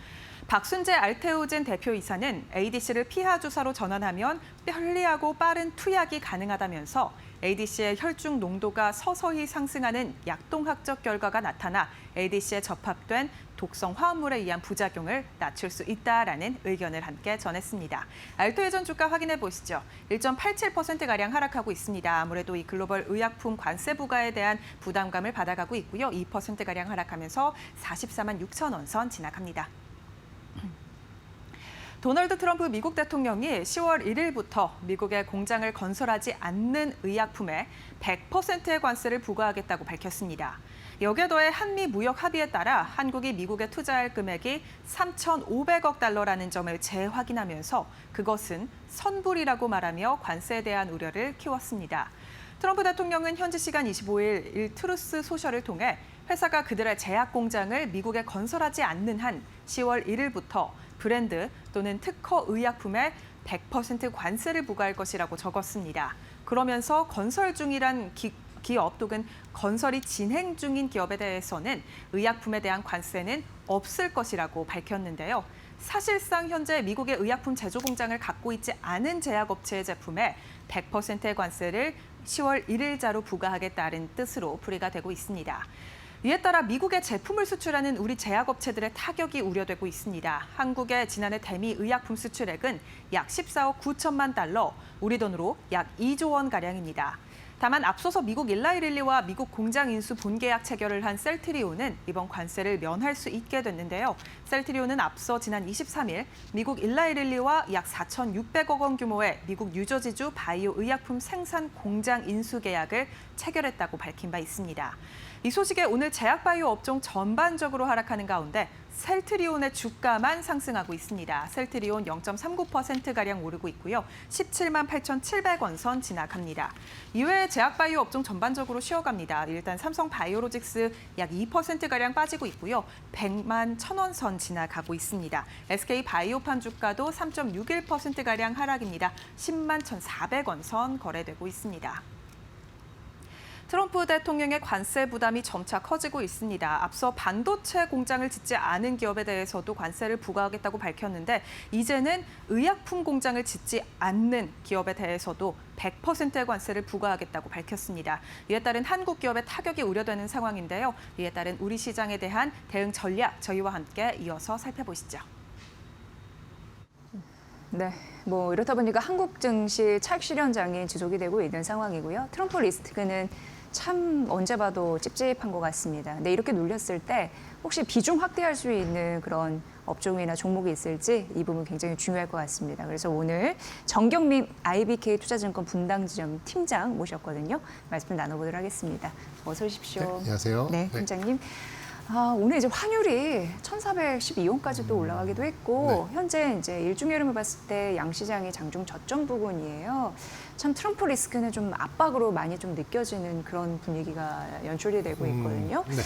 박순재 알테오젠 대표이사는 ADC를 피하 주사로 전환하면 편리하고 빠른 투약이 가능하다면서 ADC의 혈중 농도가 서서히 상승하는 약동학적 결과가 나타나 ADC에 접합된 독성 화합물에 의한 부작용을 낮출 수 있다라는 의견을 함께 전했습니다. 알테오젠 주가 확인해 보시죠. 1.87%가량 하락하고 있습니다. 아무래도 이 글로벌 의약품 관세 부과에 대한 부담감을 받아가고 있고요. 2%가량 하락하면서 44만 6천 원 선 지나갑니다. 도널드 트럼프 미국 대통령이 10월 1일부터 미국에 공장을 건설하지 않는 의약품에 100%의 관세를 부과하겠다고 밝혔습니다. 여기에 더해 한미 무역 합의에 따라 한국이 미국에 투자할 금액이 3,500억 달러라는 점을 재확인하면서 그것은 선불이라고 말하며 관세에 대한 우려를 키웠습니다. 트럼프 대통령은 현지 시간 25일 일트루스 소셜을 통해 회사가 그들의 제약 공장을 미국에 건설하지 않는 한 10월 1일부터 브랜드 또는 특허 의약품에 100% 관세를 부과할 것이라고 적었습니다. 그러면서 건설 중이란 기업 또는 건설이 진행 중인 기업에 대해서는 의약품에 대한 관세는 없을 것이라고 밝혔는데요. 사실상 현재 미국의 의약품 제조 공장을 갖고 있지 않은 제약업체의 제품에 100%의 관세를 10월 1일자로 부과하겠다는 뜻으로 풀이가 되고 있습니다. 이에 따라 미국에 제품을 수출하는 우리 제약업체들의 타격이 우려되고 있습니다. 한국의 지난해 대미 의약품 수출액은 약 14억 9천만 달러, 우리 돈으로 약 2조 원가량입니다. 다만 앞서서 미국 일라이릴리와 미국 공장 인수 본계약 체결을 한 셀트리온은 이번 관세를 면할 수 있게 됐는데요. 셀트리온은 앞서 지난 23일 미국 일라이릴리와 약 4,600억 원 규모의 미국 뉴저지주 바이오 의약품 생산 공장 인수 계약을 체결했다고 밝힌 바 있습니다. 이 소식에 오늘 제약바이오 업종 전반적으로 하락하는 가운데 셀트리온의 주가만 상승하고 있습니다. 셀트리온 0.39%가량 오르고 있고요. 17만 8,700원 선 지나갑니다. 이외에 제약바이오 업종 전반적으로 쉬어갑니다. 일단 삼성바이오로직스 약 2%가량 빠지고 있고요. 100만 1,000원 선 지나가고 있습니다. SK바이오팜 주가도 3.61%가량 하락입니다. 10만 1,400원 선 거래되고 있습니다. 트럼프 대통령의 관세 부담이 점차 커지고 있습니다. 앞서 반도체 공장을 짓지 않은 기업에 대해서도 관세를 부과하겠다고 밝혔는데 이제는 의약품 공장을 짓지 않는 기업에 대해서도 100%의 관세를 부과하겠다고 밝혔습니다. 이에 따른 한국 기업의 타격이 우려되는 상황인데요. 이에 따른 우리 시장에 대한 대응 전략 저희와 함께 이어서 살펴보시죠. 네, 뭐 이렇다 보니까 한국 증시 차익 실현장이 지속이 되고 있는 상황이고요. 트럼프 리스크는 참 언제 봐도 찝찝한 것 같습니다. 근데 이렇게 눌렸을 때 혹시 비중 확대할 수 있는 그런 업종이나 종목이 있을지 이 부분 굉장히 중요할 것 같습니다. 그래서 오늘 정경민 IBK 투자증권 분당지점 팀장 모셨거든요. 말씀 나눠보도록 하겠습니다. 어서 오십시오. 네, 안녕하세요. 네, 팀장님. 오늘 이제 환율이 1,412원까지 또 올라가기도 했고 현재 이제 일중 흐름을 봤을 때 양시장이 장중 저점 부근이에요. 참 트럼프 리스크는 좀 압박으로 많이 좀 느껴지는 그런 분위기가 연출이 되고 있거든요. 네.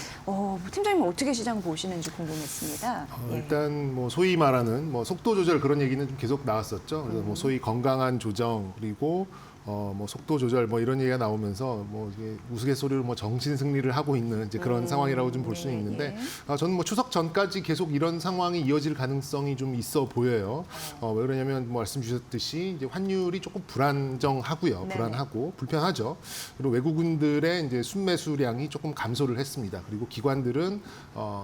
팀장님 어떻게 시장 보시는지 궁금했습니다. 예. 일단 뭐 소위 말하는 뭐 속도 조절 그런 얘기는 좀 계속 나왔었죠. 그래서 뭐 소위 건강한 조정 그리고 뭐 속도 조절 뭐 이런 얘기가 나오면서 뭐 이게 우스갯소리로 뭐 정신 승리를 하고 있는 이제 그런 상황이라고 좀 볼 수는 있는데 저는 뭐 추석 전까지 계속 이런 상황이 이어질 가능성이 좀 있어 보여요. 왜 그러냐면 뭐 말씀 주셨듯이 이제 환율이 조금 불안정하고요. 네네. 불안하고 불편하죠. 그리고 외국인들의 이제 순매수량이 조금 감소를 했습니다. 그리고 기관들은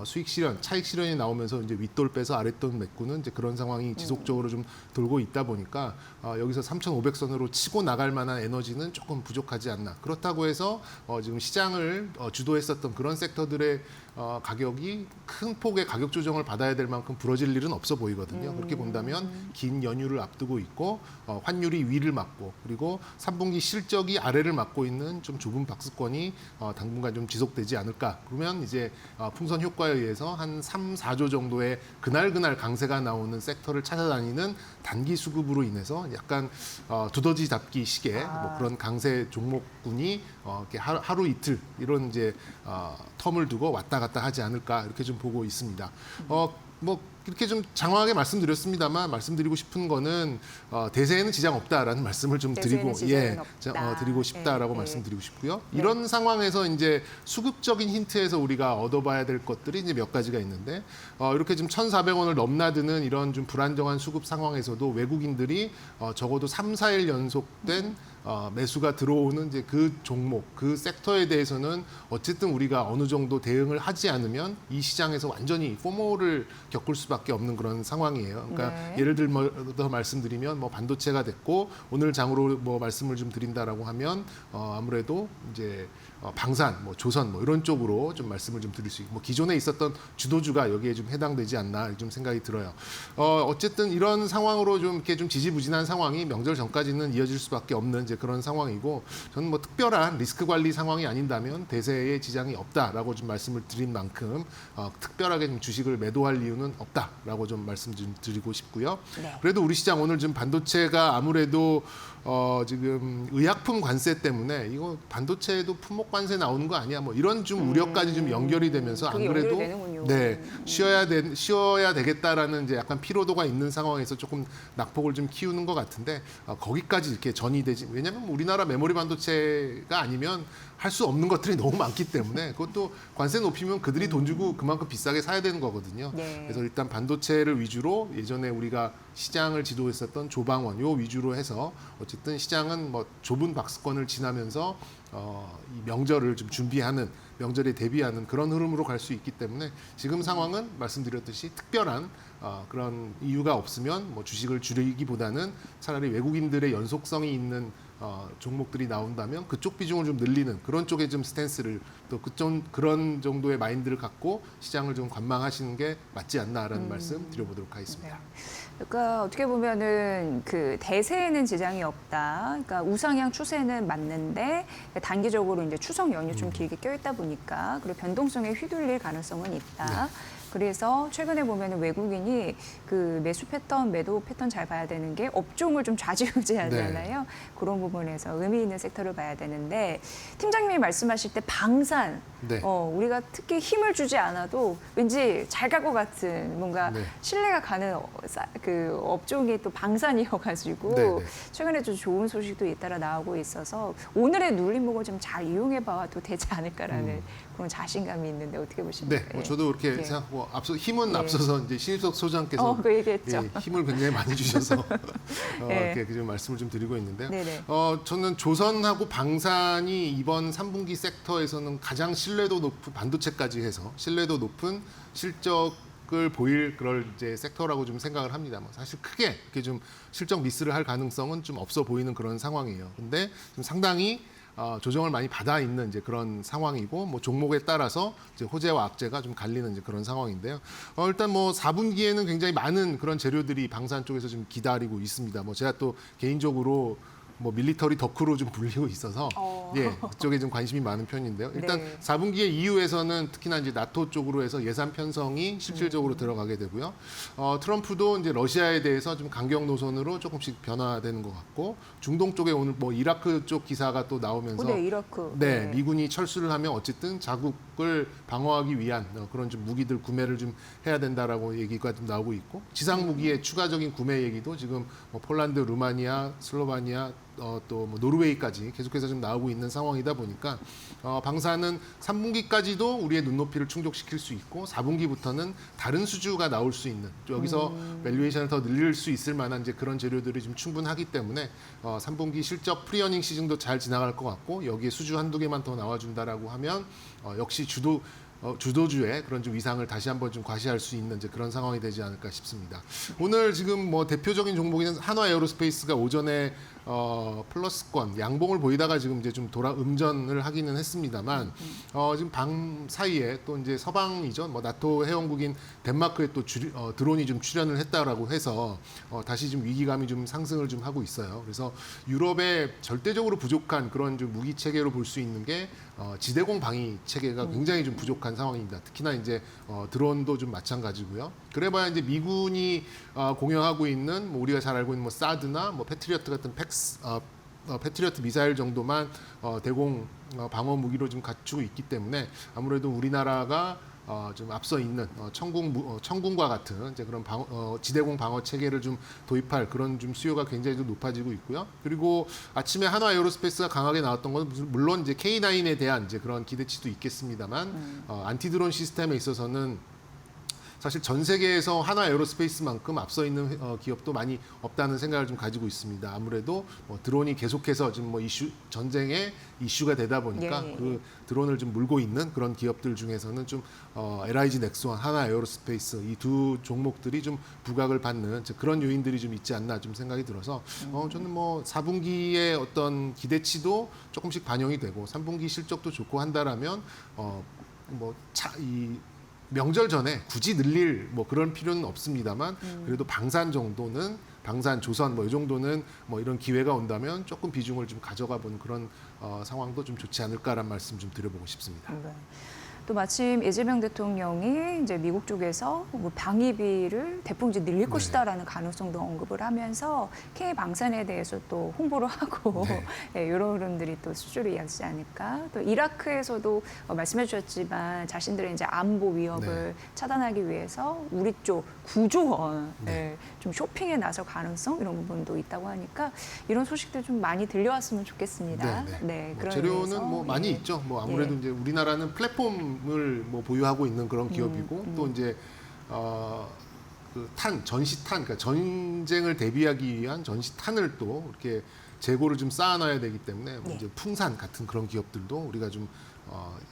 수익 실현, 차익 실현이 나오면서 이제 윗돌 빼서 아랫돌 메꾸는 이제 그런 상황이 지속적으로 좀 돌고 있다 보니까 여기서 3,500선으로 치고 나갈 만한 에너지는 조금 부족하지 않나. 그렇다고 해서 지금 시장을 주도했었던 그런 섹터들의 가격이 큰 폭의 가격 조정을 받아야 될 만큼 부러질 일은 없어 보이거든요. 그렇게 본다면 긴 연휴를 앞두고 있고 환율이 위를 막고 그리고 3분기 실적이 아래를 막고 있는 좀 좁은 박스권이 당분간 좀 지속되지 않을까. 그러면 이제 풍선 효과에 의해서 한 3, 4조 정도의 그날 강세가 나오는 섹터를 찾아다니는 단기 수급으로 인해서 약간 두더지 잡기 식의 뭐 그런 강세 종목군이 이렇게 하루 이틀 이런 이제 텀을 두고 왔다 갔다 하지 않을까 이렇게 좀 보고 있습니다. 뭐 이렇게 좀 장황하게 말씀드렸습니다만 말씀드리고 싶은 거는 대세에는 지장 없다라는 말씀을 좀 드리고 드리고 싶다라고 말씀드리고 싶고요. 이런 상황에서 이제 수급적인 힌트에서 우리가 얻어봐야 될 것들이 이제 몇 가지가 있는데 이렇게 지금 1,400원을 넘나드는 이런 좀 불안정한 수급 상황에서도 외국인들이 적어도 3, 4일 연속된 매수가 들어오는 이제 그 종목, 그 섹터에 대해서는 어쨌든 우리가 어느 정도 대응을 하지 않으면 이 시장에서 완전히 포모를 겪을 수밖에 없는 그런 상황이에요. 그러니까 예를 들어 말씀드리면 뭐 반도체가 됐고 오늘 장으로 뭐 말씀을 좀 드린다라고 하면 아무래도 이제 방산, 뭐 조선 뭐 이런 쪽으로 좀 말씀을 좀 드릴 수 있고 뭐 기존에 있었던 주도주가 여기에 좀 해당되지 않나 좀 생각이 들어요. 어쨌든 이런 상황으로 좀 이렇게 좀 지지부진한 상황이 명절 전까지는 이어질 수밖에 없는 이제 그런 상황이고 저는 뭐 특별한 리스크 관리 상황이 아닌다면 대세에 지장이 없다라고 좀 말씀을 드린 만큼 특별하게 좀 주식을 매도할 이유는 없다라고 좀 말씀 좀 드리고 싶고요. 그래도 우리 시장 오늘 좀 반도체가 아무래도 지금 의약품 관세 때문에 이거 반도체에도 품목 관세 나오는 거 아니야? 뭐 이런 좀 우려까지 좀 연결이 되면서 안 그래도 쉬어야 되겠다라는 이제 약간 피로도가 있는 상황에서 조금 낙폭을 좀 키우는 것 같은데 거기까지 이렇게 전이 되지. 왜냐하면 우리나라 메모리 반도체가 아니면 할 수 없는 것들이 너무 많기 때문에 그것도 관세 높이면 그들이 돈 주고 그만큼 비싸게 사야 되는 거거든요. 그래서 일단 반도체를 위주로 예전에 우리가 시장을 지도했었던 조방원 요 위주로 해서 어쨌든 시장은 뭐 좁은 박스권을 지나면서 이 명절을 좀 준비하는 명절에 대비하는 그런 흐름으로 갈 수 있기 때문에 지금 상황은 말씀드렸듯이 특별한 그런 이유가 없으면 뭐 주식을 줄이기보다는 차라리 외국인들의 연속성이 있는 종목들이 나온다면 그쪽 비중을 좀 늘리는 그런 쪽에 좀 스탠스를 또 그런 정도의 마인드를 갖고 시장을 좀 관망하시는 게 맞지 않나라는 말씀 드려보도록 하겠습니다. 그러니까 어떻게 보면은 그 대세에는 지장이 없다. 그러니까 우상향 추세는 맞는데 단기적으로 이제 추석 연휴 좀 길게 껴있다 보니까 그리고 변동성에 휘둘릴 가능성은 있다. 그래서 최근에 보면은 외국인이 그 매수 패턴, 매도 패턴 잘 봐야 되는 게 업종을 좀 좌지우지하잖아요. 그런 부분에서 의미 있는 섹터를 봐야 되는데 팀장님이 말씀하실 때 방산, 네. 우리가 특히 힘을 주지 않아도 왠지 잘 갈 것 같은 뭔가 네. 신뢰가 가는 그 업종이 또 방산이어가지고 네, 네. 최근에 좀 좋은 소식도 잇따라 나오고 있어서 오늘의 눌림목을 좀 잘 이용해 봐도 되지 않을까라는 그런 자신감이 있는데 어떻게 보십니까? 네, 뭐 저도 그렇게 예. 생각하고 힘은 예. 앞서서 이제 신입석 소장께서 그 얘기했죠. 예, 힘을 굉장히 많이 주셔서 예. 이렇게 좀 말씀을 좀 드리고 있는데요. 네네. 저는 조선하고 방산이 이번 3분기 섹터에서는 가장 신뢰도 높은 반도체까지 해서 신뢰도 높은 실적을 보일 그럴 이제 섹터라고 좀 생각을 합니다. 뭐 사실 크게 이렇게 좀 실적 미스를 할 가능성은 좀 없어 보이는 그런 상황이에요. 근데 좀 상당히 조정을 많이 받아 있는 이제 그런 상황이고 뭐 종목에 따라서 이제 호재와 악재가 좀 갈리는 이제 그런 상황인데요. 일단 뭐 4분기에는 굉장히 많은 그런 재료들이 방산 쪽에서 좀 기다리고 있습니다. 뭐 제가 또 개인적으로 뭐 밀리터리 덕후로 좀 불리고 있어서 예, 그쪽에 좀 관심이 많은 편인데요. 일단 네. 4분기의 이후에서는 특히나 이제 나토 쪽으로 해서 예산 편성이 실질적으로 들어가게 되고요. 트럼프도 이제 러시아에 대해서 좀 강경 노선으로 조금씩 변화되는 것 같고 중동 쪽에 오늘 뭐 이라크 쪽 기사가 또 나오면서 네, 이라크. 네, 미군이 철수를 하면 어쨌든 자국을 방어하기 위한 그런 좀 무기들 구매를 좀 해야 된다라고 얘기가 좀 나오고 있고 지상 무기의 추가적인 구매 얘기도 지금 뭐 폴란드, 루마니아, 슬로바니아 또 뭐 노르웨이까지 계속해서 좀 나오고 있는 상황이다 보니까 방산은 3분기까지도 우리의 눈높이를 충족시킬 수 있고 4분기부터는 다른 수주가 나올 수 있는 여기서 밸류에이션을 더 늘릴 수 있을 만한 이제 그런 재료들이 좀 충분하기 때문에 3분기 실적 프리어닝 시즌도 잘 지나갈 것 같고 여기에 수주 한두 개만 더 나와준다라고 하면 역시 주도주의 그런 좀 위상을 다시 한번 좀 과시할 수 있는 이제 그런 상황이 되지 않을까 싶습니다. 오늘 지금 뭐 대표적인 종목인 한화 에어로스페이스가 오전에 플러스권 양봉을 보이다가 지금 이제 좀 음전을 하기는 했습니다만 지금 밤 사이에 또 이제 서방이죠 뭐 나토 회원국인 덴마크에 또 드론이 좀 출현을 했다라고 해서 다시 좀 위기감이 좀 상승을 좀 하고 있어요. 그래서 유럽에 절대적으로 부족한 그런 좀 무기 체계로 볼 수 있는 게 지대공 방위 체계가 굉장히 좀 부족한 상황입니다. 특히나 이제 드론도 좀 마찬가지고요. 그래봐야 이제 미군이 공여하고 있는 뭐 우리가 잘 알고 있는 뭐 사드나 뭐 패트리어트 같은 패트리어트 미사일 정도만 대공 방어 무기로 좀 갖추고 있기 때문에 아무래도 우리나라가 좀 앞서 있는 청군과 같은 이제 그런 지대공 방어 체계를 좀 도입할 그런 좀 수요가 굉장히 좀 높아지고 있고요. 그리고 아침에 한화 에어로스페이스가 강하게 나왔던 건 물론 이제 K9에 대한 이제 그런 기대치도 있겠습니다만 안티드론 시스템에 있어서는 사실 전 세계에서 한화 에어로스페이스만큼 앞서 있는 기업도 많이 없다는 생각을 좀 가지고 있습니다. 아무래도 뭐 드론이 계속해서 지금 뭐 전쟁의 이슈가 되다 보니까 예. 그 드론을 좀 물고 있는 그런 기업들 중에서는 좀 LIG 넥스원, 한화 에어로스페이스 이 두 종목들이 좀 부각을 받는 그런 요인들이 좀 있지 않나 좀 생각이 들어서 저는 뭐 4분기의 어떤 기대치도 조금씩 반영이 되고 3분기 실적도 좋고 한다라면 이 명절 전에 굳이 늘릴 뭐 그런 필요는 없습니다만 그래도 방산 정도는 방산 조선 뭐 이 정도는 뭐 이런 기회가 온다면 조금 비중을 좀 가져가 보는 그런 상황도 좀 좋지 않을까라는 말씀 좀 드려보고 싶습니다. 네. 또 마침 이재명 대통령이 이제 미국 쪽에서 뭐 방위비를 대폭 이제 늘릴 것이다라는 가능성도 언급을 하면서 K 방산에 대해서 또 홍보를 하고 네, 이런 흐름들이 또 수주를 이어지지 않을까. 또 이라크에서도 말씀해 주셨지만 자신들의 이제 안보 위협을 차단하기 위해서 우리 쪽 9조 원 좀 쇼핑에 나설 가능성 이런 부분도 있다고 하니까 이런 소식들 좀 많이 들려왔으면 좋겠습니다. 네, 뭐 그런 재료는 의미에서, 뭐 많이 있죠. 뭐 아무래도 이제 우리나라는 플랫폼을 뭐 보유하고 있는 그런 기업이고 또 이제 그 전시탄, 그러니까 전쟁을 대비하기 위한 전시탄을 또 이렇게 재고를 좀 쌓아놔야 되기 때문에 뭐 이제 풍산 같은 그런 기업들도 우리가 좀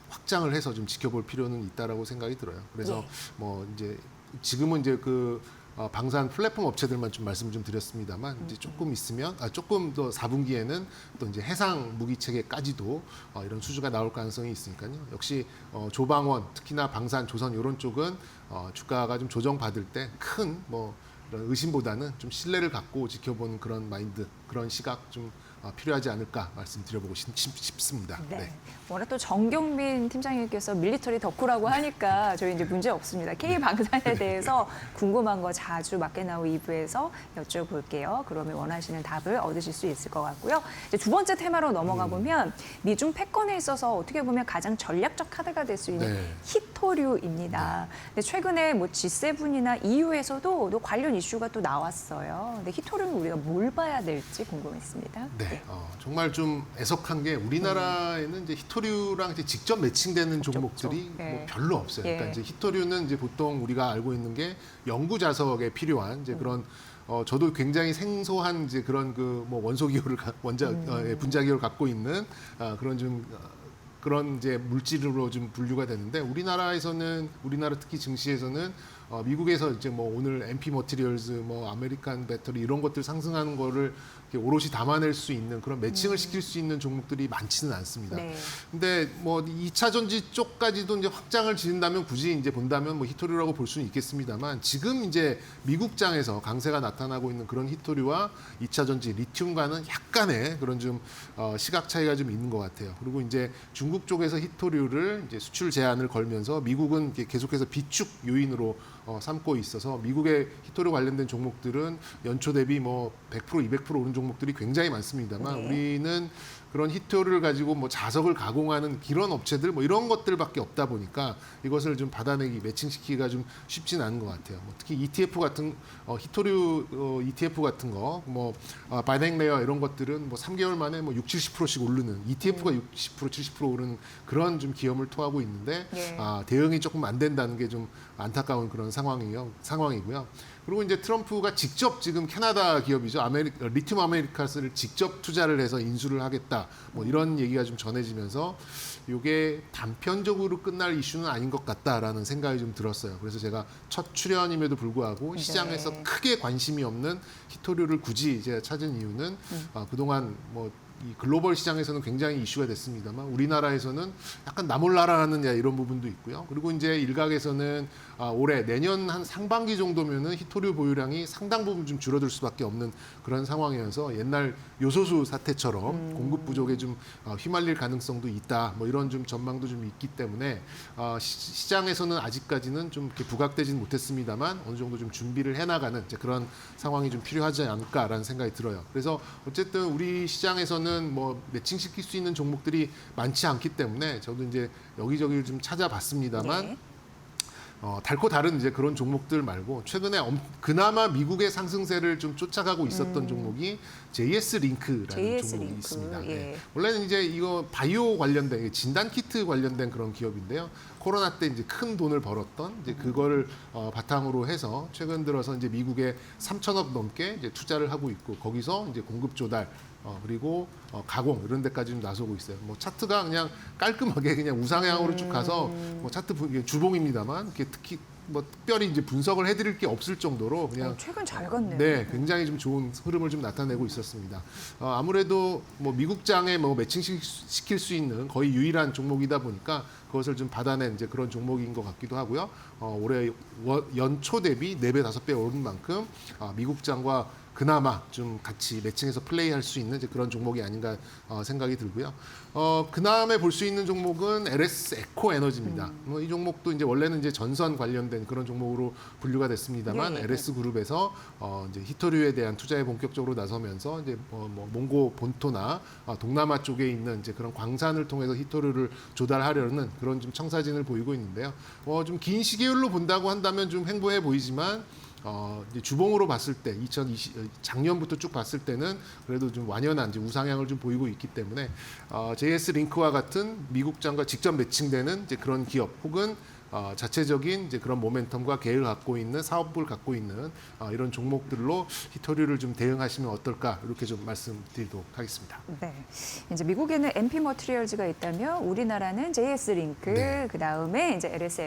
확장을 해서 좀 지켜볼 필요는 있다라고 생각이 들어요. 그래서 뭐 이제 지금은 이제 그 방산 플랫폼 업체들만 좀 말씀을 좀 드렸습니다만 이제 조금 있으면 조금 더 4분기에는 또 이제 해상 무기 체계까지도 이런 수주가 나올 가능성이 있으니까요. 역시 조방원 특히나 방산 조선 이런 쪽은 주가가 좀 조정받을 때 큰 뭐 이런 의심보다는 좀 신뢰를 갖고 지켜보는 그런 마인드 그런 시각 좀 필요하지 않을까 말씀드려보고 싶습니다. 네. 워낙 또 정경민 팀장님께서 밀리터리 덕후라고 하니까 저희 이제 문제 없습니다. K방산에 대해서 궁금한 거 자주 맞게나우 2부에서 여쭤볼게요. 그러면 원하시는 답을 얻으실 수 있을 것 같고요. 이제 두 번째 테마로 넘어가 보면 미중 패권에 있어서 어떻게 보면 가장 전략적 카드가 될 수 있는 네. 히토류입니다. 근데 최근에 뭐 G7이나 EU에서도 또 관련 이슈가 또 나왔어요. 근데 히토류는 우리가 뭘 봐야 될지 궁금했습니다. 네, 정말 좀 애석한 게 우리나라에는 이제 히토류랑 이제 직접 매칭되는 종목들이 네. 뭐 별로 없어요. 예. 그러니까 이제 히토류는 이제 보통 우리가 알고 있는 게 연구 자석에 필요한 이제 그런 저도 굉장히 생소한 이제 그런 그 뭐 원소 기호를 분자 기호를 갖고 있는 그런 좀 그런 이제 물질로 좀 분류가 되는데 우리나라 특히 증시에서는 미국에서 이제 뭐 오늘 MP 머티리얼즈, 뭐 아메리칸 배터리 이런 것들 상승하는 거를 이렇게 오롯이 담아낼 수 있는 그런 매칭을 시킬 수 있는 종목들이 많지는 않습니다. 네. 근데 뭐 2차 전지 쪽까지도 이제 확장을 지른다면 굳이 이제 본다면 뭐 히토류라고 볼 수는 있겠습니다만 지금 이제 미국장에서 강세가 나타나고 있는 그런 히토류와 2차 전지 리튬과는 약간의 그런 좀 시각 차이가 좀 있는 것 같아요. 그리고 이제 중국 쪽에서 히토류를 이제 수출 제한을 걸면서 미국은 계속해서 비축 요인으로 삼고 있어서 미국의 히토류 관련된 종목들은 연초 대비 뭐 100%, 200% 오른 종목들이 굉장히 많습니다만 네. 우리는 그런 히토류를 가지고 뭐 자석을 가공하는 이런 업체들 뭐 이런 것들밖에 없다 보니까 이것을 좀 받아내기 매칭시키기가 좀 쉽지는 않은 것 같아요. 뭐 특히 ETF 같은 히토류 ETF 같은 거 뭐 바이넥레어 이런 것들은 뭐 3개월 만에 뭐 60-70%씩 오르는 ETF가 60% 70% 오르는 그런 좀 기염을 토하고 있는데 예. 대응이 조금 안 된다는 게 좀 안타까운 그런 상황이고요. 그리고 이제 트럼프가 직접 지금 캐나다 기업이죠. 리튬 아메리카스를 직접 투자를 해서 인수를 하겠다. 뭐 이런 얘기가 좀 전해지면서 이게 단편적으로 끝날 이슈는 아닌 것 같다라는 생각이 좀 들었어요. 그래서 제가 첫 출연임에도 불구하고 시장에서 크게 관심이 없는 히토류를 굳이 제가 찾은 이유는 그동안 뭐 이 글로벌 시장에서는 굉장히 이슈가 됐습니다만 우리나라에서는 약간 나몰라라하는 이런 부분도 있고요. 그리고 이제 일각에서는 올해 내년 한 상반기 정도면은 히토류 보유량이 상당 부분 좀 줄어들 수밖에 없는 그런 상황이어서 옛날 요소수 사태처럼 공급 부족에 좀 휘말릴 가능성도 있다. 뭐 이런 좀 전망도 좀 있기 때문에 시장에서는 아직까지는 좀 이렇게 부각되지는 못했습니다만 어느 정도 좀 준비를 해나가는 이제 그런 상황이 좀 필요하지 않을까라는 생각이 들어요. 그래서 어쨌든 우리 시장에서는 뭐 매칭시킬 수 있는 종목들이 많지 않기 때문에 저도 이제 여기저기 좀 찾아봤습니다만 네. 달고 다른 이제 그런 종목들 말고 최근에 그나마 미국의 상승세를 좀 쫓아가고 있었던 종목이 JS 링크라는 JS 종목이 링크, 있습니다. 예. 네. 원래는 이제 이거 바이오 관련된 진단 키트 관련된 그런 기업인데요. 코로나 때 이제 큰 돈을 벌었던 이제 그거를 바탕으로 해서 최근 들어서 이제 미국에 3천억 넘게 이제 투자를 하고 있고 거기서 이제 공급 조달 그리고 가공 이런 데까지 좀 나서고 있어요. 뭐 차트가 그냥 깔끔하게 그냥 우상향으로 쭉 가서 뭐 차트 주봉입니다만 이렇게 특히 뭐 특별히 이제 분석을 해드릴 게 없을 정도로 그냥 최근 잘 갔네요. 네, 굉장히 좀 좋은 흐름을 좀 나타내고 있었습니다. 아무래도 뭐 미국장에 뭐 매칭시킬 수 있는 거의 유일한 종목이다 보니까 그것을 좀 받아낸 이제 그런 종목인 것 같기도 하고요. 올해 연초 대비 4배, 5배 오른 만큼 미국장과 그나마 좀 같이 매칭해서 플레이할 수 있는 이제 그런 종목이 아닌가 생각이 들고요. 그다음에 볼 수 있는 종목은 LS 에코 에너지입니다. 뭐 이 종목도 이제 원래는 이제 전선 관련된 그런 종목으로 분류가 됐습니다만 예, 예. LS 그룹에서 이제 히토류에 대한 투자에 본격적으로 나서면서 이제 뭐 몽고 본토나 동남아 쪽에 있는 이제 그런 광산을 통해서 히토류를 조달하려는 그런 좀 청사진을 보이고 있는데요. 좀 긴 시계율로 본다고 한다면 좀 횡보해 보이지만. 이제 주봉으로 봤을 때 작년부터 쭉 봤을 때는 그래도 좀 완연한 이제 우상향을 좀 보이고 있기 때문에 JS 링크와 같은 미국장과 직접 매칭되는 이제 그런 기업 혹은 자체적인 이제 그런 모멘텀과 계획을 갖고 있는 사업부를 갖고 있는 이런 종목들로 히토류를 좀 대응하시면 어떨까 이렇게 좀 말씀드리도록 하겠습니다. 네. 이제 미국에는 MP 머티리얼즈가 있다면 우리나라는 JS 링크, 네. 그 다음에 이제 LS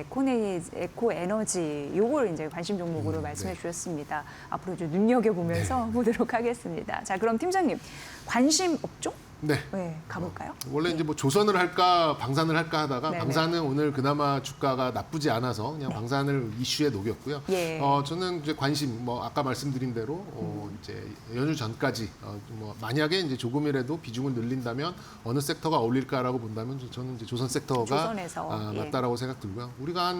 에코 에너지 요걸 이제 관심 종목으로 말씀해 네. 주셨습니다. 앞으로 좀 눈여겨 보면서 보도록 하겠습니다. 자, 그럼 팀장님 관심 업종 네. 네, 가볼까요? 원래 이제 뭐 조선을 할까 방산을 할까 하다가 네네. 방산은 오늘 그나마 주가가 나쁘지 않아서 그냥 방산을 이슈에 녹였고요. 예. 저는 이제 관심 뭐 아까 말씀드린 대로 이제 연휴 전까지 뭐 만약에 이제 조금이라도 비중을 늘린다면 어느 섹터가 어울릴까라고 본다면 저는 이제 조선 섹터가 조선에서, 예. 맞다라고 생각 들고요. 우리가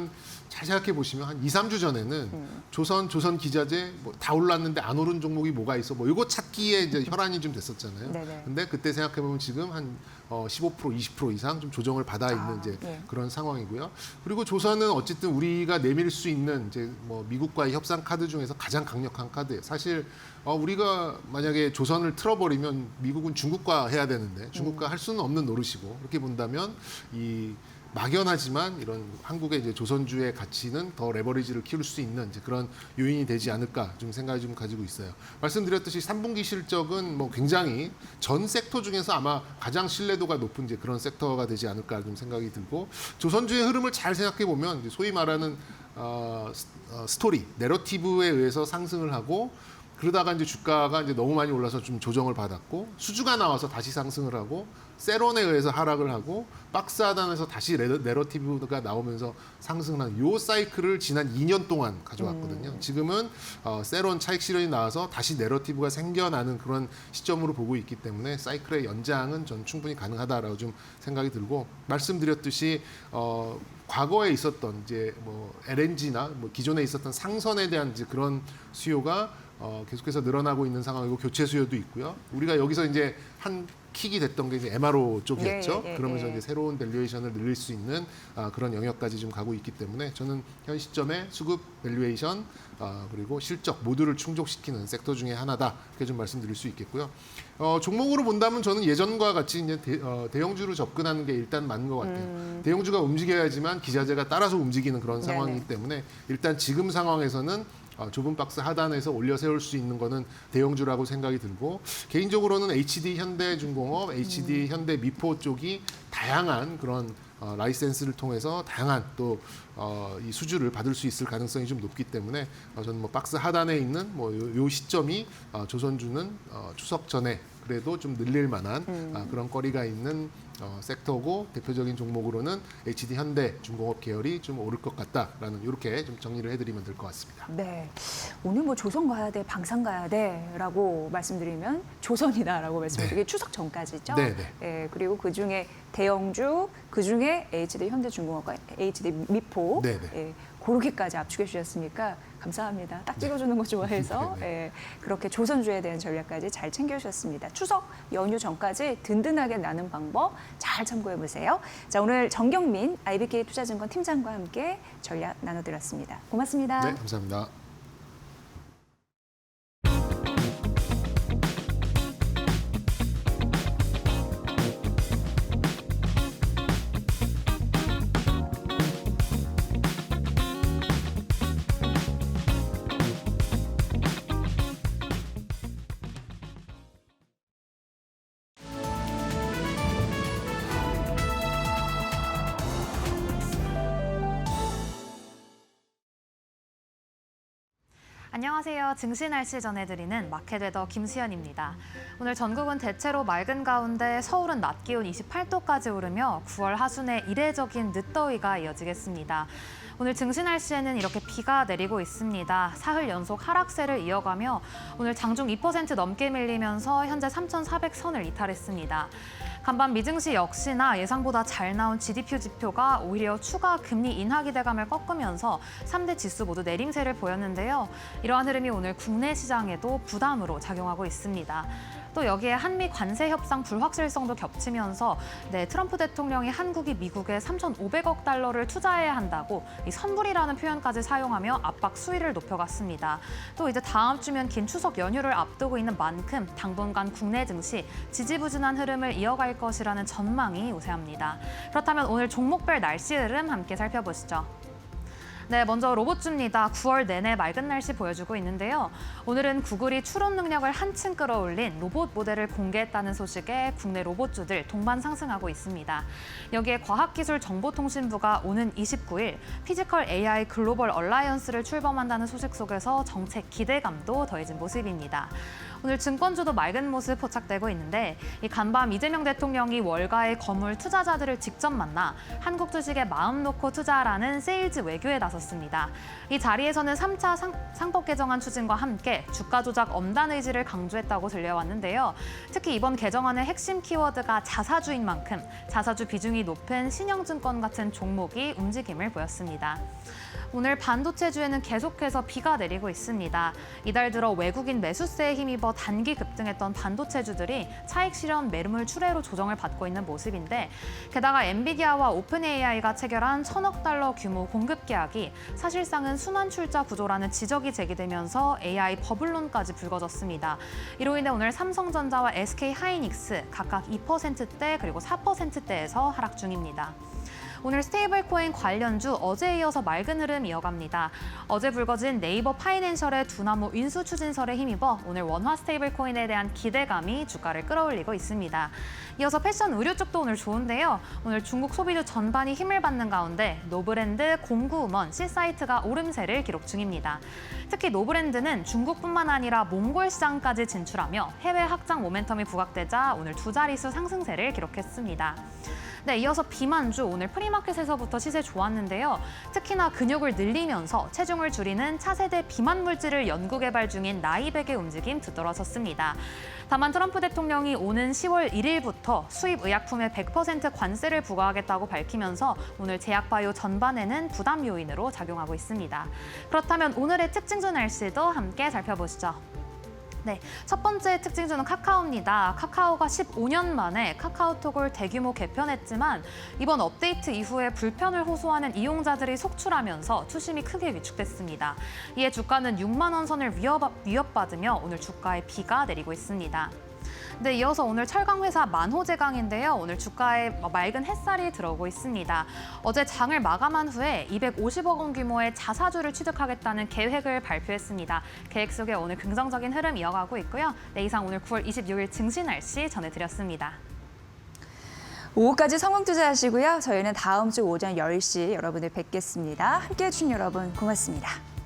잘 생각해 보시면 한 2, 3주 전에는 조선 기자재 뭐 다 올랐는데 안 오른 종목이 뭐가 있어? 뭐 이거 찾기에 이제 혈안이 좀 됐었잖아요. 네네. 근데 그때 생각해 보면 지금 한 15%, 20% 이상 좀 조정을 받아 있는 이제 예. 그런 상황이고요. 그리고 조선은 어쨌든 우리가 내밀 수 있는 이제 뭐 미국과의 협상 카드 중에서 가장 강력한 카드예요. 사실 우리가 만약에 조선을 틀어버리면 미국은 중국과 해야 되는데 중국과 할 수는 없는 노릇이고 그렇게 본다면 이 막연하지만 이런 한국의 이제 조선주의 가치는 더 레버리지를 키울 수 있는 이제 그런 요인이 되지 않을까 좀 생각이 좀 가지고 있어요. 말씀드렸듯이 3분기 실적은 뭐 굉장히 전 섹터 중에서 아마 가장 신뢰도가 높은 이제 그런 섹터가 되지 않을까 좀 생각이 들고 조선주의 흐름을 잘 생각해 보면 이제 소위 말하는 스토리, 내러티브에 의해서 상승을 하고 그러다가 이제 주가가 이제 너무 많이 올라서 좀 조정을 받았고 수주가 나와서 다시 상승을 하고 세론에 의해서 하락을 하고 박스 하단에서 다시 내러티브가 나오면서 상승을 하는 요 사이클을 지난 2년 동안 가져왔거든요. 지금은 세론 차익 실현이 나와서 다시 내러티브가 생겨나는 그런 시점으로 보고 있기 때문에 사이클의 연장은 전 충분히 가능하다라고 좀 생각이 들고 말씀드렸듯이 과거에 있었던 이제 뭐 LNG나 뭐 기존에 있었던 상선에 대한 이제 그런 수요가 계속해서 늘어나고 있는 상황이고 교체 수요도 있고요. 우리가 여기서 이제 한 킥이 됐던 게 이제 MRO 쪽이었죠. 예. 그러면서 이제 새로운 밸류에이션을 늘릴 수 있는 그런 영역까지 좀 가고 있기 때문에 저는 현 시점에 수급 밸류에이션 그리고 실적 모두를 충족시키는 섹터 중에 하나다 이렇게 좀 말씀드릴 수 있겠고요. 종목으로 본다면 저는 예전과 같이 이제 대형주로 접근하는 게 일단 맞는 것 같아요. 대형주가 움직여야지만 기자재가 따라서 움직이는 그런 상황이기 때문에 일단 지금 상황에서는 좁은 박스 하단에서 올려 세울 수 있는 거는 대형주라고 생각이 들고 개인적으로는 HD 현대중공업, HD 현대미포 쪽이 다양한 그런 라이센스를 통해서 다양한 또 이 수주를 받을 수 있을 가능성이 좀 높기 때문에 저는 뭐 박스 하단에 있는 뭐 요 시점이 조선주는 추석 전에 그래도 좀 늘릴 만한 그런 거리가 있는 섹터고 대표적인 종목으로는 HD 현대중공업 계열이 좀 오를 것 같다라는 이렇게 좀 정리를 해드리면 될 것 같습니다. 네. 오늘 뭐 조선 가야 돼, 방산 가야 돼라고 말씀드리면 조선이다라고 말씀드리게 추석 전까지죠. 네네. 네, 그리고 그 중에 대형주, 그 중에 HD 현대중공업과 HD 미포, 네네. 예, 그렇게까지 압축해 주셨으니까 감사합니다. 딱 찍어주는 거 좋아해서 예, 그렇게 조선주에 대한 전략까지 잘 챙겨주셨습니다. 추석 연휴 전까지 든든하게 나는 방법 잘 참고해 보세요. 자, 오늘 정경민 IBK 투자증권 팀장과 함께 전략 나눠드렸습니다. 고맙습니다. 네, 감사합니다. 안녕하세요. 증시 날씨 전해드리는 마켓웨더 김수현입니다. 오늘 전국은 대체로 맑은 가운데 서울은 낮 기온 28도까지 오르며 9월 하순의 이례적인 늦더위가 이어지겠습니다. 오늘 증시 날씨에는 이렇게 비가 내리고 있습니다. 사흘 연속 하락세를 이어가며 오늘 장중 2% 넘게 밀리면서 현재 3,400선을 이탈했습니다. 간밤 미증시 역시나 예상보다 잘 나온 GDP 지표가 오히려 추가 금리 인하 기대감을 꺾으면서 3대 지수 모두 내림세를 보였는데요. 이러한 흐름이 오늘 국내 시장에도 부담으로 작용하고 있습니다. 또 여기에 한미 관세 협상 불확실성도 겹치면서 트럼프 대통령이 한국이 미국에 3,500억 달러를 투자해야 한다고 이 선불이라는 표현까지 사용하며 압박 수위를 높여갔습니다. 또 이제 다음 주면 긴 추석 연휴를 앞두고 있는 만큼 당분간 국내 증시 지지부진한 흐름을 이어갈 것이라는 전망이 우세합니다. 그렇다면 오늘 종목별 날씨 흐름 함께 살펴보시죠. 네, 먼저 로봇주입니다. 9월 내내 맑은 날씨 보여주고 있는데요. 오늘은 구글이 추론 능력을 한층 끌어올린 로봇 모델을 공개했다는 소식에 국내 로봇주들 동반 상승하고 있습니다. 여기에 과학기술정보통신부가 오는 29일 피지컬 AI 글로벌 얼라이언스를 출범한다는 소식 속에서 정책 기대감도 더해진 모습입니다. 오늘 증권주도 맑은 모습 포착되고 있는데 이 간밤 이재명 대통령이 월가의 거물 투자자들을 직접 만나 한국 주식에 마음 놓고 투자하라는 세일즈 외교에 나섰습니다. 이 자리에서는 3차 상법 개정안 추진과 함께 주가 조작 엄단 의지를 강조했다고 들려왔는데요. 특히 이번 개정안의 핵심 키워드가 자사주인 만큼 자사주 비중이 높은 신영증권 같은 종목이 움직임을 보였습니다. 오늘 반도체주에는 계속해서 비가 내리고 있습니다. 이달 들어 외국인 매수세에 힘입어 단기 급등했던 반도체주들이 차익 실현 매물 출회로 조정을 받고 있는 모습인데 게다가 엔비디아와 오픈 AI가 체결한 1,000억 달러 규모 공급 계약이 사실상은 순환 출자 구조라는 지적이 제기되면서 AI 버블론까지 불거졌습니다. 이로 인해 오늘 삼성전자와 SK 하이닉스 각각 2%대 그리고 4%대에서 하락 중입니다. 오늘 스테이블코인 관련주 어제에 이어서 맑은 흐름 이어갑니다. 어제 불거진 네이버 파이낸셜의 두나무 인수 추진설에 힘입어 오늘 원화 스테이블코인에 대한 기대감이 주가를 끌어올리고 있습니다. 이어서 패션 의류 쪽도 오늘 좋은데요. 오늘 중국 소비주 전반이 힘을 받는 가운데 노브랜드, 공구음원, C사이트가 오름세를 기록 중입니다. 특히 노브랜드는 중국뿐만 아니라 몽골 시장까지 진출하며 해외 확장 모멘텀이 부각되자 오늘 두 자릿수 상승세를 기록했습니다. 네, 이어서 비만주 오늘 프리마켓에서부터 시세 좋았는데요. 특히나 근육을 늘리면서 체중을 줄이는 차세대 비만 물질을 연구 개발 중인 나이백의 움직임 뒤떨어졌습니다. 다만 트럼프 대통령이 오는 10월 1일부터 수입 의약품에 100% 관세를 부과하겠다고 밝히면서 오늘 제약바이오 전반에는 부담 요인으로 작용하고 있습니다. 그렇다면 오늘의 특징주 날씨도 함께 살펴보시죠. 네, 첫 번째 특징주는 카카오입니다. 카카오가 15년 만에 카카오톡을 대규모 개편했지만 이번 업데이트 이후에 불편을 호소하는 이용자들이 속출하면서 투심이 크게 위축됐습니다. 이에 주가는 6만 원 선을 위협받으며 오늘 주가에 비가 내리고 있습니다. 네, 이어서 오늘 철강회사 만호제강인데요. 오늘 주가에 맑은 햇살이 들어오고 있습니다. 어제 장을 마감한 후에 250억 원 규모의 자사주를 취득하겠다는 계획을 발표했습니다. 계획 속에 오늘 긍정적인 흐름 이어가고 있고요. 네, 이상 오늘 9월 26일 증시 날씨 전해드렸습니다. 오후까지 성공 투자하시고요. 저희는 다음 주 오전 10시 여러분을 뵙겠습니다. 함께해 주신 여러분 고맙습니다.